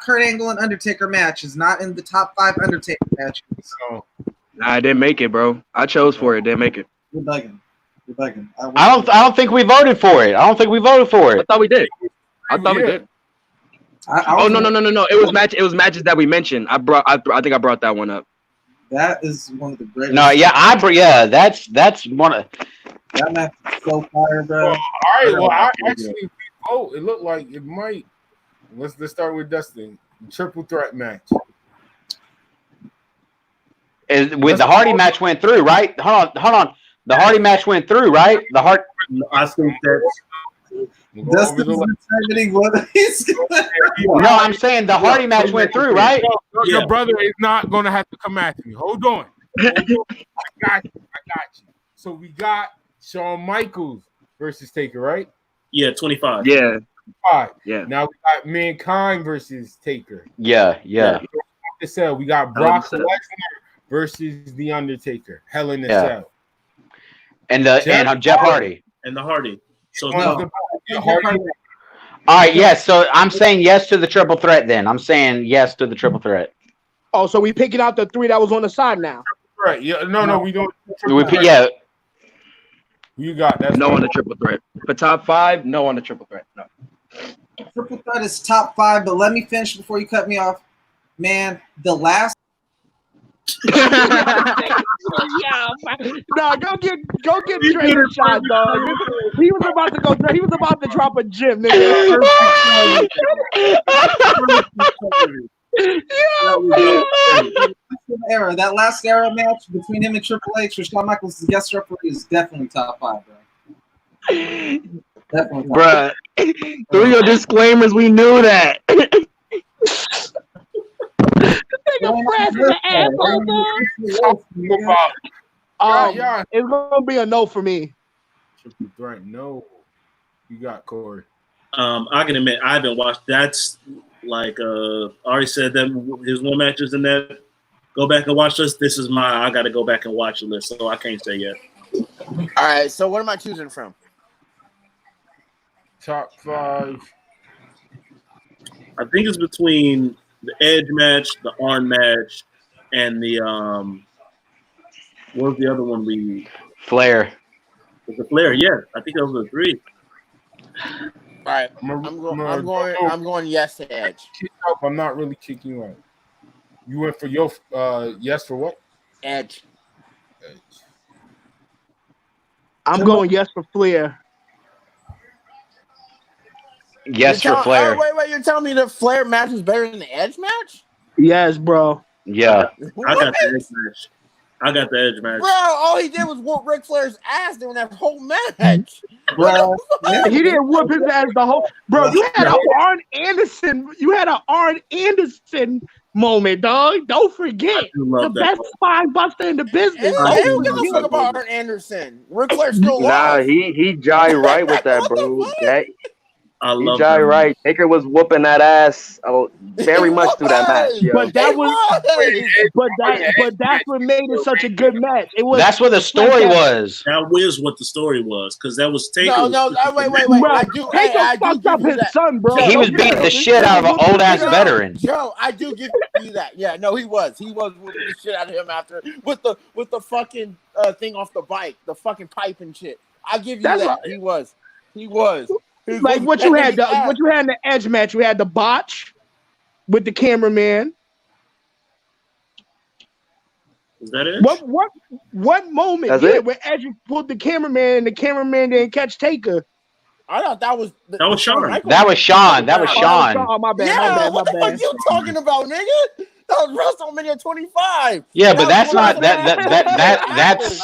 Kurt Angle, and Undertaker match is not in the top 5 Undertaker matches. So, nah, I didn't make it, bro. I chose for it. Didn't make it. You're bugging. I don't think we voted for it. I thought we did. We did. Oh no. It was matches that we mentioned. I think I brought that one up. That is one of the greatest. No, that's one of. That match is so fire, bro. Well, all right. Well, I actually, it looked like it might. Let's start with Dustin. Triple threat match. The Hardy match went through, right? Hold on. The Hardy match went through, right? I think that's. No, I'm saying the Hardy match went through, right? Your brother is not going to have to come at me. Hold on. I got you. So we got Shawn Michaels versus Taker, right? Yeah, 25. Yeah. 5. Yeah. Now we got Mankind versus Taker. Yeah. We got Brock Lesnar versus The Undertaker. Hell in a Cell. And Jeff Hardy. And the Hardy. So Hardy. All right, yes. So I'm saying yes to the triple threat. Then I'm saying yes to the triple threat. Oh, so we picking out the 3 that was on the side now. Right. Yeah. No. We don't. Yeah. You got that. No on the triple threat. For top 5, no on the triple threat. No. Triple threat is top 5, but let me finish before you cut me off. Man, the last. No, go get Drake a shot, dog. He was about to drop a gym, nigga. That last era match between him and Triple H with Shawn Michaels as guest referee is definitely top 5, bro. Definitely, bruh. Through your disclaimers, we knew that. It's gonna be a no for me. Triple threat, no. You got Corey. I can admit I haven't watched. That's like Ari said that his one matches in that. Go back and watch this. This is I got to go back and watch the list, so I can't say yet. All right. So what am I choosing from? Top 5. I think it's between the Edge match, the Arn match, and the what was the other one we? Flair. The Flair, yeah. I think those were the 3. All right. I'm going yes to Edge. I'm not really kicking you out. You went for your yes for what? Edge. I'm going yes for Flair. Yes for Flair. Wait, you're telling me the Flair match is better than the Edge match? Yes, bro. Yeah. I got the Edge match. Bro, all he did was whoop Ric Flair's ass during that whole match. Bro, he didn't whoop his ass the whole. Bro, you had an Arn Anderson. You had an Arn Anderson moment, dog. Don't forget the best spine buster in the business. I don't give a fuck about Arn Anderson. Ric Flair still Nah, he jive right with that, bro. I love that. Right. Taker was whooping that ass very much through that match. Yo. But that's what made it such a good match. It was. That's what the story was. That was what the story was, because that was Taker. No, wait. Bro, Taker fucked up his son, bro. He was beating the shit out of an old ass veteran. Joe, I do give you that. Yeah, no, he was whooping the shit out of him after with the fucking thing off the bike, the fucking pipe and shit. I give you that. Right. He was. Like what you had in the Edge match, you had the botch with the cameraman. Is that it? What moment where Edge pulled the cameraman and the cameraman didn't catch Taker? I thought that was Shawn. That was Shawn. My bad. Yeah, what the fuck you talking about, nigga? That was WrestleMania 25. Yeah, but that's not that's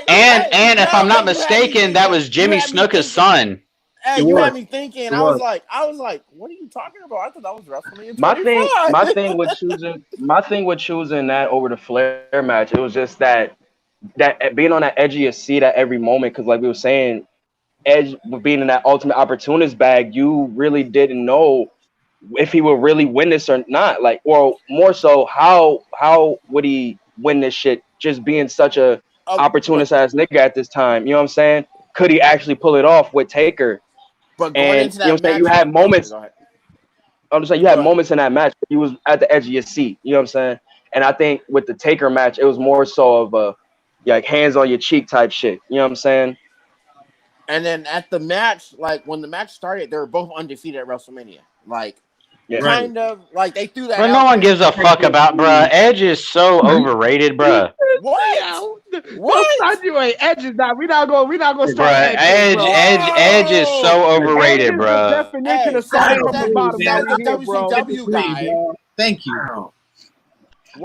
and if I'm not mistaken, that was Jimmy Snuka's son. Hey, you had me thinking. I was like, what are you talking about? I thought that was WrestleMania 25. My thing with choosing that over the Flair match, it was just that being on that edge of your seat at every moment, because like we were saying, Edge being in that ultimate opportunist bag, you really didn't know if he would really win this or not, like, or more so, how would he win this shit? Just being such a opportunist ass nigga at this time, you know what I'm saying? Could he actually pull it off with Taker? But going into that, you know what I'm saying, you had moments. I'm just saying you had moments in that match. He was at the edge of your seat, you know what I'm saying? And I think with the Taker match, it was more so of a like hands on your cheek type shit, you know what I'm saying? And then at the match, like when the match started, they were both undefeated at WrestleMania. Like, Yeah. kind of like they threw that. But out no one there. gives a fuck about, bruh. Edge is so overrated, bruh. What? What? Edge is not. We're not going to start Bruh, Edge is so overrated, Edge is the bruh. definition of starting from the bottom. That was a Down here, bro. WCW guy. Thank you.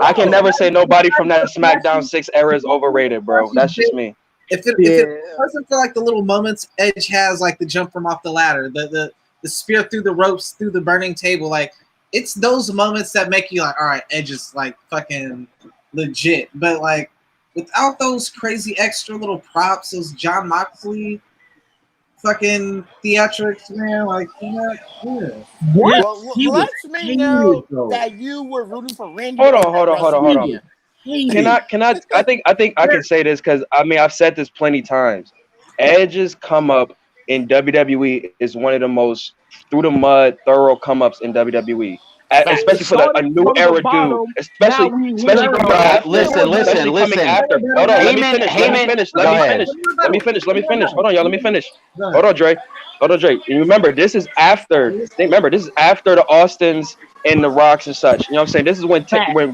I can never say nobody from that SmackDown 6 era is overrated, bro. That's just me. If it wasn't for like the little moments Edge has, like the jump from off the ladder, the spear through the ropes, through the burning table, like it's those moments that make you like, all right, Edge is like fucking legit. But like without those crazy extra little props, those John Moxley fucking theatrics, man, like Well, let me know that you were rooting for Randy. Hold on. Can I? I think I can say this because I mean I've said this plenty times. Edge's come up in WWE is one of the most through the mud, thorough come ups in WWE. Especially for a new era dude, especially from listen. After. Hold on, let me finish. Hold on, y'all. Let me finish. Hold on, Dre. And remember, this is after. Remember, this is after the Austins and the Rocks and such. You know what I'm saying? This is when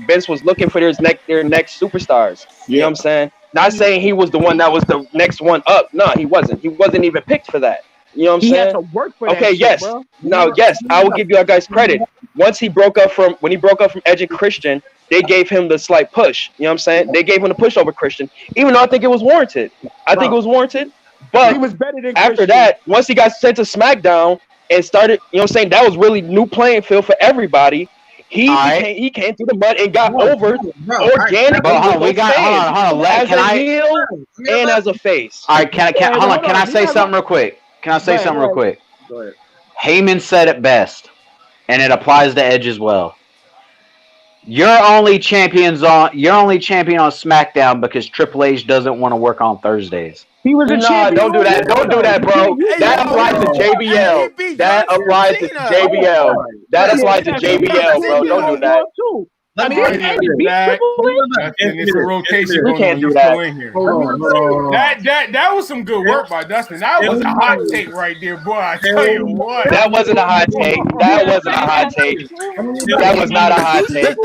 Vince was looking for their next superstars. You know what I'm saying? Not saying he was the one that was the next one up. No, he wasn't. He wasn't even picked for that. You know what I'm saying? He had to work for that. Okay, yes. Shit, bro. No, yes. I will give you guys credit. Once he broke up from Edge and Christian, they gave him the slight push. You know what I'm saying? They gave him the push over Christian, even though I think it was warranted. But he was better than after Christian. that, once he got sent to SmackDown and started, you know what I'm saying, that was really new playing field for everybody. He came through the mud and got over organically. Hold on. As a heel and as a face. All right, can I say something real quick? Go ahead. Heyman said it best, and it applies to Edge as well. You're only champion on SmackDown because Triple H doesn't want to work on Thursdays. He was a champion. Don't do that, bro. That applies to JBL. That applies to JBL, bro. Don't do that. It's a rotation. We can't do that. That was some good work by Dustin. That was a hot take right there, boy. I tell you what. That wasn't a hot take. That was not a hot take.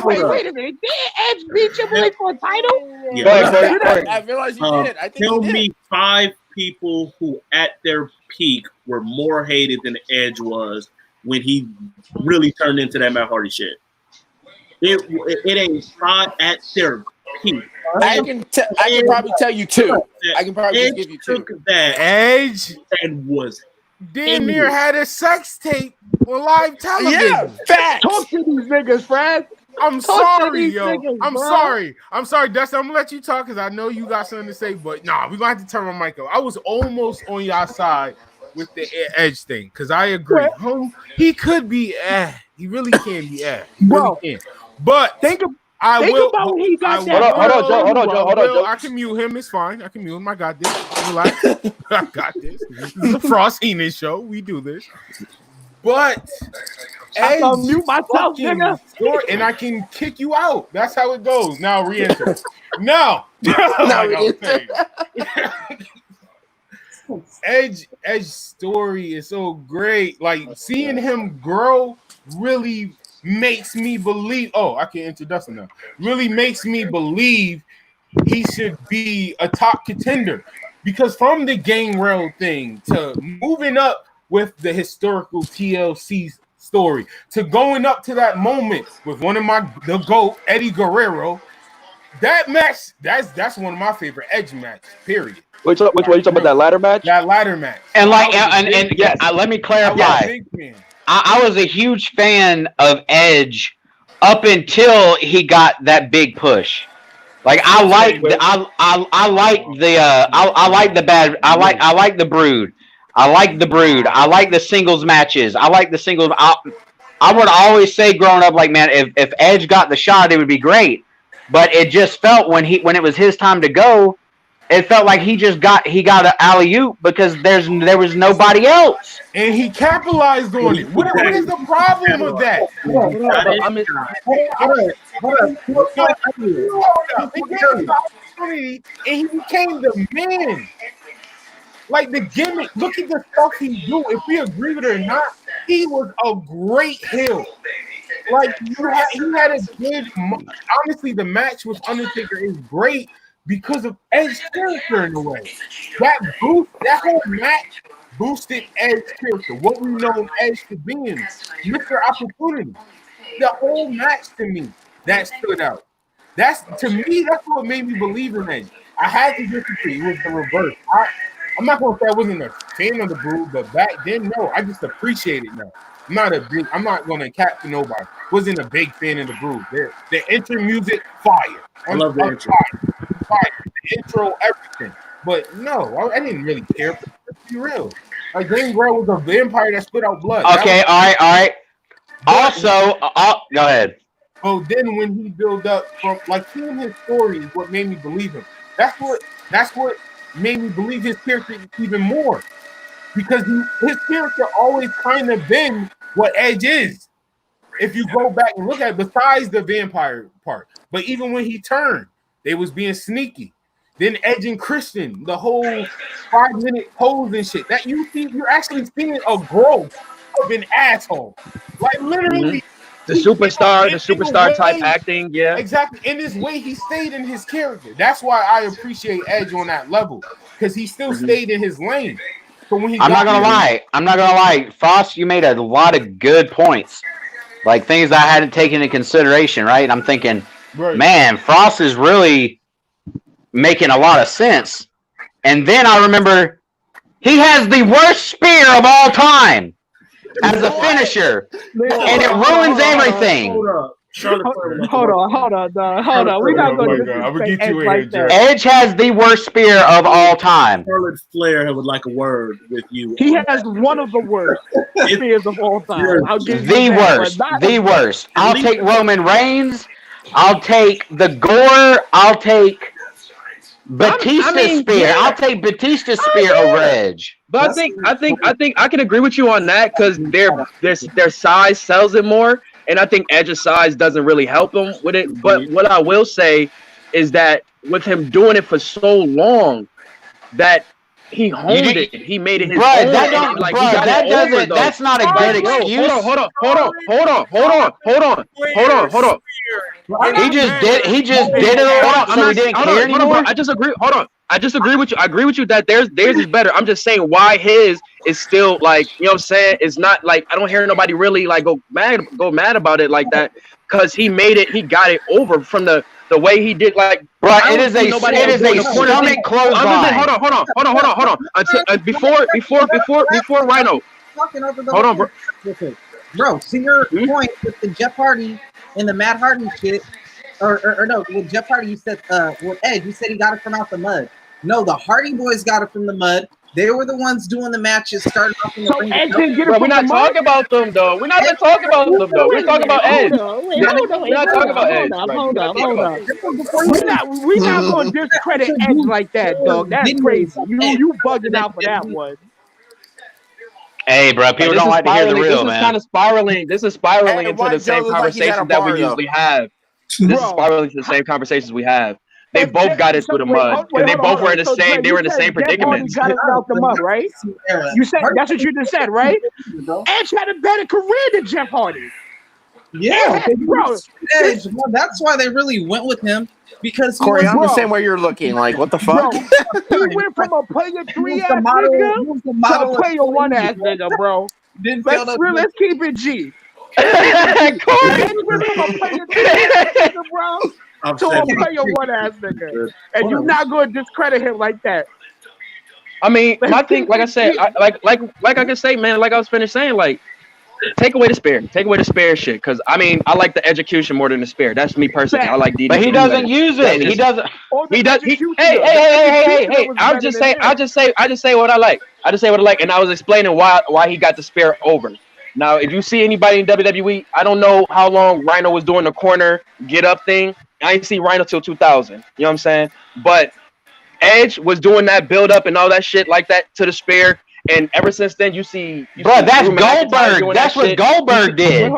Wait a minute. Did Edge beat Triple H for a title? Yeah. I realized you did. I think tell you did. me 5 people who at their peak were more hated than Edge was when he really turned into that Matt Hardy shit. It ain't 5 at their peak. I can probably tell you 2. I can probably just give you 2. Took that Edge and was damn near had a sex tape on live television. Yeah, facts. Talk to these niggas, Fred. I'm sorry, yo. I'm sorry, Dustin. I'm gonna let you talk because I know you got something to say, but nah, we're gonna have to turn my mic up. I was almost on your side with the Edge thing because I agree. He could be he really can be Bro. Really can. But think about when he got that. Hold on, Joe. I can mute him. It's fine. I can mute him. I got this. Relax. I got this. This is a Frass Heenan Show. We do this. But I can mute myself, nigga. And I can kick you out. That's how it goes. Now re-enter. No. Edge's story is so great. Like seeing him grow really makes me believe. Oh, I can enter Dustin now. Really makes me believe he should be a top contender because from the Gangrel thing to moving up with the historical TLC story to going up to that moment with one of the GOAT Eddie Guerrero. That match, that's one of my favorite Edge matches. Period. Which one you talking about? That ladder match? That ladder match. And let me clarify. I was a huge fan of Edge up until he got that big push. Like I like the Brood. I like the singles matches. I like the singles. I would always say growing up, like, man, if Edge got the shot, it would be great. But it just felt when it was his time to go, it felt like he got an alley-oop because there was nobody else. And he capitalized on it. What is the problem with that? And he became the man. Like the gimmick, look at the stuff he do. If we agree with it or not, he was a great heel. Like he had a good. Honestly, the match with Undertaker is great because of Edge's character in a way. That whole match boosted Edge's character. What we know Edge to be in, Mr. Opportunity. The whole match to me that stood out. That's what made me believe in Edge. I had to disagree. It was the reverse. I'm not gonna say I wasn't a fan of the Brood, but back then, no, I just appreciate it now. I'm not gonna cap to nobody. Wasn't a big fan of the Brood. The intro music, fire. I love the intro. Fire. The intro, everything. But no, I didn't really care. Let's be real. Like Gangrel was a vampire that spit out blood. Okay, all right. Also, go ahead. Oh, then when he built up from like hearing his story is what made me believe him. That's what made me believe his character even more. Because his character always kind of been what Edge is. If you go back and look at it, besides the vampire part. But even when he turned, they was being sneaky. Then Edge and Christian, the whole 5-minute pose and shit. That you're actually seeing a growth of an asshole. Like literally. The superstar type acting, yeah. Exactly. In this way, he stayed in his character. That's why I appreciate Edge on that level. Because he still stayed in his lane. So when I'm not gonna lie. Frost, you made a lot of good points. Like things I hadn't taken into consideration, right? And I'm thinking, man, Frost is really making a lot of sense. And then I remember he has the worst spear of all time as a finisher, and it ruins everything. Hold on. We're not going to Edge like that. Edge has the worst spear of all time. Charlotte Flair would like a word with you. He has one of the worst spears of all time. I'll give the worst. The worst. I'll take Roman Reigns. I'll take the Gore. I'll take Batista's spear. Yeah. I'll take Batista's spear over Edge. But I think I can agree with you on that because their size sells it more. And I think Edge's size doesn't really help him with it. But what I will say is that with him doing it for so long, that he honed it. He made it his own. That's not a good excuse. Hold on. He just did it a lot, so he didn't care anymore. I just agree. Hold on. I just agree with you. I agree with you that theirs is better. I'm just saying why his is still like, you know what I'm saying? It's not like I don't hear nobody really like go mad about it like that because he made it. He got it over from the way he did. Like, bro, it is a stomach clothesline. Hold on. Before Rhino. Hold on, bro. See your point with the Jeff Hardy and the Matt Hardy shit. Or no, with Jeff Hardy, you said with Edge, you said he got it from out the mud. No, the Hardy Boys got it from the mud. They were the ones doing the matches, starting off in the ring. Edge didn't get it from we're not talking about them though. We're not even talking about them though. We're talking about Edge. We're not talking about Edge. Hold on. We're not going to discredit Edge like that, dog. That's crazy. You bugging out for that one. Hey, bro, people don't like to hear the real, man. This is spiraling into the same conversations that we usually have. This is spiraling to the same conversations we have. They both got it through the mud, and they both were in the same. They were in the same predicaments. Got it out the mud, right? You said that's what you just said, right? Edge had a better career than Jeff Hardy. Yeah, bro. Edge. Well, that's why they really went with him because Corey, I'm the same way you're looking. Like, what the fuck? He went from a player 3 ass nigga to a player 1 ass nigga, bro. Let's keep it G. To a player 1 ass nigga, and you're not going to discredit him like that. I mean, my thing, like I said, like I can say, man, like I was finished saying, like, take away the spare shit, because I mean, I like the execution more than the spare. That's me personally. I like DDP, but he doesn't use it. He doesn't. Hey! I just say what I like. And I was explaining why he got the spare over. Now, if you see anybody in WWE, I don't know how long Rhino was doing the corner get up thing. I ain't see Rhino till 2000. You know what I'm saying? But Edge was doing that build up and all that shit like that to the spare. And ever since then, you see that's Goldberg. That's what Goldberg did.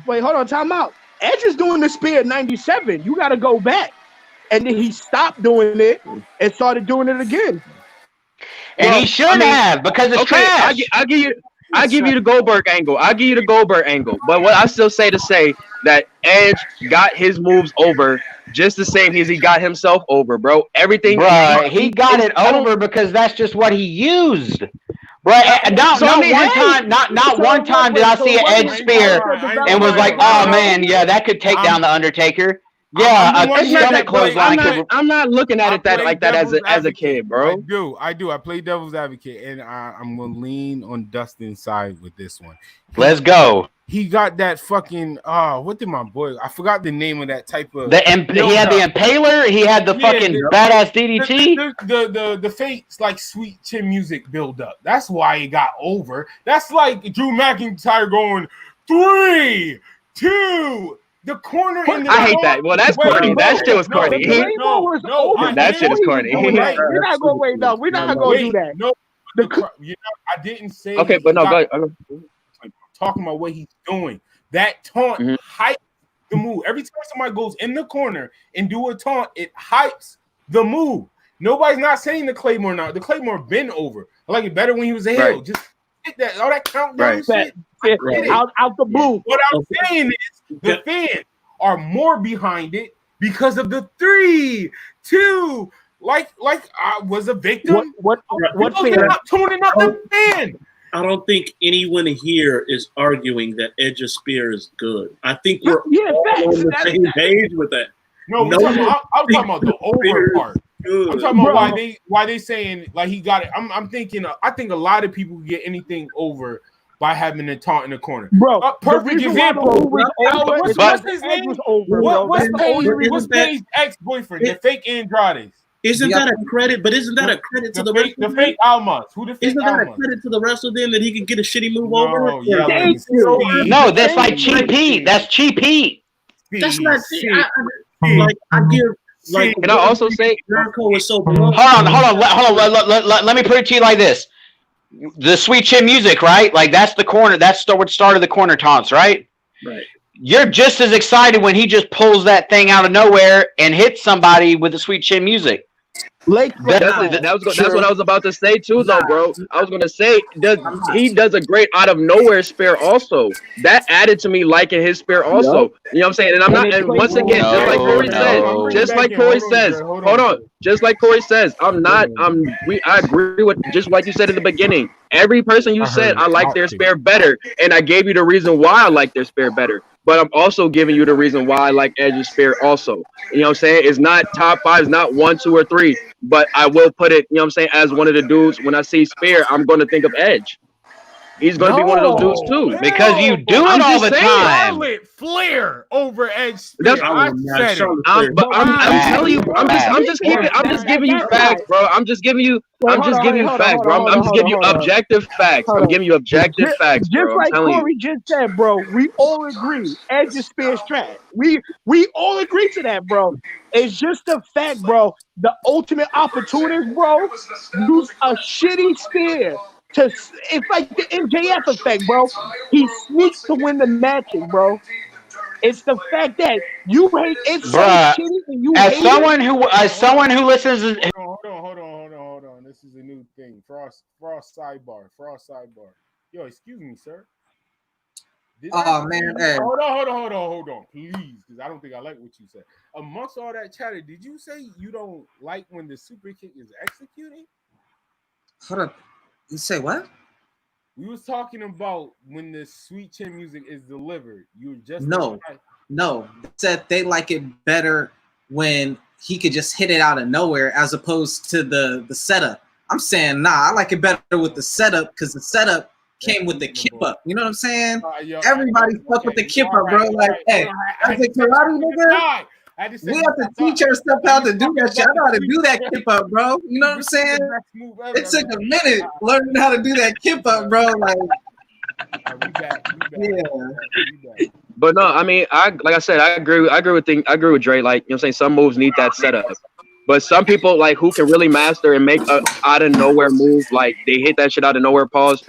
Wait, hold on, time out. Edge is doing the spear in 97. You got to go back. And then he stopped doing it and started doing it again. And he should have because it's trash. I give you the Goldberg angle. But what I still say that Edge got his moves over just the same as he got himself over, bro. Everything. Bruh, he got it over because that's just what he used. Right? Not one time did I see an Edge spear and was like, oh man, yeah, that could take down the Undertaker. Yeah, a stomach clothesline. I'm not looking at it like that as a kid, bro. I do. I play devil's advocate, and I'm gonna lean on Dustin's side with this one. Let's go. He got that fucking what did my boy? I forgot the name of that type of. He had the Impaler. He had the fucking badass DDT. The fakes like sweet chin music build up. That's why he got over. That's like Drew McIntyre going 3, 2. The corner in the I hate that. Well, that's corny. That shit was corny. That shit is corny. We're not gonna wait. No, we're not gonna do that. No, I didn't say. Okay, but no, go ahead. Talking about what he's doing. That taunt hypes the move. Every time somebody goes in the corner and do a taunt, it hypes the move. Nobody's not saying the Claymore now. The Claymore been over. I like it better when he was a heel. Right. Just hit that. All that countdown shit. Out the blue. What I'm saying is the fans are more behind it because of the 3, 2. Like I was a victim. What fan? Tuning up the fan. I don't think anyone here is arguing that Edge's spear is good. I think we're all on the same page with that. No, I'm talking about the over part. I'm talking about why they saying like he got it. I'm thinking I think a lot of people get anything over by having a taunt in the corner. Bro, perfect example. What's his name? What's Paige's ex-boyfriend? The fake Andrade. Isn't that a credit? But isn't that a credit to the wrestler? The fake Almas. Who the fake Isn't that a credit to the wrestler then that he can get a shitty move over? No, that's like Cheap Heat. That's Cheap Heat. That's not. I give. Like, can I also say Jericho was so hold on. Let me put it to you like this: the sweet chin music, right? Like that's the corner. That's what started the corner taunts, right? Right. You're just as excited when he just pulls that thing out of nowhere and hits somebody with the sweet chin music. That's what I was about to say too, though, bro. I was gonna say he does a great out of nowhere spear also. That added to me liking his spear also. Yep. You know what I'm saying? And I'm not. And once again, just like Corey says, hold on. Just like Corey says, I agree with just like you said in the beginning. Every person you said, I like their spear better, and I gave you the reason why I like their spear better. But I'm also giving you the reason why I like Edge's spear also. You know what I'm saying? It's not top 5, it's not 1, 2, or 3. But I will put it, you know what I'm saying, as one of the dudes. When I see spear, I'm going to think of Edge. He's going to be one of those dudes too. Because you do it all the time. Flair over Edge. I'm telling you, I'm just giving you facts, bro. I'm just giving you facts, bro. I'm just giving you objective facts. I'm giving you objective facts, bro. Just like Corey just said, bro. We all agree Edge's spear is trash. We all agree to that, bro. It's just a fact, bro. The ultimate opportunist, bro, use a shitty spear. It's like the MJF effect, bro. He sneaks to win the matches, bro. It's the fact that you hate it so shitty and you as someone who listens. Hold on. This is a new thing. Frost sidebar. Yo, excuse me, sir. Man. Hey. Hold on, please, because I don't think I like what you said. Amongst all that chatter, did you say you don't like when the super kick is executed? Hold up. You say what? We was talking about when the sweet chin music is delivered. You were just no. Said they like it better when he could just hit it out of nowhere as opposed to the setup. I'm saying I like it better with the setup because the setup came with the kip up. You know what I'm saying? Everybody fuck with the kip up, bro. Like, hey, as a karate nigga. We have to teach ourselves how to do that shit. I know how to do that kip up, bro. You know what I'm saying? It took a minute learning how to do that kip up, bro. Like, yeah. But no, I mean, like I said, I agree with Dre. Like, you know what I'm saying? Some moves need that setup. But some people like who can really master and make a out of nowhere move, like they hit that shit out of nowhere, pause.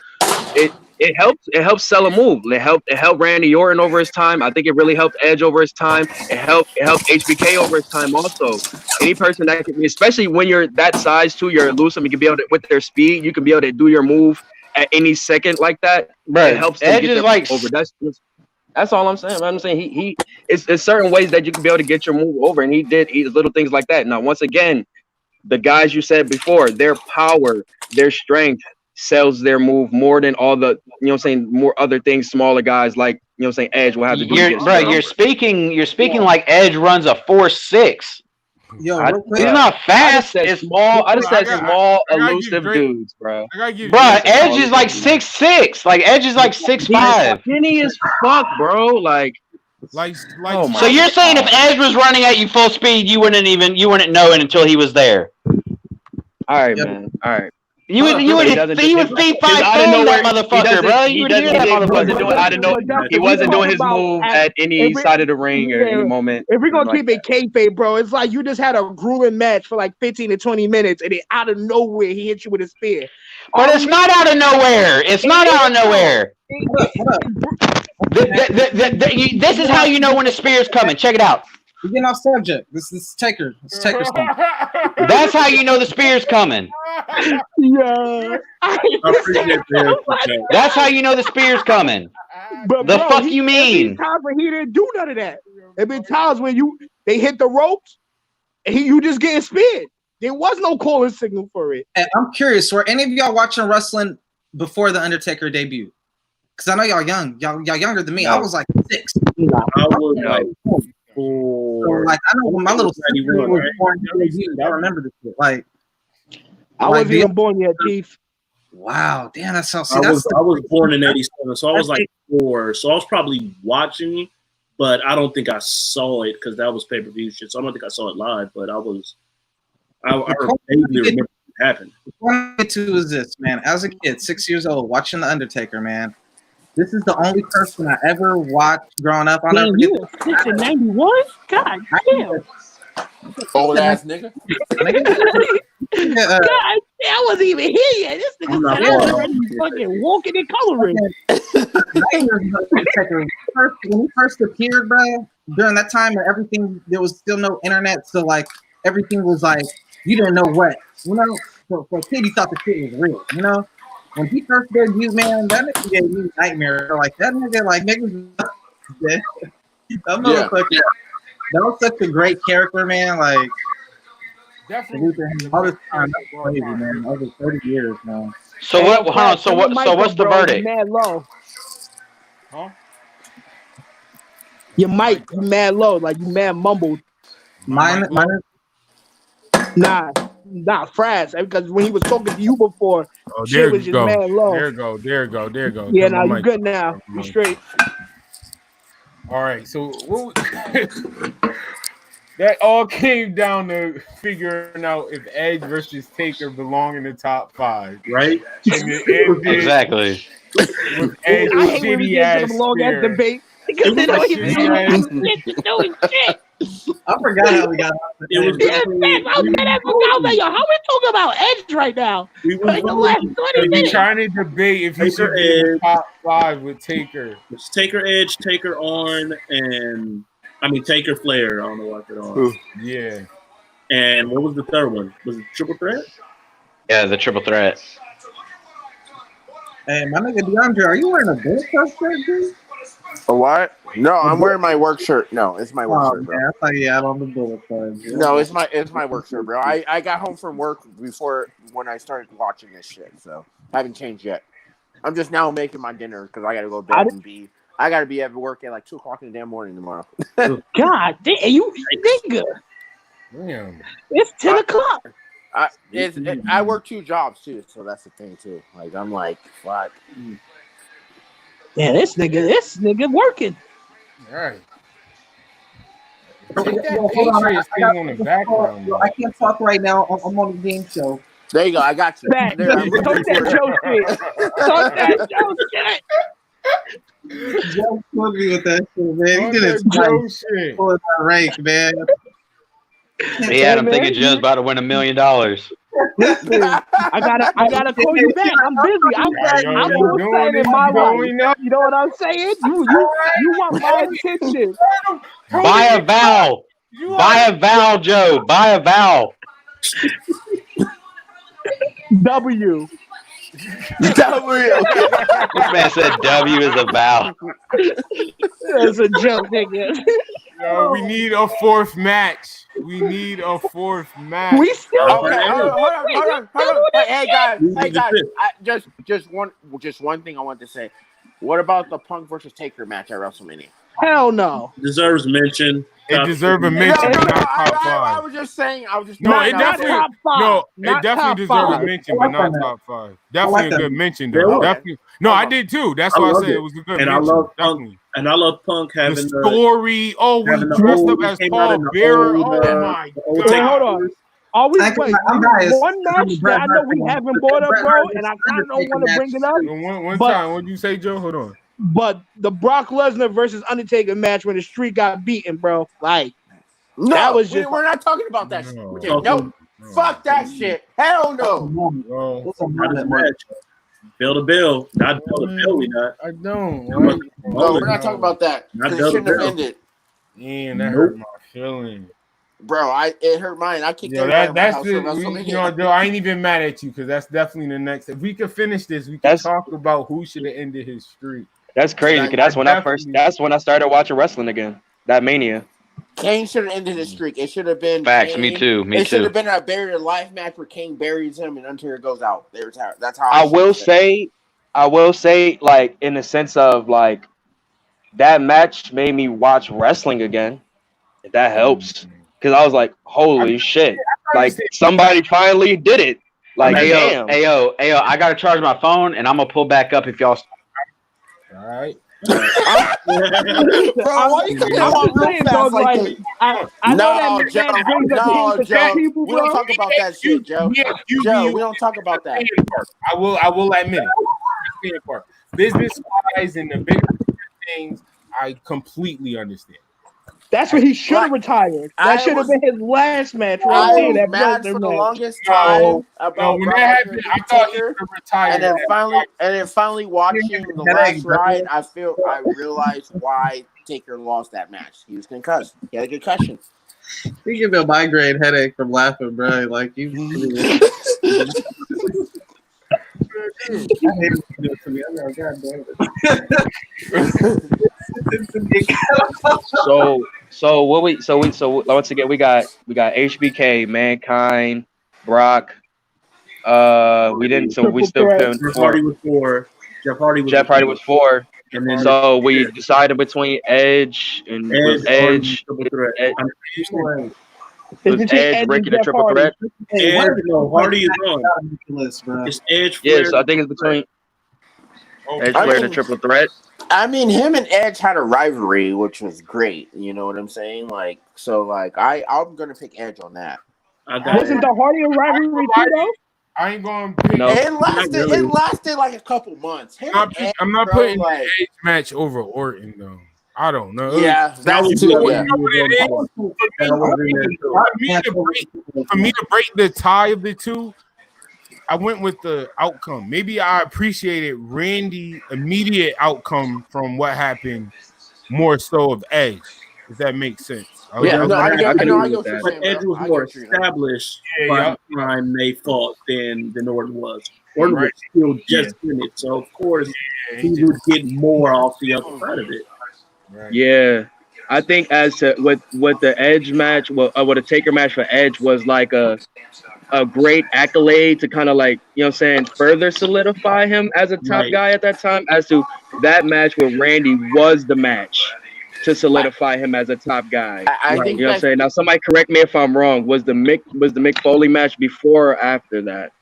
it helps sell a move. It helped Randy Orton over his time. I think it really helped Edge over his time. It helped HBK over his time also. Any person that can, especially when you're that size too, you're elusive, you can be able to, with their speed, you can be able to do your move at any second like that. Right. It helps them Edge get is their like over. That's all I'm saying. I'm saying it's certain ways that you can be able to get your move over, and he did little things like that. Now, once again, the guys you said before, their power, their strength sells their move more than all the, you know what I'm saying, more other things, smaller guys like, you know what I'm saying, Edge will have to do. You're speaking like Edge runs a 4.6. Yo, he's not fast. It's small. I just said small, elusive dudes, bro. Edge is like 6'6". Like Edge is like 6'5". Skinny as fuck, bro. Like. So you're saying if Edge was running at you full speed, you wouldn't know it until he was there. All right, man. All right. You would feet 5 that motherfucker, bro. You would hear that motherfucker. He wasn't doing his move at any side of the ring or any moment. If we're gonna keep it kayfabe, bro, it's like you just had a grueling match for like 15 to 20 minutes, and then out of nowhere he hit you with a spear. But it's not out of nowhere. It's not out of nowhere. This is how you know when the spear's coming. Check it out. We're getting off subject. This is Taker. This is Taker's thing. That's how you know the spear's coming. Yeah. That's how you know the spear's coming. But the fuck you mean? Times where he didn't do none of that. There been times when they hit the ropes and you just getting speared. There was no calling signal for it. And I'm curious, were any of y'all watching wrestling before the Undertaker debut? Because I know y'all young. Y'all younger than me. No. I was like 6. I was like 4. So, like, I know when my little sister was born, I remember this shit. Like, I wasn't even born yet, Chief. Wow, damn, that's how. I was born in '87, so I was like 4. So I was probably watching, but I don't think I saw it because that was pay-per-view shit. So I don't think I saw it live, but I vaguely remember it happened. The point I get to is this, man. As a kid, 6 years old, watching the Undertaker, man. This is the only person I ever watched growing up. I'll never you were 6 in 91? God damn. Old ass nigga. Yeah, I wasn't even here yet. This nigga said I was already fucking walking and coloring. When he first appeared, bro, during that time and everything, there was still no internet, so like everything was like you didn't know what, you know. So for a kid, you thought the shit was real, you know. When he first debuted, man, that nigga gave me a nightmare. Like that nigga, like niggas. That motherfucker. That was such a great character, man. Like, definitely all this time, that's crazy, man. Over 30 years, man. So what? Hold on. So what's the verdict? Mad low. Huh? Your mic, you mad low, like you mad mumbled. Mine. Nah, Frass. Because when he was talking to you before, shit was just mad low. There you go. Yeah, now you good now. You straight. All right, so that all came down to figuring out if Edge versus Taker belong in the top 5, right? Exactly. With Edge I hate when we get to the long ass debate because they don't even know shit. I forgot how we got. I was like, yo, how we talking about Edge right now? Like the last 20 minutes. Trying to debate if he should be in the top 5 with Taker. It's Taker Edge, Taker Arn, and Taker Flair. I don't know what they're on. Yeah. And what was the third one? Was it Triple Threat? Yeah, the Triple Threat. Hey, my nigga DeAndre, are you wearing a Bulls shirt, dude? A what? No, I'm wearing my work shirt. No, it's my work shirt, bro. Man, I thought you had on the Bulls shirt. No, it's my work shirt, bro. I got home from work when I started watching this shit, so I haven't changed yet. I'm just now making my dinner because I gotta go to bed and I gotta be at work at like 2:00 in the damn morning tomorrow. God damn, you nigga. Damn. It's 10 o'clock. I work 2 jobs too, so that's the thing too. Like I'm like, fuck. Yeah, this nigga working. All right. Hold on, I can't talk right now. I'm on the game show. There you go. I got you. Talk that Joe shit. Joe put me with that shit, man. He did his Joe shit. Pulling that rank, man. Yeah, I'm thinking Joe's about to win $1 million. Listen, I gotta call you back. I'm busy. I'm more excited in my life. You know what I'm saying? You want my attention. Buy a vowel. Buy a vowel, Joe. Buy a vowel. W. This man said W is a vowel. That's a joke, nigga. Yo, we need a fourth match. We need a fourth match. We still Okay, hold on. Hey guys. Just one thing I want to say. What about the Punk versus Taker match at WrestleMania? Hell no. Deserves mention. It deserves a mention, but not top I five. was just saying. No, it definitely deserves a five. mention, but not top five. Definitely a good mention, though. Really? Definitely. No, I did too. That's why I said it was a good mention. I love Punk. Definitely. And I love Punk having The story. Oh, we having the dressed old- up he as came out Paul in the Bearer. old, Oh my the old god. Wait, hold on. Are we I'm wait? biased. One match that I know we haven't brought up, bro, and I kind of don't want to bring it up. One But- time, what did you say, Joe? Hold on. But the Brock Lesnar versus Undertaker match when the Streak got beaten, bro, like No, that was just. we're not talking about that. No. No, fuck that shit. Hell no. Bro, Not his match. Bill to Bill. Not Bill to Bill, we not. I don't. No, we're not talking about that. Not 'Cause it Bill to shouldn't have Bill. ended. Man, that hurt my feelings. Bro, it hurt mine. I kicked Yo, everybody in my that's house the, for WrestleMania. you know, Joe, I ain't even mad at you because that's definitely the next. If we could finish this, we can talk about who should have ended his streak. That's crazy because that's when I started watching wrestling again. That Mania. Kane should have ended his streak. It should have been Facts, Kane. me too. It should have been a buried alive match where Kane buries him and Undertaker goes out. That's how I will say, like in the sense of like that match made me watch wrestling again. If that helps, because I was like, holy shit! Like somebody finally did it. Like, damn. Hey yo, I gotta charge my phone and I'm gonna pull back up if y'all. All right. Bro, why you coming out real fast like that? I know that Joe, man brings up pain to some people, we don't bro. talk about that shit, Joe. Joe, we don't talk about that. I will admit it. Business wise and the bigger things, I completely understand. That's where he should have retired. That should have been his last match right there. I That was mad Lesnar for the match. longest time about when Brock that happened, Lesnar I thought he Taker, would retire. and then finally watching the last ride, I realized why Taker lost that match. He was concussed. He had a concussion. You give me a migraine headache from laughing, bro. Like you. I hate it when you do it to me. I know, God damn it. So once again we got HBK, Mankind, Brock. We still filmed Jeff Hardy was 4. Jeff Hardy was 4. And then So we decided between Edge and Edge. triple threat. Edge breaking the triple threat. Edge, no, Hardy is on. It's Edge. Yeah, so I think it's between Edge Flair and triple threat. I mean, him and Edge had a rivalry, which was great. You know what I'm saying? Like, so, like, I'm gonna pick Edge on that. Wasn't the Hardy a rivalry too, though? I ain't going to pick. No. It lasted like a couple months. I'm not putting the Edge match over Orton, though. I don't know. Yeah, that was too. Yeah. For me to break the tie of the two, I went with the outcome. Maybe I appreciated Randy's immediate outcome from what happened more so of Edge, if that makes sense. But Edge was more established by the time they fought than Orton was. Orton was still just in it, so of course he would get more off the other side of it. Yeah, I think as to what the Edge match, what a Taker match for Edge was like a great accolade to kind of like, you know what I'm saying, further solidify him as a top guy at that time. As to that match with Randy was the match to solidify him as a top guy. I think you know what I'm saying. Now somebody correct me if I'm wrong. Was the Mick Foley match before or after that?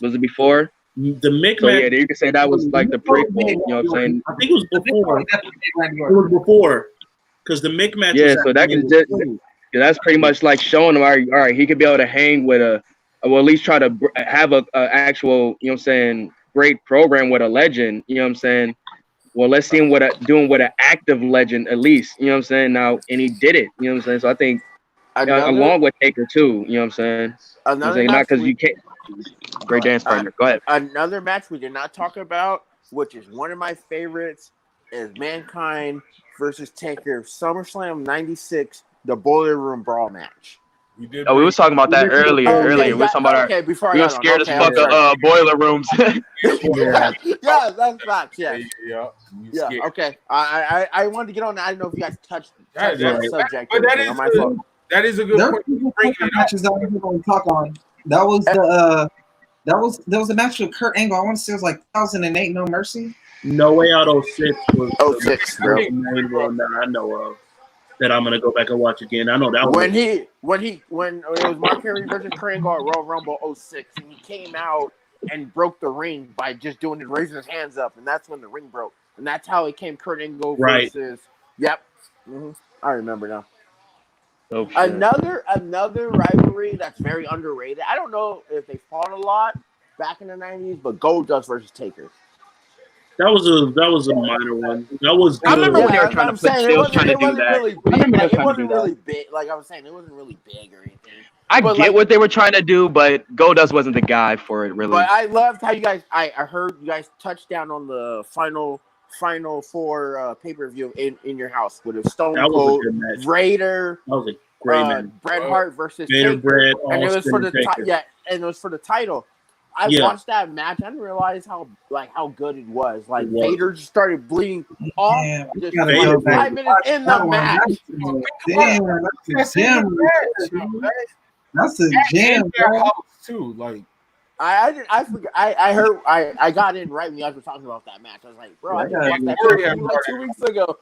Was it before? The Mick so match, yeah, you could say that was like the prequel. You know what I'm saying? I think it was before. It was before because the Mick match. Yeah, so that can just that's pretty much like showing him. All right, he could be able to hang with well, at least try to have a actual, you know what I'm saying, great program with a legend. You know what I'm saying? well, let's see him doing what an active legend at least. You know what I'm saying? Now, and he did it. You know what I'm saying? So I think along with Taker too. You know what I'm saying? Another Not because you can't. Great dance partner. Go ahead. Another match we did not talk about, which is one of my favorites, is Mankind versus Taker, SummerSlam '96, the Boiler Room Brawl match. We was talking about that earlier. We were talking about we were scared as fuck of boiler rooms. Yeah, that's facts. Yeah. Okay. I wanted to get on that. I didn't know if you guys touched on the subject. But that is a good point. Matches that we're going to talk on. That was there was a match with Kurt Angle. I want to say it was like 2008, No Mercy. No Way Out 06 was 06, bro. The main one that I know of that I'm gonna go back and watch again. I know that when it was Mark Henry versus Kurt Angle at Royal Rumble 06, and he came out and broke the ring by just doing it, raising his hands up, and that's when the ring broke, and that's how it came Kurt Angle versus. Yep, I remember now. Oh, another rivalry that's very underrated. I don't know if they fought a lot back in the '90s, but Goldust versus Taker. That was a minor one. That was good. I remember when they were trying to do that. Really big. Like, it wasn't really big. Like I was saying, it wasn't really big or anything. I get what they were trying to do, but Goldust wasn't the guy for it, really. But I loved how you guys. I heard you guys touched down on the final four pay-per-view in your house with a Stone Cold, Raider, that was a great match. Bret Hart versus Vader, Taker, and it was for the and it was for the title. I watched that match. I didn't realize how good it was. Like Vader just started bleeding off just 5 minutes in the match. Damn, that's a gem. That's a gem, bro. Too. Like I forgot. I heard. I got in right when you guys were talking about that match. I was like, bro, I just watched that like 2 weeks ago.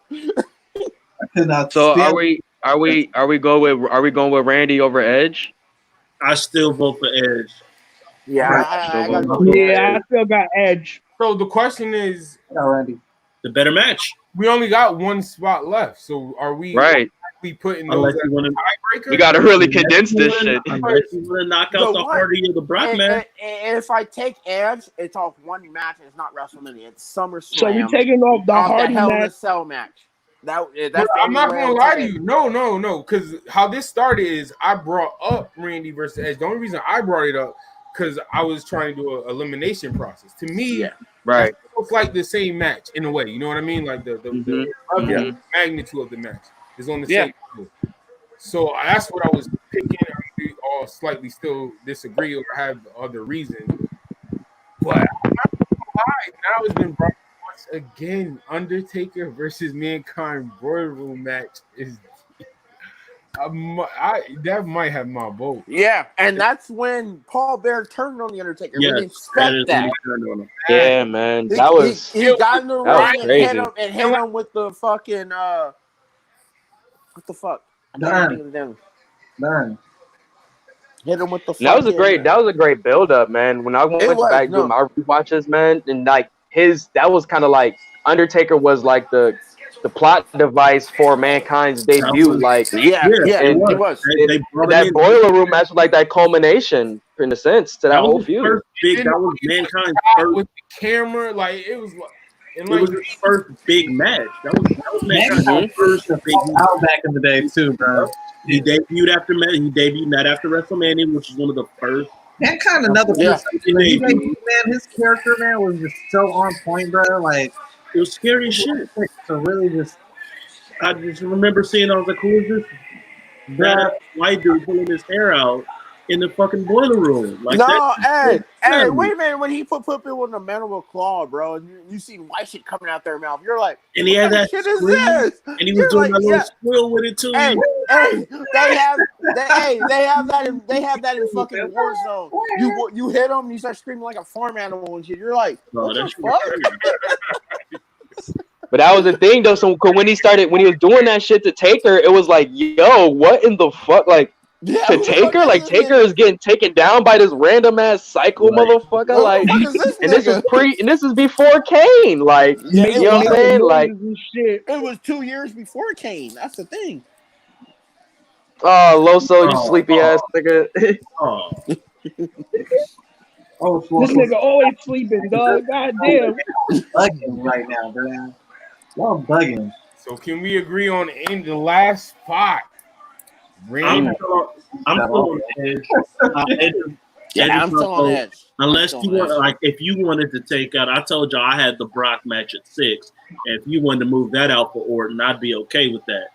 So are we going with Randy over Edge? I still vote for Edge. Yeah, I still got Edge. So the question is, Randy, the better match. We only got one spot left. So are we putting those tiebreakers? We got to really condense this shit. Unless you want to knock out the Hardy or the Brock match. And if I take Edge, it's off one match. And it's not WrestleMania. It's SummerSlam. So we taking off the Hardy Hell in a match. Cell match. I'm not gonna lie to you. No. Because how this started is I brought up Randy versus Edge. The only reason I brought it up because I was trying to do an elimination process. To me, right, it's like the same match in a way. You know what I mean? Like the magnitude of the match is on the same level. So that's what I was picking. We all slightly still disagree or have other reasons. But I'm not gonna lie, now it's been brought once again. Undertaker versus Mankind Royal Room match is. That might have my vote. Yeah, and that's when Paul Bear turned on the Undertaker. We didn't expect that. Yeah, man, He got in the ring and hit him with the fucking what the fuck? Darn. Hit him with the. That was a great build up, man. When I went back to my rewatches, man, and like that was kind of like Undertaker was like the plot device for Mankind's debut, like it was. That Boiler Room match was like that culmination, in a sense, to that whole feud. That was Mankind's first with the camera, like it was. It was his first big match. That was Mankind's first big out back in the day too, bro. He debuted after not after WrestleMania, which was one of the first. Mankind, another person. Man, his character, man, was just so on point, bro. Like. It was scary as shit. So really, I just remember seeing. I was like, "Who is this? That white dude pulling his hair out in the fucking boiler room?" Like hey, wait a minute. When he put people in the mandible claw, bro, and you see white shit coming out their mouth, you're like, and he had that shit is this? And he was doing a little squill with it too. Hey, they have that in fucking Warzone. You hit them, you start screaming like a farm animal and shit. You're like, what the fuck? But that was the thing, though. So when he was doing that shit to Taker, it was like, yo, what in the fuck? Like, to Taker? Like, Taker is getting taken down by this random ass psycho motherfucker. Like, this is before Kane. Like, you know what I'm saying? Like, it was 2 years before Kane. That's the thing. Oh, Loso, you sleepy ass nigga. This nigga always sleeping, dog. God damn. Bugging right now, bro. Y'all bugging. So can we agree on in the last spot? I'm still on Edge. Yeah, I'm still on Edge. Unless you want, like, if you wanted to take out, I told you I had the Brock match at 6. And if you wanted to move that out for Orton, I'd be okay with that.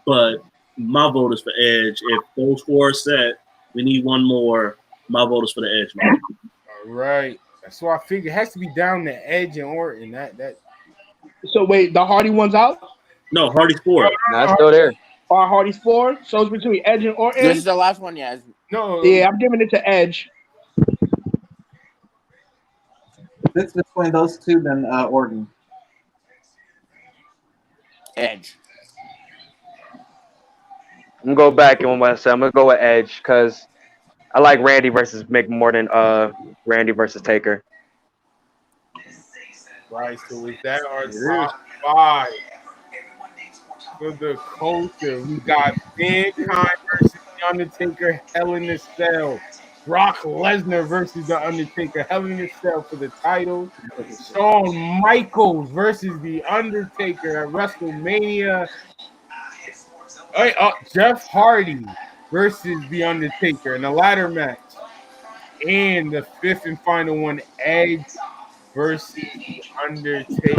But my vote is for Edge. If those 4 are set, we need one more. My vote is for the Edge match. All right. That's why I figured it has to be down to Edge and Orton. That. So wait, the Hardy one's out? No, Hardy's 4. No, it's still there. Or Hardy's 4? So it's between Edge and Orton? This is the last one, yeah. No. Yeah, I'm giving it to Edge. If it's between those two, then Orton. Edge. I'm gonna go back and what I said. I'm gonna go with Edge because I like Randy versus Mick more than Randy versus Taker. Right, so with that, our top 5 for the culture, we got Mankind versus The Undertaker, Hell in a Cell. Brock Lesnar versus The Undertaker, Hell in a Cell for the title. Shawn Michaels versus The Undertaker at WrestleMania. Jeff Hardy versus The Undertaker in the ladder match. And the 5th and final one, Edge versus The Undertaker.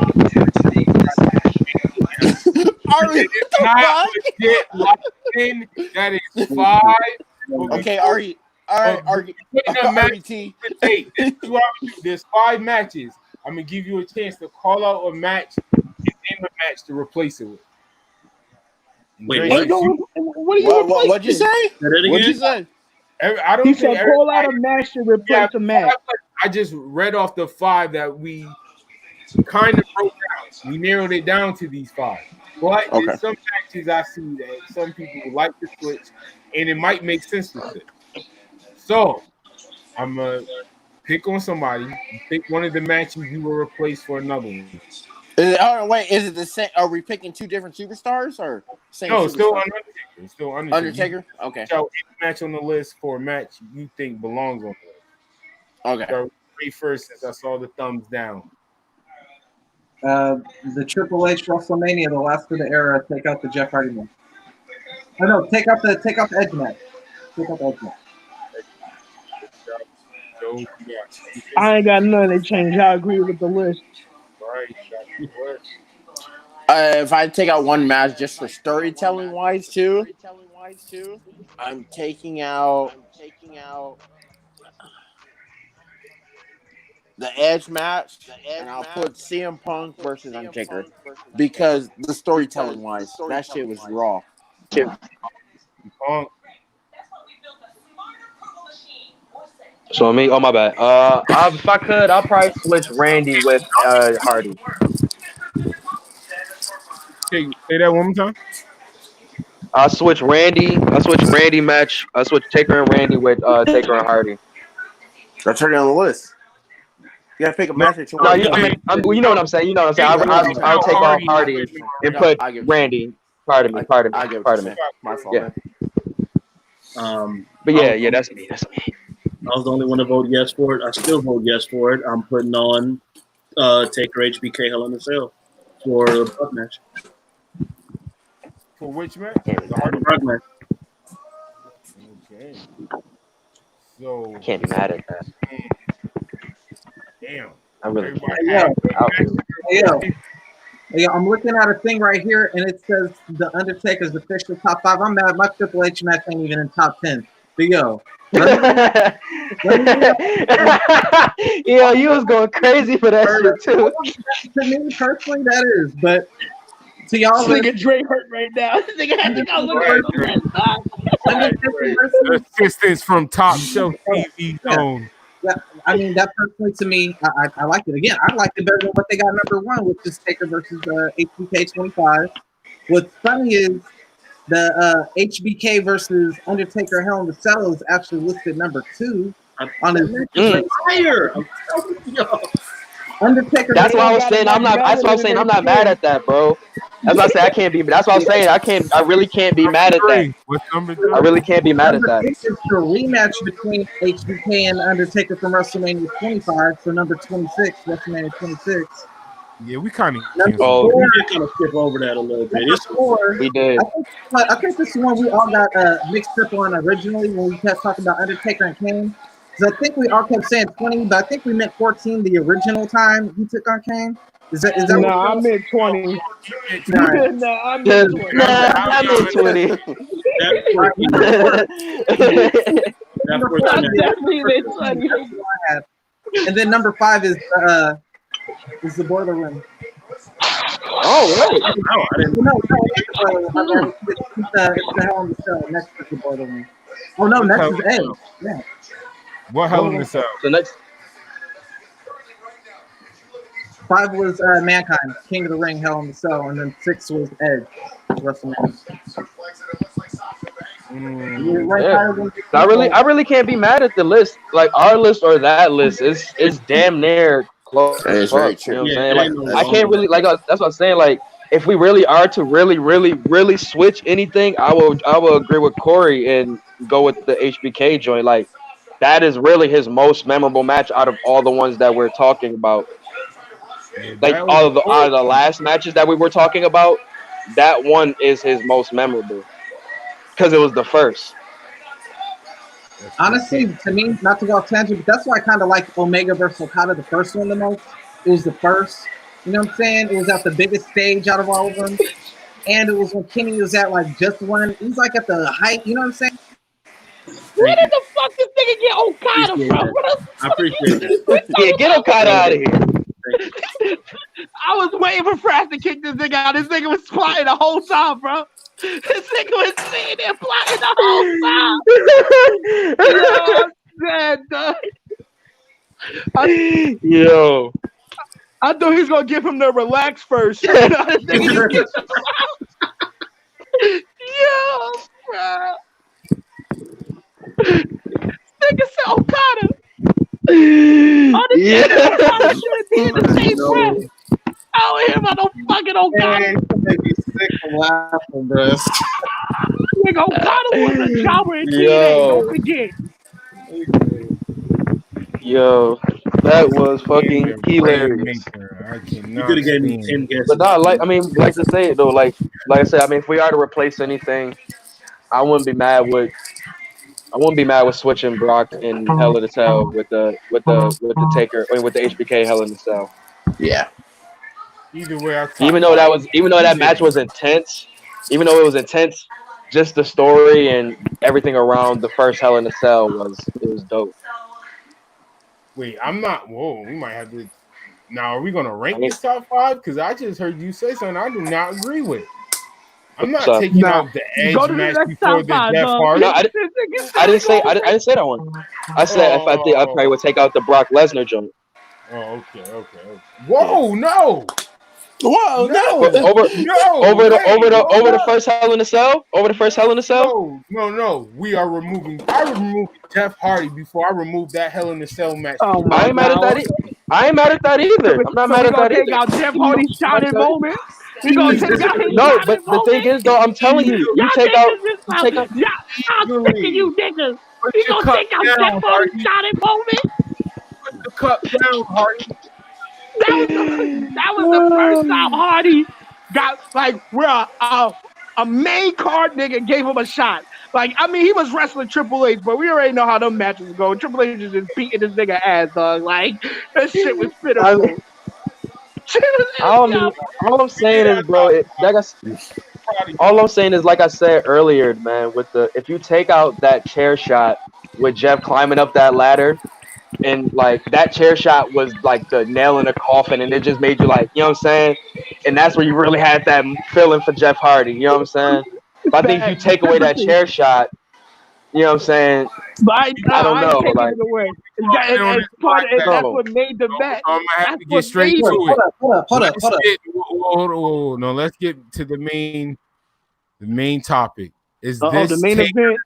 Ari, not legit locked in. That is 5. Okay, Ari. All right, Ari. Hey, this is what I'm gonna do. There's 5 matches. I'm gonna give you a chance to call out a match and name a match to replace it with. Wait, what'd you say? What'd you say? I don't He think said call out a match to replace a match. I just read off the 5 that we kind of broke down. We narrowed it down to these 5. But there's some matches I see that some people would like to switch, and it might make sense to switch. So I'm gonna pick on somebody. Pick one of the matches you will replace for another one. Is it the same? Are we picking 2 different superstars or same? No, superstar? still Undertaker. Still Undertaker. Undertaker? Okay. So any match on the list for a match you think belongs on the list. Okay. So first, since I saw the thumbs down. The Triple H WrestleMania, the last of the era. Take out the Jeff Hardy match. Oh no, take out the Edge match. Take out the Edge match. I ain't got none to change. I agree with the list. If I take out one match just for storytelling wise too, I'm taking out the Edge match, and I'll put CM Punk versus Undertaker because the storytelling wise, that shit was raw. So me, oh my bad. If I could, I'll probably switch Randy with Hardy. Say that one more time. I'll switch Randy match. I'll switch Taker and Randy with Taker and Hardy. That's already on the list. You gotta pick a match. No, you know what I'm saying. You know what I'm saying. I'll take off Hardy and put Randy. Pardon me. My fault. Yeah. But yeah, that's me. I was the only one to vote yes for it. I still vote yes for it. I'm putting on Taker HBK Hell in a Cell for the Brock match. For which match? The Hardy Brock match. Okay. So I can't be mad at that. Damn. I really can't. Yeah, I'm looking at a thing right here, and it says the Undertaker's official top 5. I'm mad. My Triple H match ain't even in top 10. But yo, you was going crazy for that shit too. To me personally, that is, but to y'all, nigga Dre hurt right now. Nigga had to go look at assistance from Top Shelf TV Zone. Yeah, I mean that personally to me, I like it. Again, I like it better than what they got number 1, which is Taker versus HBK 25. What's funny is the HBK versus Undertaker Hell in the Cell is actually listed number 2 on his fire. Undertaker. That's why I was saying I'm not. That's why I'm saying I'm not mad at that, bro. That's why I say I can't be. That's why I'm saying I really can't be mad at that. I really can't be mad at that. It's the rematch between HBK and Undertaker from WrestleMania 25. So number 26, WrestleMania 26. Yeah, we kind of. Oh, we did kind of skip over that a little bit. It's We did. I think this is one we all got mixed up on originally when we kept talking about Undertaker and Kane. Because I think we all kept saying 20, but I think we meant 14 the original time he took on Kane. Is that No, what I meant 20. Right. No, I meant 20. I meant 20. I definitely meant 20. And then number 5 is the boiler room. Oh, wait. No, I didn't. It's the Hell in the Cell. Next is the boiler room. Oh no, next is Edge. Yeah. What Hell in the Cell? The next. 5 was Mankind, King of the Ring, Hell in the Cell, and then 6 was Edge, WrestleMania. I really can't be mad at the list. Like our list or that list is damn near close. That is very true. You know what Yeah, I'm saying? it Like ain't I can't really like that's what I'm saying. Like if we really are to really switch anything, I will agree with Corey and go with the HBK joint. Like that is really his most memorable match out of all the ones that we're talking about. Like out of the last matches that we were talking about, that one is his most memorable because it was the first. Honestly, to me, not to go off tangent, but that's why I kind of like Omega versus Okada, the first one the most. It was the first. You know what I'm saying? It was at the biggest stage out of all of them. And it was when Kenny was at like just one. He was like at the height, you know what I'm saying? Where did the fuck this nigga get Okada from? I appreciate that. Yeah, get Okada out of here. I was waiting for Frass to kick this nigga out. This nigga was plotting the whole time, bro. This nigga was sitting there plotting the whole time. Yo, I thought he was gonna give him the relax first. Yo, bro. Nigga said Okada. Okada should be in the same breath. I don't hear about no fucking Okada. Make me sick of laughing, bro. Nigga, Okada was a jobber in TNA. Don't forget. Yo, that was fucking hilarious. You could have gave me 10 guesses. But not like like to say it though. Like I said, if we are to replace anything, I wouldn't be mad with switching Brock and Hell in the Cell with the Taker with the HBK Hell in the Cell. Yeah. Either way, even though that match was intense, just the story and everything around the first Hell in the Cell was dope. Wait, I'm not. Whoa, we might have to. Now, are we gonna rank this top 5? Because I just heard you say something I do not agree with. I'm not taking out the Edge match before the Jeff Hardy. No, I didn't say that one. I said I probably would take out the Brock Lesnar joint. Oh, okay. Whoa, no. Whoa, no. Over the first Hell in the Cell? Over the first Hell in the Cell? No. I removed Jeff Hardy before I removed that Hell in the Cell match. Oh, I ain't mad at that either. I'm not mad at that either. Take out Jeff Hardy's shining moment. We gonna take out his No, but the thing is though, I'm telling you, you take out. I'm sick of you niggas. We gonna take out Jeff Hardy's shining moment. Put the cup down, Hardy. That was the first time Hardy got where a main card nigga gave him a shot. He was wrestling Triple H, but we already know how them matches go. Triple H is just beating this nigga ass, dog. That shit was pitiful. All I'm saying is, bro, all I'm saying is, like I said earlier, man, if you take out that chair shot with Jeff climbing up that ladder, and that chair shot was like the nail in the coffin, and it just made you you know what I'm saying? And that's where you really had that feeling for Jeff Hardy, you know what I'm saying? But I think if you take away that chair shot, you know what I'm saying? But I don't know. It away. That's what made the match. I'm gonna have to get straight to it. Hold up. No, let's get to the main topic. Is this the main event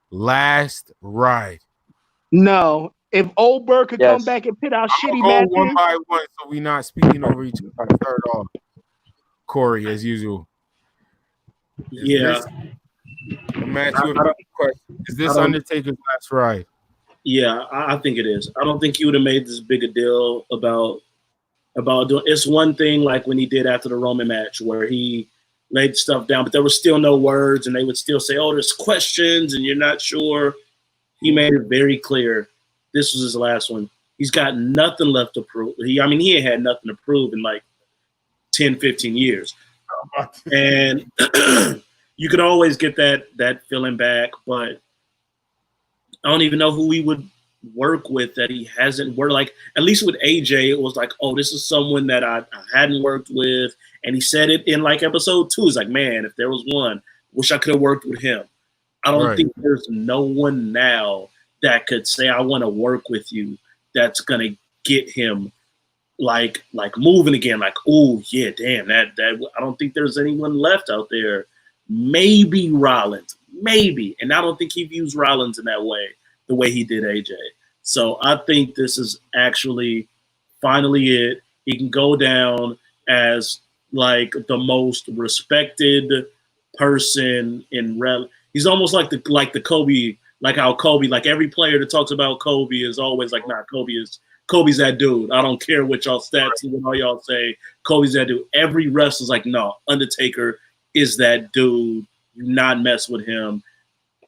last ride? No. If Old Bird could come back and pit out shitty matches. One by one, so we're not speaking over each other. Start off, Corey, as usual. Is this Undertaker's last ride? Yeah, I think it is. I don't think he would have made this big a deal about about doing. It's one thing like when he did after the Roman match where he laid stuff down, but there was still no words, and they would still say, "Oh, there's questions, and you're not sure." He made it very clear this was his last one. He's got nothing left to prove. He ain't had nothing to prove in like 10, 15 years. And you could always get that feeling back, but I don't even know who he would work with that he hasn't worked. Like, at least with AJ, it was like, oh, this is someone that I hadn't worked with. And he said it in like episode 2. It's like, man, if there was one, wish I could have worked with him. I don't think there's no one now that could say, I want to work with you, that's going to get him like moving again. Like, oh, yeah, damn, that I don't think there's anyone left out there. Maybe Rollins, maybe. And I don't think he views Rollins in that way, the way he did AJ. So I think this is actually finally it. He can go down as like the most respected person in he's almost like the Kobe, like how Kobe, like every player that talks about Kobe is always like, nah, Kobe's that dude. I don't care what y'all stats and what all y'all say. Kobe's that dude. Every wrestler's like, no, Undertaker is that dude. You not mess with him.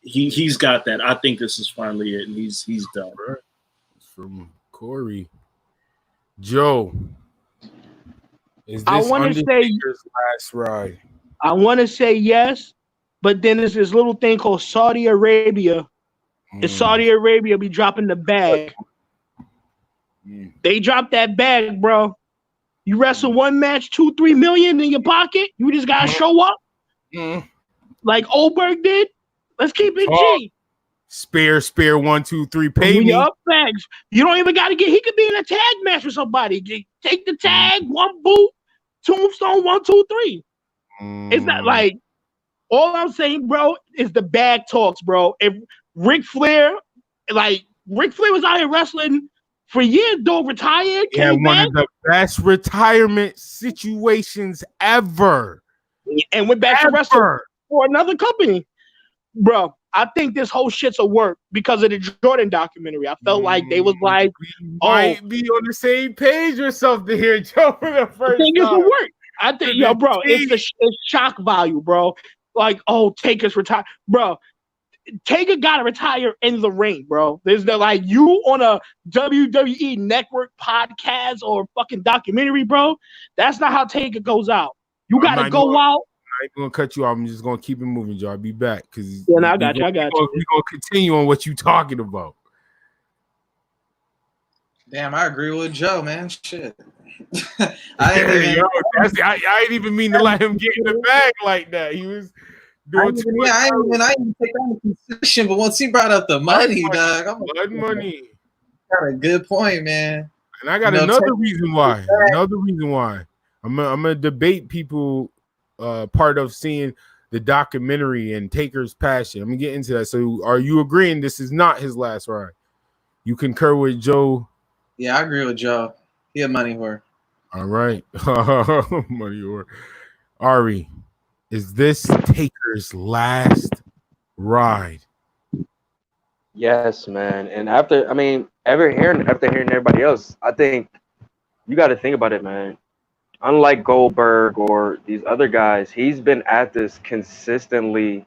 He's got that. I think this is finally it, and he's done. From Corey. Joe, is I this want to say Undertaker's last ride? I want to say yes, but then there's this little thing called Saudi Arabia. And Saudi Arabia be dropping the bag. They drop that bag, bro. You wrestle one match, 2-3 million in your pocket. You just gotta show up, like Oberg did. Let's keep it G. Spare 1, 2, 3. Pay when me. You're up bags. You don't even gotta get. He could be in a tag match with somebody. Take the tag, one boot, tombstone, 1, 2, 3. It's not like. All I'm saying, bro, is the bag talks, bro. If Ric Flair was out here wrestling for years, though, retired, came one back, of the best retirement situations ever. And went back to wrestle for another company. Bro, I think this whole shit's a work because of the Jordan documentary. I felt like they was like, might be on the same page or something here, Joe, for the first I think it's a time. work. I think, yo, bro, it's shock value, bro. Like, oh, Taker's retired. Bro, Taker got to retire in the ring, bro. There's like you on a WWE network podcast or fucking documentary, bro. That's not how Taker goes out. You got to go out. I ain't going to cut you off. I'm just going to keep it moving, Joe. I'll be back. I got you. We're going to continue on what you talking about. Damn, I agree with Joe, man. Shit. I didn't even mean to let him get in the bag like that. He was doing too much. I didn't take that into consideration, but once he brought up the money, dog, blood money. Got a good point, man. And I got another reason why. I'm gonna debate people part of seeing the documentary and Taker's passion. I'm gonna get into that. So are you agreeing this is not his last ride? You concur with Joe? Yeah, I agree with Joe. He a money whore. All right. Money whore. Ari, is this Taker's last ride? Yes, man. And after hearing everybody else, I think you got to think about it, man. Unlike Goldberg or these other guys, he's been at this consistently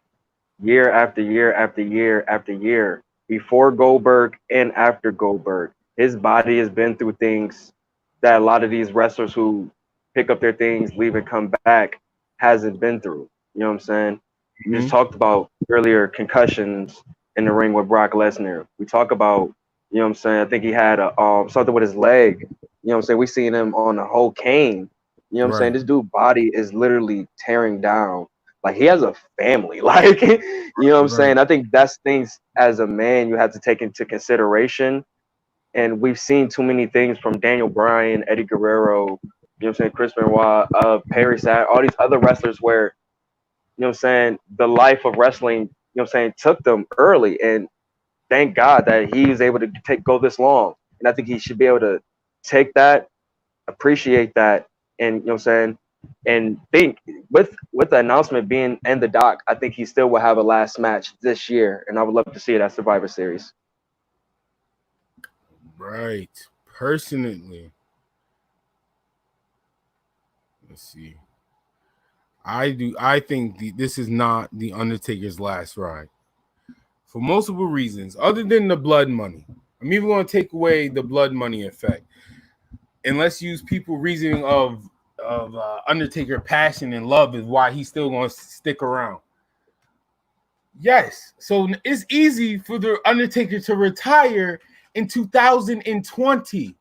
year after year after year after year. Before Goldberg and after Goldberg, his body has been through things that a lot of these wrestlers who pick up their things, leave and come back hasn't been through. You know what I'm saying? You just talked about earlier concussions in the ring with Brock Lesnar. We talk about, you know what I'm saying? I think he had something with his leg. You know what I'm saying? We seen him on a whole cane. You know what I'm saying? This dude's body is literally tearing down. Like, he has a family. Like, you know what I'm saying? I think that's things as a man you have to take into consideration. And we've seen too many things from Daniel Bryan, Eddie Guerrero, you know what I'm saying, Chris Benoit, Perry Saturn, all these other wrestlers where, you know what I'm saying, the life of wrestling, you know what I'm saying, took them early. And thank God that he was able to go this long. And I think he should be able to take that, appreciate that, and, you know what I'm saying, and think with the announcement being in the doc, I think he still will have a last match this year. And I would love to see it at Survivor Series. Right. Personally, Let's see. I think this is not the Undertaker's last ride for multiple reasons, other than the blood money. I'm even going to take away the blood money effect, and let's use people reasoning of Undertaker passion and love is why he's still going to stick around. Yes, so it's easy for the Undertaker to retire in 2020.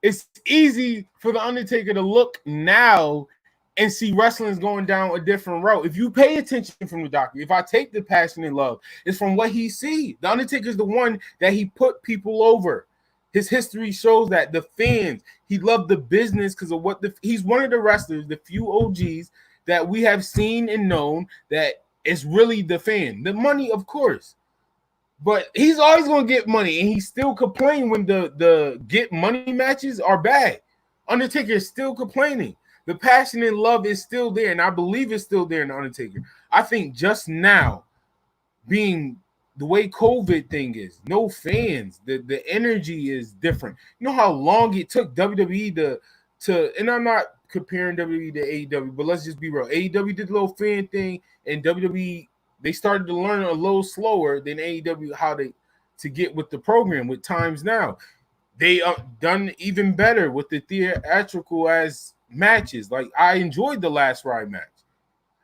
It's easy for the Undertaker to look now and see wrestling's going down a different road. If you pay attention from the doctor, if I take the passion and love, it's from what he sees. The Undertaker's the one that he put people over. His history shows that the fans, he loved the business because of what he's one of the wrestlers, the few OGs that we have seen and known that is really the fan. The money, of course. But he's always going to get money, and he still complain when the get money matches are bad. Undertaker is still complaining. The passion and love is still there, and I believe it's still there in the Undertaker. I think just now, being the way COVID thing is, no fans, the energy is different. You know how long it took WWE to and I'm not comparing WWE to AEW, but let's just be real. AEW did a little fan thing, and WWE, they started to learn a little slower than AEW how to get with the program with times now. They done even better with the theatrical as matches. Like, I enjoyed the last ride match.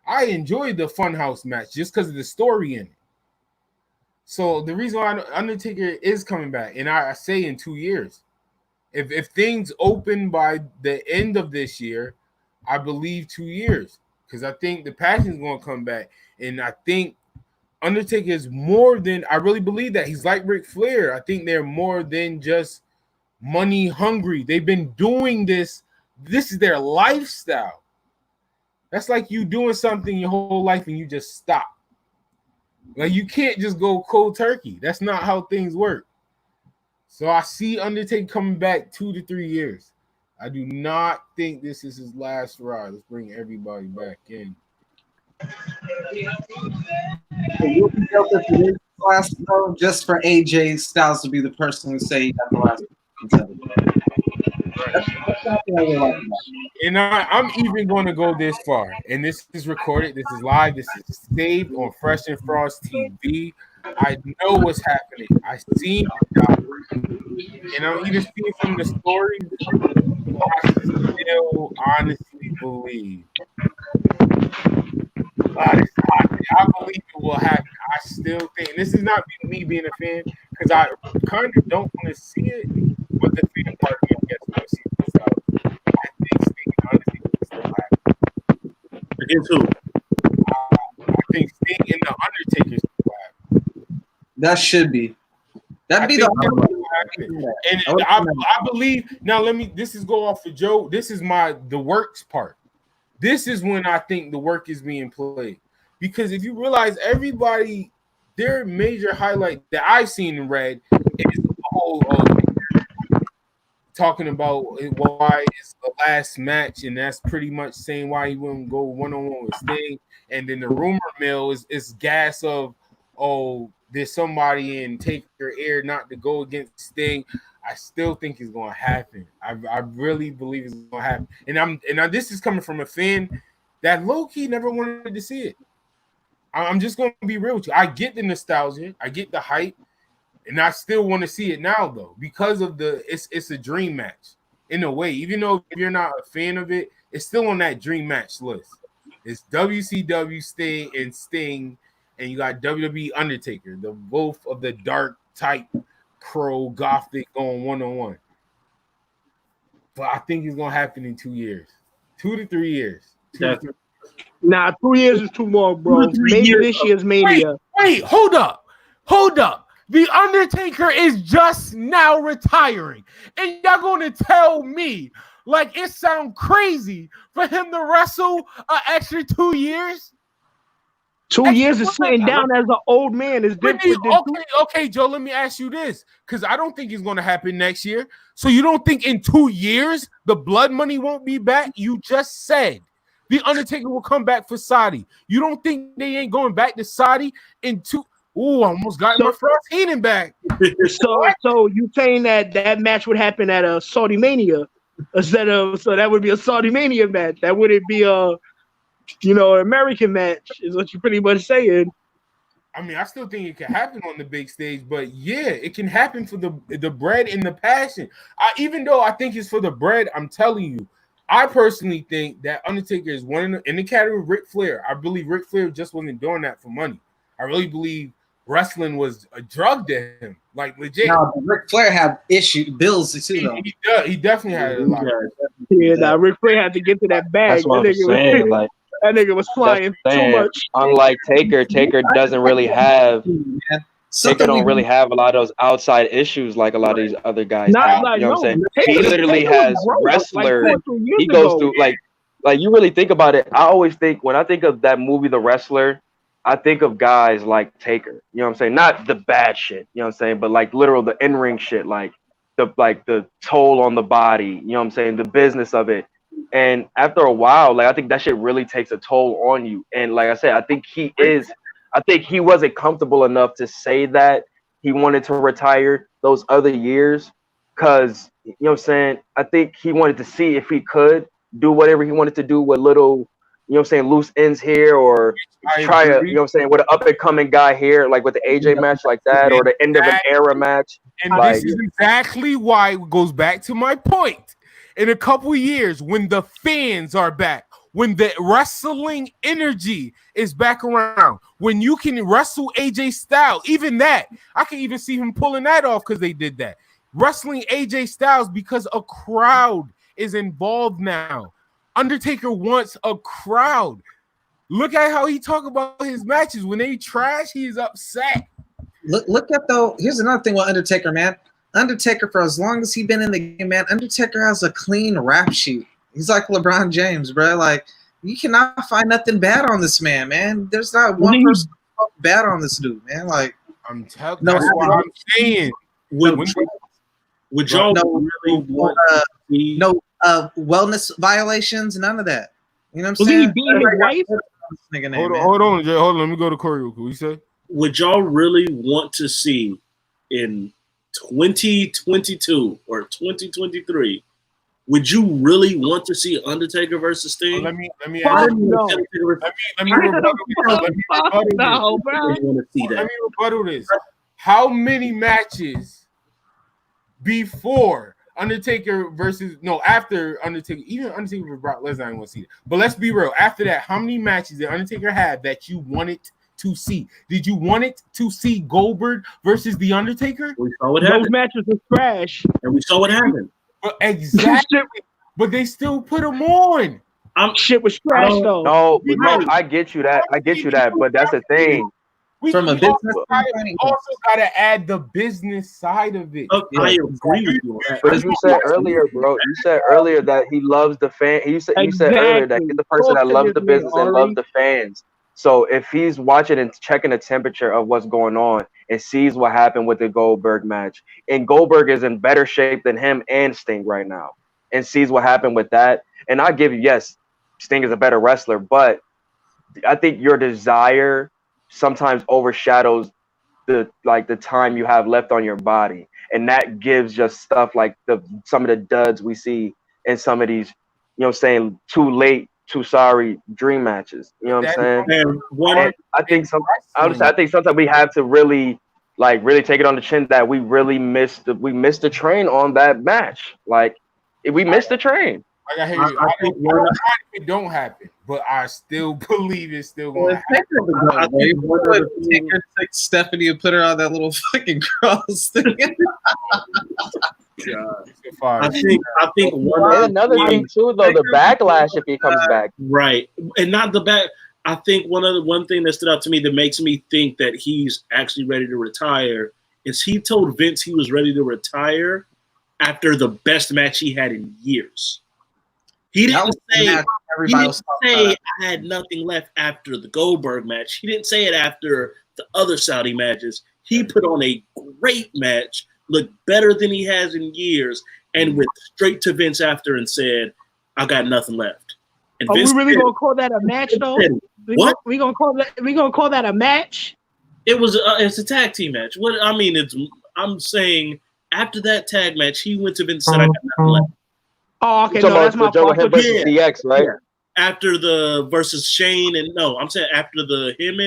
I enjoyed the Funhouse match just because of the story in it. So the reason why Undertaker is coming back, and I say in 2 years, if things open by the end of this year, I believe 2 years, because I think the passion is going to come back, and I think Undertaker is more than, I really believe that he's like Ric Flair. I think they're more than just money hungry. They've been doing this. This is their lifestyle. That's like you doing something your whole life and you just stop. Like, you can't just go cold turkey. That's not how things work. So I see Undertaker coming back 2 to 3 years. I do not think this is his last ride. Let's bring everybody back in. Just for AJ Styles to be the person who say he got the last. And I'm even going to go this far. And this is recorded. This is live. This is saved on Fresh and Frost TV. I know what's happening. I seen it, and I'm even seeing some of the stories. I still honestly believe. I believe it will happen. I still think, and this is not me being a fan, because I kind of don't want to see it, but the fan part of me gets to see this out. I think Sting and Undertaker will still happen. Against who? I think Sting and the Undertaker still happen. That should be. That'd be the and I believe now. This is go off for Joe. This is the works part. This is when I think the work is being played, because if you realize everybody, their major highlight that I've seen and read is the whole talking about why it's the last match, and that's pretty much saying why he wouldn't go one-on-one with Sting. And then the rumor mill is gas of, oh, there's somebody in Taker Air not to go against Sting. I still think it's going to happen. I really believe it's going to happen. And this is coming from a fan that low-key never wanted to see it. I'm just going to be real with you. I get the nostalgia. I get the hype. And I still want to see it now, though, because of it's a dream match in a way. Even though if you're not a fan of it, it's still on that dream match list. It's WCW Sting, and you got WWE Undertaker, the both of the dark type crow gothic going one-on-one. But I think it's gonna happen in 2 years, 2 to 3 years. Nah, 2 years is too long, bro. Maybe this year's Mania. Wait, hold up. The Undertaker is just now retiring, and y'all gonna tell me like it sounds crazy for him to wrestle an extra 2 years? 2 years of sitting down as an old man is different. Okay, Joe, let me ask you this, because I don't think it's going to happen next year. So you don't think in 2 years the blood money won't be back? You just said the Undertaker will come back for Saudi. You don't think they ain't going back to Saudi in two? Ooh, I almost got my Frass Heenan back. So you saying that match would happen at a Saudi Mania? instead of, so that would be a Saudi Mania match. That wouldn't be a, an American match, is what you're pretty much saying. I mean, I still think it can happen on the big stage, but yeah, it can happen for the bread and the passion. Even though I think it's for the bread, I'm telling you, I personally think that Undertaker is one in the category of Ric Flair. I believe Ric Flair just wasn't doing that for money. I really believe wrestling was a drug to him, like legit. No, Ric Flair had bills too, though. He definitely had a lot. Yeah, Ric Flair had to get to that bag. That's what I'm saying. Like, that nigga was flying too much. Unlike Taker doesn't really have. Taker don't really have a lot of those outside issues like a lot of these other guys have. You know what I'm saying? He literally has wrestler. He goes through like you really think about it. I always think when I think of that movie, The Wrestler, I think of guys like Taker. You know what I'm saying? Not the bad shit. You know what I'm saying? But like literal the in-ring shit, like the toll on the body. You know what I'm saying? The business of it. And after a while, like I think that shit really takes a toll on you. And like I said, I think he wasn't comfortable enough to say that he wanted to retire those other years because, you know what I'm saying, I think he wanted to see if he could do whatever he wanted to do with little, you know what I'm saying, loose ends here or try a, you know what I'm saying, with an up-and-coming guy here, like with the AJ match like that or the end of an era match. And this is exactly why it goes back to my point. In a couple of years, when the fans are back, when the wrestling energy is back around, when you can wrestle AJ Styles, even that, I can even see him pulling that off because they did that. Wrestling AJ Styles because a crowd is involved now. Undertaker wants a crowd. Look at how he talk about his matches. When they trash, he's upset. Look at though. Here's another thing with Undertaker, man. Undertaker, for as long as he's been in the game, man, Undertaker has a clean rap sheet. He's like LeBron James, bro. Like, you cannot find nothing bad on this man, man. There's not one person bad on this dude, man. Like, I'm telling you, that's what I'm saying. Would y'all really want no wellness violations? None of that. You know what I'm Was saying? he beating his wife? Hold on, Jay. Hold on. Let me go to Corey real quick. What you say? Would y'all really want to see in 2022 or 2023? Would you really want to see Undertaker versus Sting? Let me rebuttal this. How many matches before Undertaker versus after Undertaker, even Undertaker versus Brock Lesnar, I don't want to see it. But let's be real. After that, how many matches did Undertaker have that you wanted to see? Did you want it to see Goldberg versus The Undertaker? We saw what happened. Those matches were trash. And we saw what happened. But exactly. But they still put them on. Shit was trash though. No, I get you that. But that's the thing. From a business we also got to add the business side of it. I agree with you. But as you said earlier, bro, you said earlier that he loves the fan. You said earlier that he's the person that loves the business and loves the fans. So if he's watching and checking the temperature of what's going on and sees what happened with the Goldberg match, and Goldberg is in better shape than him and Sting right now, and sees what happened with that, and I give you, yes, Sting is a better wrestler, but I think your desire sometimes overshadows the time you have left on your body, and that gives just stuff like some of the duds we see in some of these, saying too late, too sorry dream matches. You know what I'm saying? I think sometimes we have to really take it on the chin that we really missed the train on that match. Like we missed the train. Like I hear you. I think it don't happen, but I still believe it's still going to happen. I think take Stephanie and put her on that little fucking cross thing. I think another thing too, though, the backlash if he comes back, right, and not the back. I think one thing that stood out to me that makes me think that he's actually ready to retire is he told Vince he was ready to retire after the best match he had in years. He didn't say I had nothing left after the Goldberg match. He didn't say it after the other Saudi matches. He put on a great match, looked better than he has in years, and went straight to Vince after and said, "I got nothing left." And Are Vince we really gonna call that a match though? What? We gonna call that a match? It's a tag team match. What I'm saying after that tag match, he went to Vince and said, "I got nothing left." Oh, okay, You're no, that's talking my about the fault. Joe him versus DX, right? Yeah. After the versus Shane and no, I'm saying after the him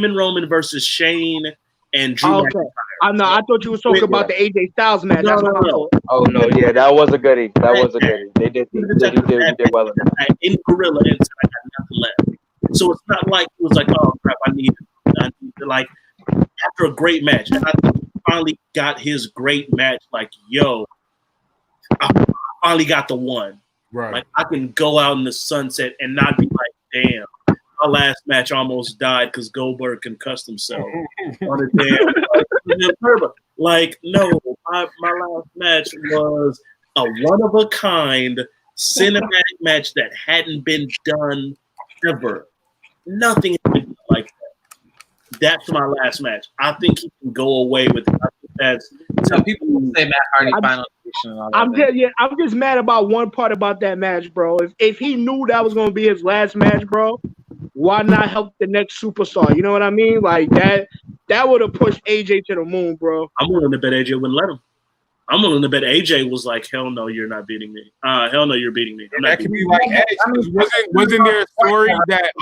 and Roman versus Shane and Drew. Okay. I know. I thought you were talking about the AJ Styles match. That's my fault. Oh no, yeah, that was a goodie. That was a goodie. They did. You did well in that. In Gorilla Inside, I got nothing left. So it's not like it was like, oh crap, I need like after a great match, and I finally got his great match. Like, yo, I finally got the one. Right. Like I can go out in the sunset and not be like, damn, my last match almost died because Goldberg concussed himself on a damn. Like, no, my last match was a one-of-a-kind cinematic match that hadn't been done ever. Nothing had been done like that. That's my last match. I think he can go away with it. I think that's some people say Matt Hardy final edition and all that. I'm just mad about one part about that match, bro. If he knew that was gonna be his last match, bro, why not help the next superstar? You know what I mean? Like that would have pushed AJ to the moon, bro. I'm willing to bet AJ wouldn't let him. I'm willing to bet AJ was like, hell no, you're not beating me. Hell no, you're beating me. That could be like Edge. Wasn't there a story that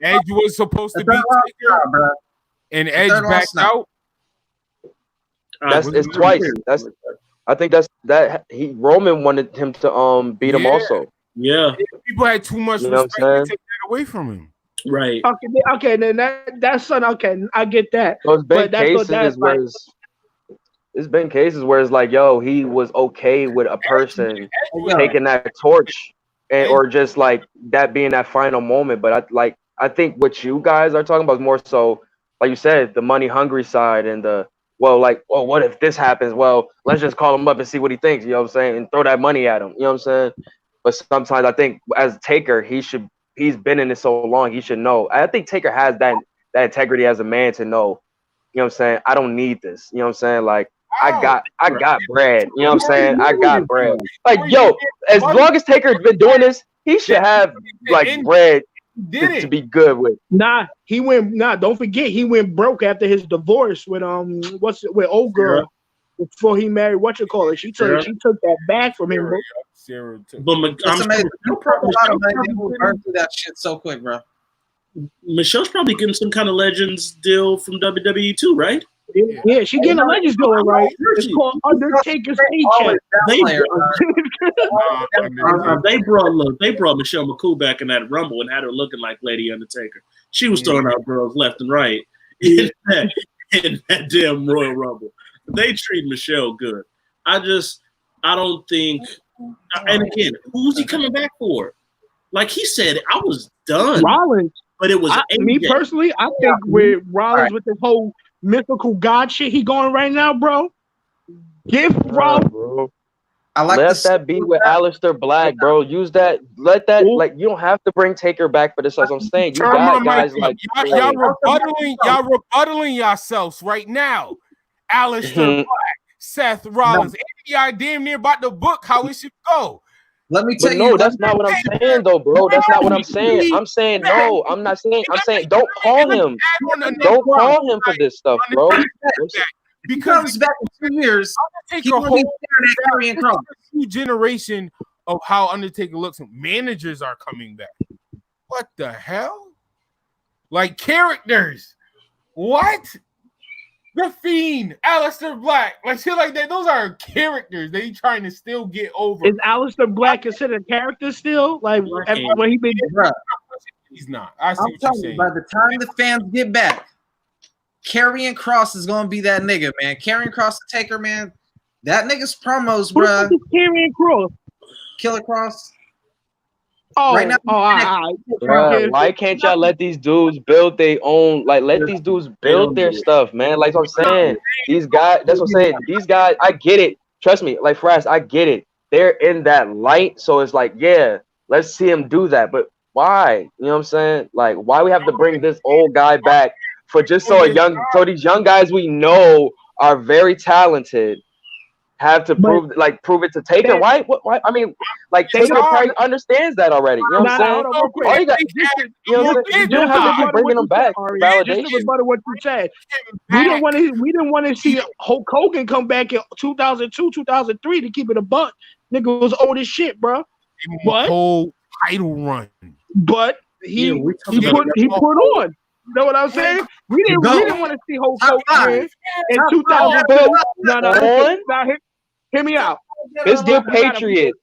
Edge was supposed to beat Taker and Edge backed out? It's twice. I think Roman wanted him to beat him also. Yeah. People had too much respect to take that away from him. Right. Okay, then that's son. Okay, I get that. So it's been cases where it's like, yo, he was okay with a person taking that torch, or just like that being that final moment. But I think what you guys are talking about is more so, like you said, the money hungry side and what if this happens? Well, let's just call him up and see what he thinks. You know what I'm saying, and throw that money at him. You know what I'm saying? But sometimes I think as Taker, he's been in it so long, he should know. I think Taker has that integrity as a man to know, you know what I'm saying, I don't need this. You know what I'm saying? Like, I got bread. You know what I'm saying? I got bread. Like, yo, as long as Taker's been doing this, he should have like bread to be good with. Don't forget he went broke after his divorce with with old girl. Before he married, she took that back from him, bro. But I'm amazing. You probably a lot of money who burned through that shit so quick, bro. Michelle's probably getting some kind of Legends deal from WWE too, right? Yeah, she getting a Legends deal, right? It's called Undertaker's Paycheck. They brought Michelle McCool back in that Rumble and had her looking like Lady Undertaker. She was throwing out girls left and right in that damn Royal Rumble. They treat Michelle good. I don't think. And again, who's he coming back for? Like he said, I was done. Rollins, but it was me personally. I think with Rollins with this whole mythical god shit he going right now, bro. Give Rollins. I like let that be with Aleister Black, bro. Use that. Let that. Like, you don't have to bring Taker back for this. As I'm saying, you got guys like y'all rebuttaling yourselves right now. Aleister Black, Seth Rollins. Y'all damn near about to book how it should go. Let me tell you. No, that's not what I'm saying, though, bro. That's not what I'm saying. I'm saying no. I'm not saying. I'm saying don't call him. Don't call him for this stuff, bro. Because back in 2 years, take a whole new generation of how Undertaker looks. Managers are coming back. What the hell? Like characters. What? The Fiend, Aleister Black, like shit like that. Those are characters they trying to still get over. Is Aleister Black considered a character still? Like when he been? He's not. I see I'm what you're saying. By the time the fans get back, Karrion Kross is gonna be that nigga, man. Karrion Kross the Taker, man. That nigga's promos, bro. Karrion Kross, Killer Kross. Oh, right now, why can't y'all let these dudes build their own? Like, let these dudes build their stuff, man. Like I'm saying, these guys. That's what I'm saying. These guys, I get it. Trust me, like Frass, I get it. They're in that light, so it's like, yeah, let's see him do that. But why? You know what I'm saying? Like, why we have to bring this old guy back for just so these young guys we know are very talented have to prove it to Taker? Why? I mean, like Taker probably understands that already. You know what I'm saying? You don't have to keep bringing them back. Validation. Just to what you said. We didn't want to see Hulk Hogan come back in 2002, 2003 to keep it a buck. Nigga was old as shit, bro. But whole title run. But he put on. You know what I'm saying? We didn't want to see Hulk Hogan in 2002. No, hear me out. This dear Patriot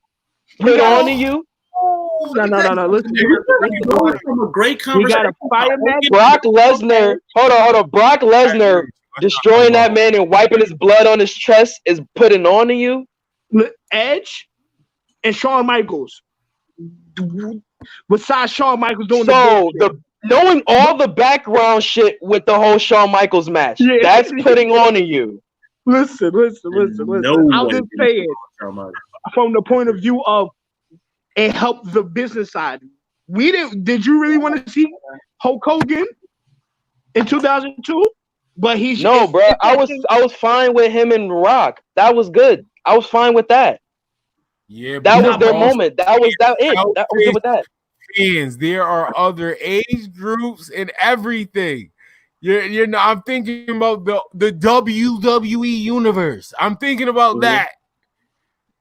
put on to you. No. Listen. From a great We got conversation. a fire match. Brock Lesnar. Hold on. Brock Lesnar destroying that man and wiping his blood on his chest is putting on to you. Edge and Shawn Michaels. Besides Shawn Michaels doing knowing all the background shit with the whole Shawn Michaels match, that's putting on to you. Listen. I'm just saying, from the point of view of it helped the business side. We didn't. Did you really want to see Hulk Hogan in 2002? But bro. I was fine with him and Rock. That was good. I was fine with that. Yeah, that was their moment. That was it. That was good with that. Fans, there are other age groups and everything. You're not. I'm thinking about the WWE universe. I'm thinking about that.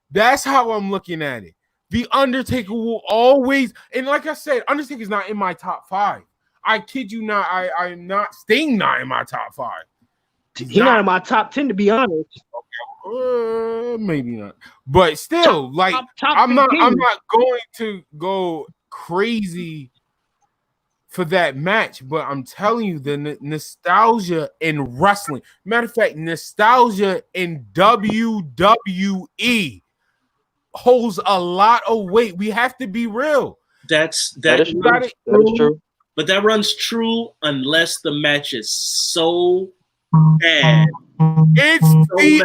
That's how I'm looking at it. The Undertaker will always, and like I said, Undertaker's not in my top 5. I kid you not. I'm not staying not in my top 5. He's not in my top 10, to be honest. Maybe not, but still, I'm not going to go crazy for that match. But I'm telling you, the nostalgia in wrestling. Matter of fact, nostalgia in WWE holds a lot of weight. We have to be real. That is true. But that runs true unless the match is so bad. It's the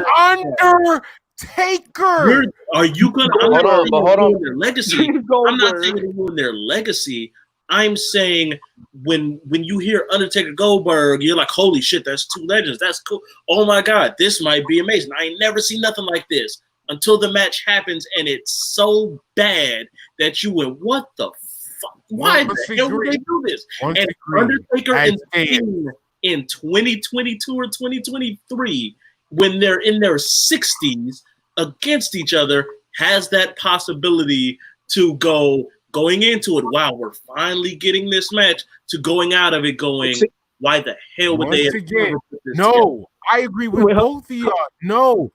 Undertaker. Are you gonna hold on. Their legacy? I'm not saying to ruin their legacy. I'm saying when you hear Undertaker Goldberg, you're like, holy shit, that's 2 legends. That's cool. Oh my god, this might be amazing. I ain't never seen nothing like this until the match happens, and it's so bad that you went, what the fuck? Why the hell would they do this? And Undertaker and Sting in 2022 or 2023, when they're in their 60s against each other, has that possibility to going into it, wow, we're finally getting this match, to going out of it going, why the hell would they have again, no, I agree with both of y'all. No,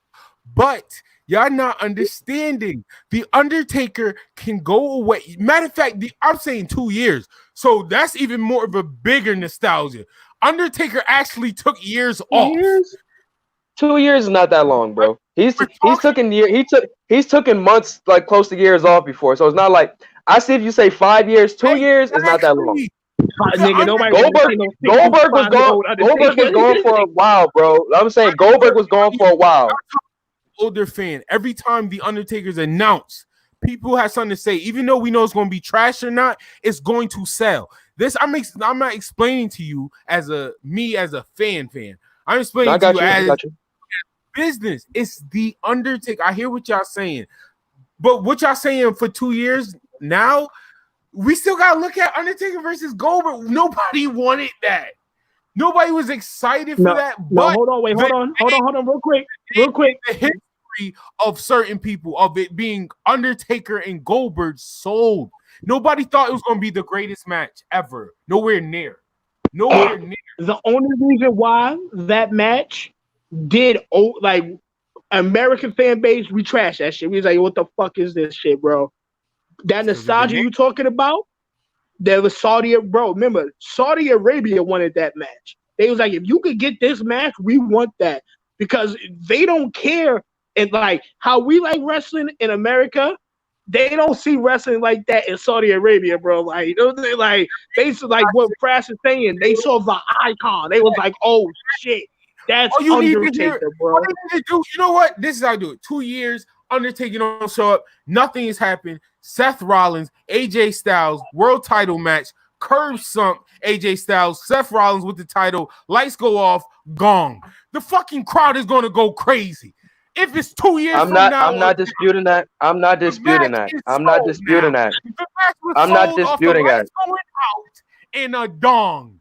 but y'all not understanding. The Undertaker can go away. Matter of fact, I'm saying 2 years. So that's even more of a bigger nostalgia. Undertaker actually took years off. 2 years is not that long, bro. He's taken months, like close to years off before. So it's not like, I see if you say 5 years, 2 years is not that long. Goldberg was gone for a while, bro. I'm saying Goldberg was gone for a while. Older fan. Every time the Undertaker's announced, people have something to say. Even though we know it's going to be trash or not, it's going to sell. This I'm not explaining to you as a fan. I'm explaining to you as business. It's the Undertaker. I hear what y'all saying, but what y'all saying for 2 years now, we still gotta look at Undertaker versus Goldberg. Nobody wanted that. Nobody was excited for that. But hold on, real quick. The history of certain people of it being Undertaker and Goldberg sold. Nobody thought it was going to be the greatest match ever. Nowhere near. The only reason why that match did, American fan base, we trash that shit. We was like, what the fuck is this shit, bro? That nostalgia you talking about, there was bro, remember, Saudi Arabia wanted that match. They was like, if you could get this match, we want that. Because they don't care. It's like how we like wrestling in America, they don't see wrestling like that in Saudi Arabia, bro. Like, basically, like what Frass is saying, they saw the icon. They was like, oh shit, that's Undertaker, bro. You know what? This is how I do it. 2 years, Undertaker don't show up. Nothing has happened. Seth Rollins, AJ Styles, world title match. Curb sump AJ Styles, Seth Rollins with the title. Lights go off. Gong. The fucking crowd is going to go crazy. If it's 2 years I'm not disputing that. I'm not disputing that. I'm not disputing that. In a dong.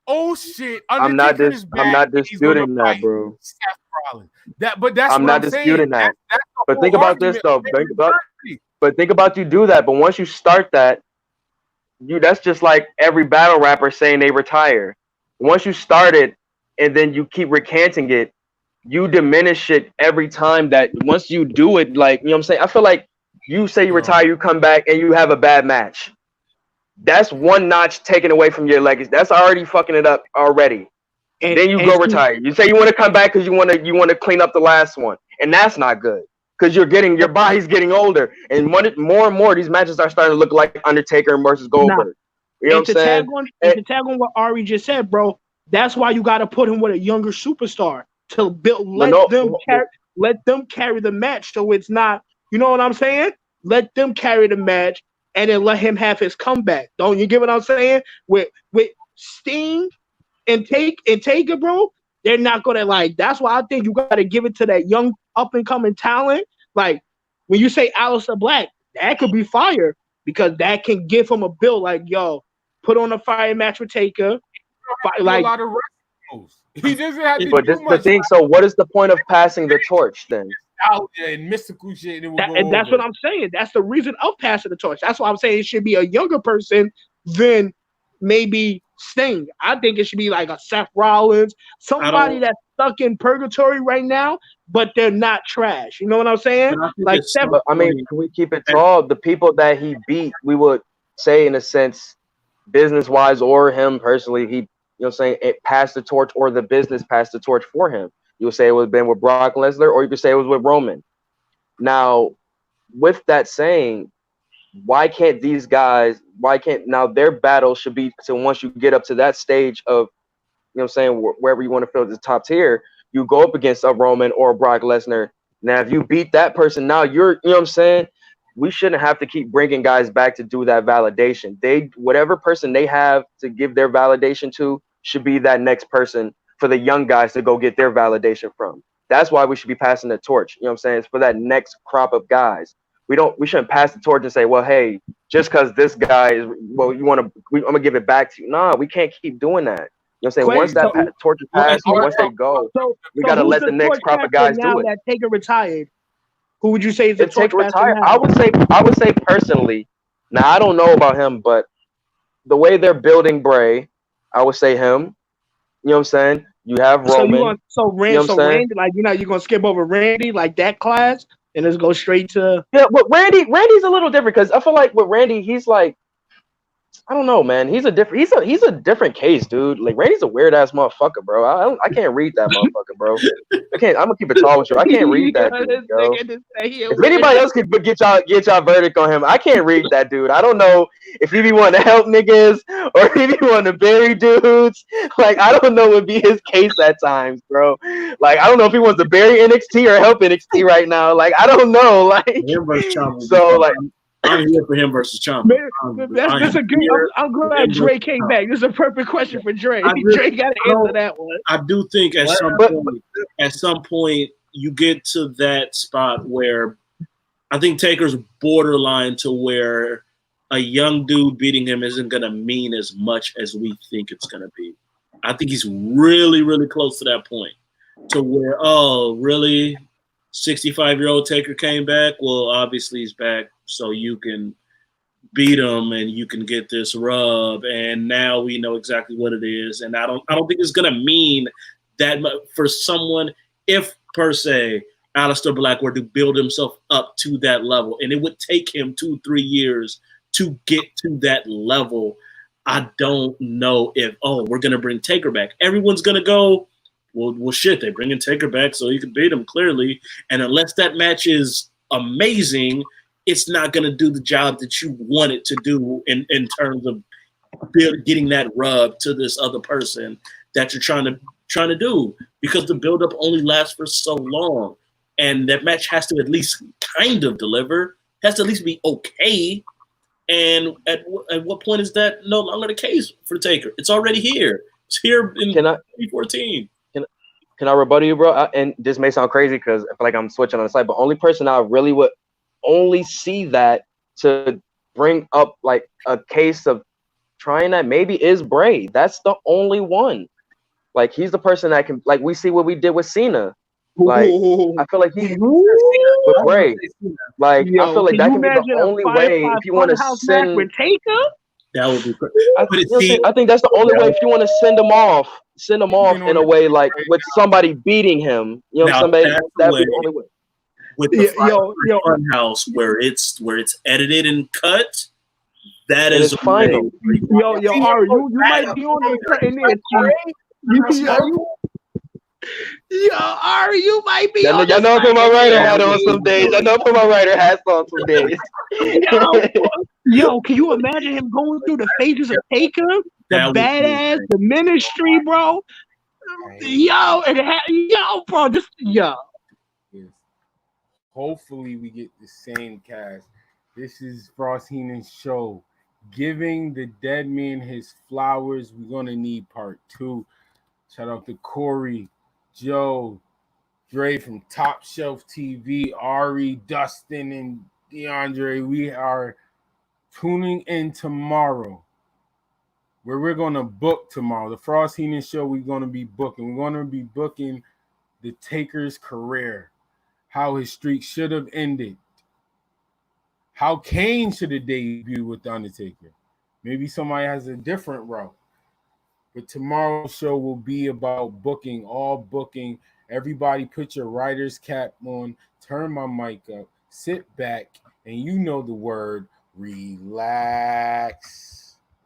Oh shit! I'm not disputing that, bro. Seth Rollins. But that's I'm what not I'm disputing saying. that. That's But think about this though. Think about you do that, but once you start that, that's just like every battle rapper saying they retire. Once you start it and then you keep recanting it, you diminish it every time that once you do it, like, you know what I'm saying? I feel like you say you retire, you come back and you have a bad match. That's one notch taken away from your legacy. That's already fucking it up already. And then you go retire. You say you want to come back because you want to clean up the last one, and that's not good because your body's getting older, and more and more these matches are starting to look like Undertaker versus Goldberg. You know what I'm saying? To tag on what Ari just said, bro, that's why you got to put him with a younger superstar to build. Let them carry the match, so it's not. You know what I'm saying? Let them carry the match, and then let him have his comeback. Don't you get what I'm saying? With Sting and Taker, bro, they're not gonna like. That's why I think you gotta give it to that young up and coming talent. Like when you say Aleister Black, that could be fire because that can give him a build. Like, yo, put on a fire match with Taker. Like a lot of wrestling. He doesn't have to but do this much. the thing. So what is the point of passing the torch then? Out there and mystical shit, and that's what I'm saying. That's the reason of passing the torch. That's why I'm saying it should be a younger person than maybe Sting. I think it should be like a Seth Rollins, somebody that's stuck in purgatory right now, but they're not trash. You know what I'm saying? Like Seth. I mean, can we keep it tall? The people that he beat, we would say in a sense, business wise or him personally, he, you know what I'm saying, it passed the torch or the business passed the torch for him. You would say it would have been with Brock Lesnar, or you could say it was with Roman. Now, with that saying, why can't now their battle should be, so once you get up to that stage of, you know what I'm saying, wherever you want to fill the top tier, you go up against a Roman or a Brock Lesnar. Now, if you beat that person, now you're, you know what I'm saying, we shouldn't have to keep bringing guys back to do that validation. Whatever person they have to give their validation to should be that next person for the young guys to go get their validation from. That's why we should be passing the torch. You know what I'm saying? It's for that next crop of guys. We shouldn't pass the torch and say, well, hey, just because this guy is, well, I'm gonna give it back to you. Nah, we can't keep doing that. You know what I'm saying? Once that torch is passed, once they go, we gotta let the next crop of guys do it. That Taker retired. Who would you say is the torch retired? I would say personally. Now I don't know about him, but the way they're building Bray, I would say him. You know what I'm saying? You have Roman. Randy, like you're gonna skip over Randy like that class and just go straight to but Randy's a little different because I feel like with Randy, he's like, I don't know, man. He's a different case, dude. Like Randy's a weird ass motherfucker, bro. I can't read that motherfucker, bro. I can't. I'm gonna keep it tall with you. I can't read that dude, bro. If anybody else could get y'all verdict on him, I can't read that dude. I don't know if he be wanting to help niggas or if he be wanting to bury dudes. Like I don't know what would be his case at times, bro. Like I don't know if he wants to bury NXT or help NXT right now. Like I don't know. Like so like. I'm here for him versus Ciampa. That's a good. I'm glad Dre came back. This is a perfect question for Dre. Dre got to answer that one. I do think at some point you get to that spot where I think Taker's borderline to where a young dude beating him isn't going to mean as much as we think it's going to be. I think he's really, really close to that point to where, oh, really? 65-year-old Taker came back? Well, obviously he's back, so you can beat him and you can get this rub, and now we know exactly what it is. And I don't think it's gonna mean that much for someone if per se Aleister Black were to build himself up to that level, and it would take him 2-3 years to get to that level. I don't know if we're gonna bring Taker back. Everyone's gonna go, well, shit, they're bringing Taker back so you can beat him clearly. And unless that match is amazing, it's not going to do the job that you want it to do in terms of getting that rub to this other person that you're trying to do, because the buildup only lasts for so long. And that match has to at least kind of deliver, has to at least be okay. And at what point is that no longer the case for Taker? It's already here. It's here in 2014. Can I rebuttal you, bro? And this may sound crazy because I feel like I'm switching on the side, but only person I really would only see that to bring up like a case of trying that maybe is Bray. That's the only one. Like he's the person that can, like we see what we did with Cena. Like I feel like with Bray. Like, I feel like can that you can be the imagine only a way Firefly if you want to Funhouse match send. with Taker? That would be great. I think that's the only way if you want to send them off in a way like with somebody beating him. You know what I'm saying? That'd be the only way. With the Funhouse where it's edited and cut, that And is it's final. Yo, Ari, you might be on there cutting there, Chief. Yo, Ari, you might be on Y'all know I put my writer hat on some days. I know I put my writer hats on some days. Yo, can you imagine him going through the phases of Taker, the badass, the ministry, bro? Yo, bro, just yo. Yes. Hopefully we get the same cast. This is Frass Heenan Show. Giving the Deadman his flowers. We're gonna need part 2. Shout out to Corey, Joe, Dre from Top Shelf TV, Ari, Dustin, and DeAndre. We are tuning in tomorrow, where we're gonna book tomorrow. The Frass Heenan Show, we're gonna be booking. We're gonna be booking the Taker's career, how his streak should have ended, how Kane should have debuted with the Undertaker. Maybe somebody has a different route. But tomorrow's show will be about booking, all booking. Everybody put your writer's cap on, turn my mic up, sit back, and you know the word, relax.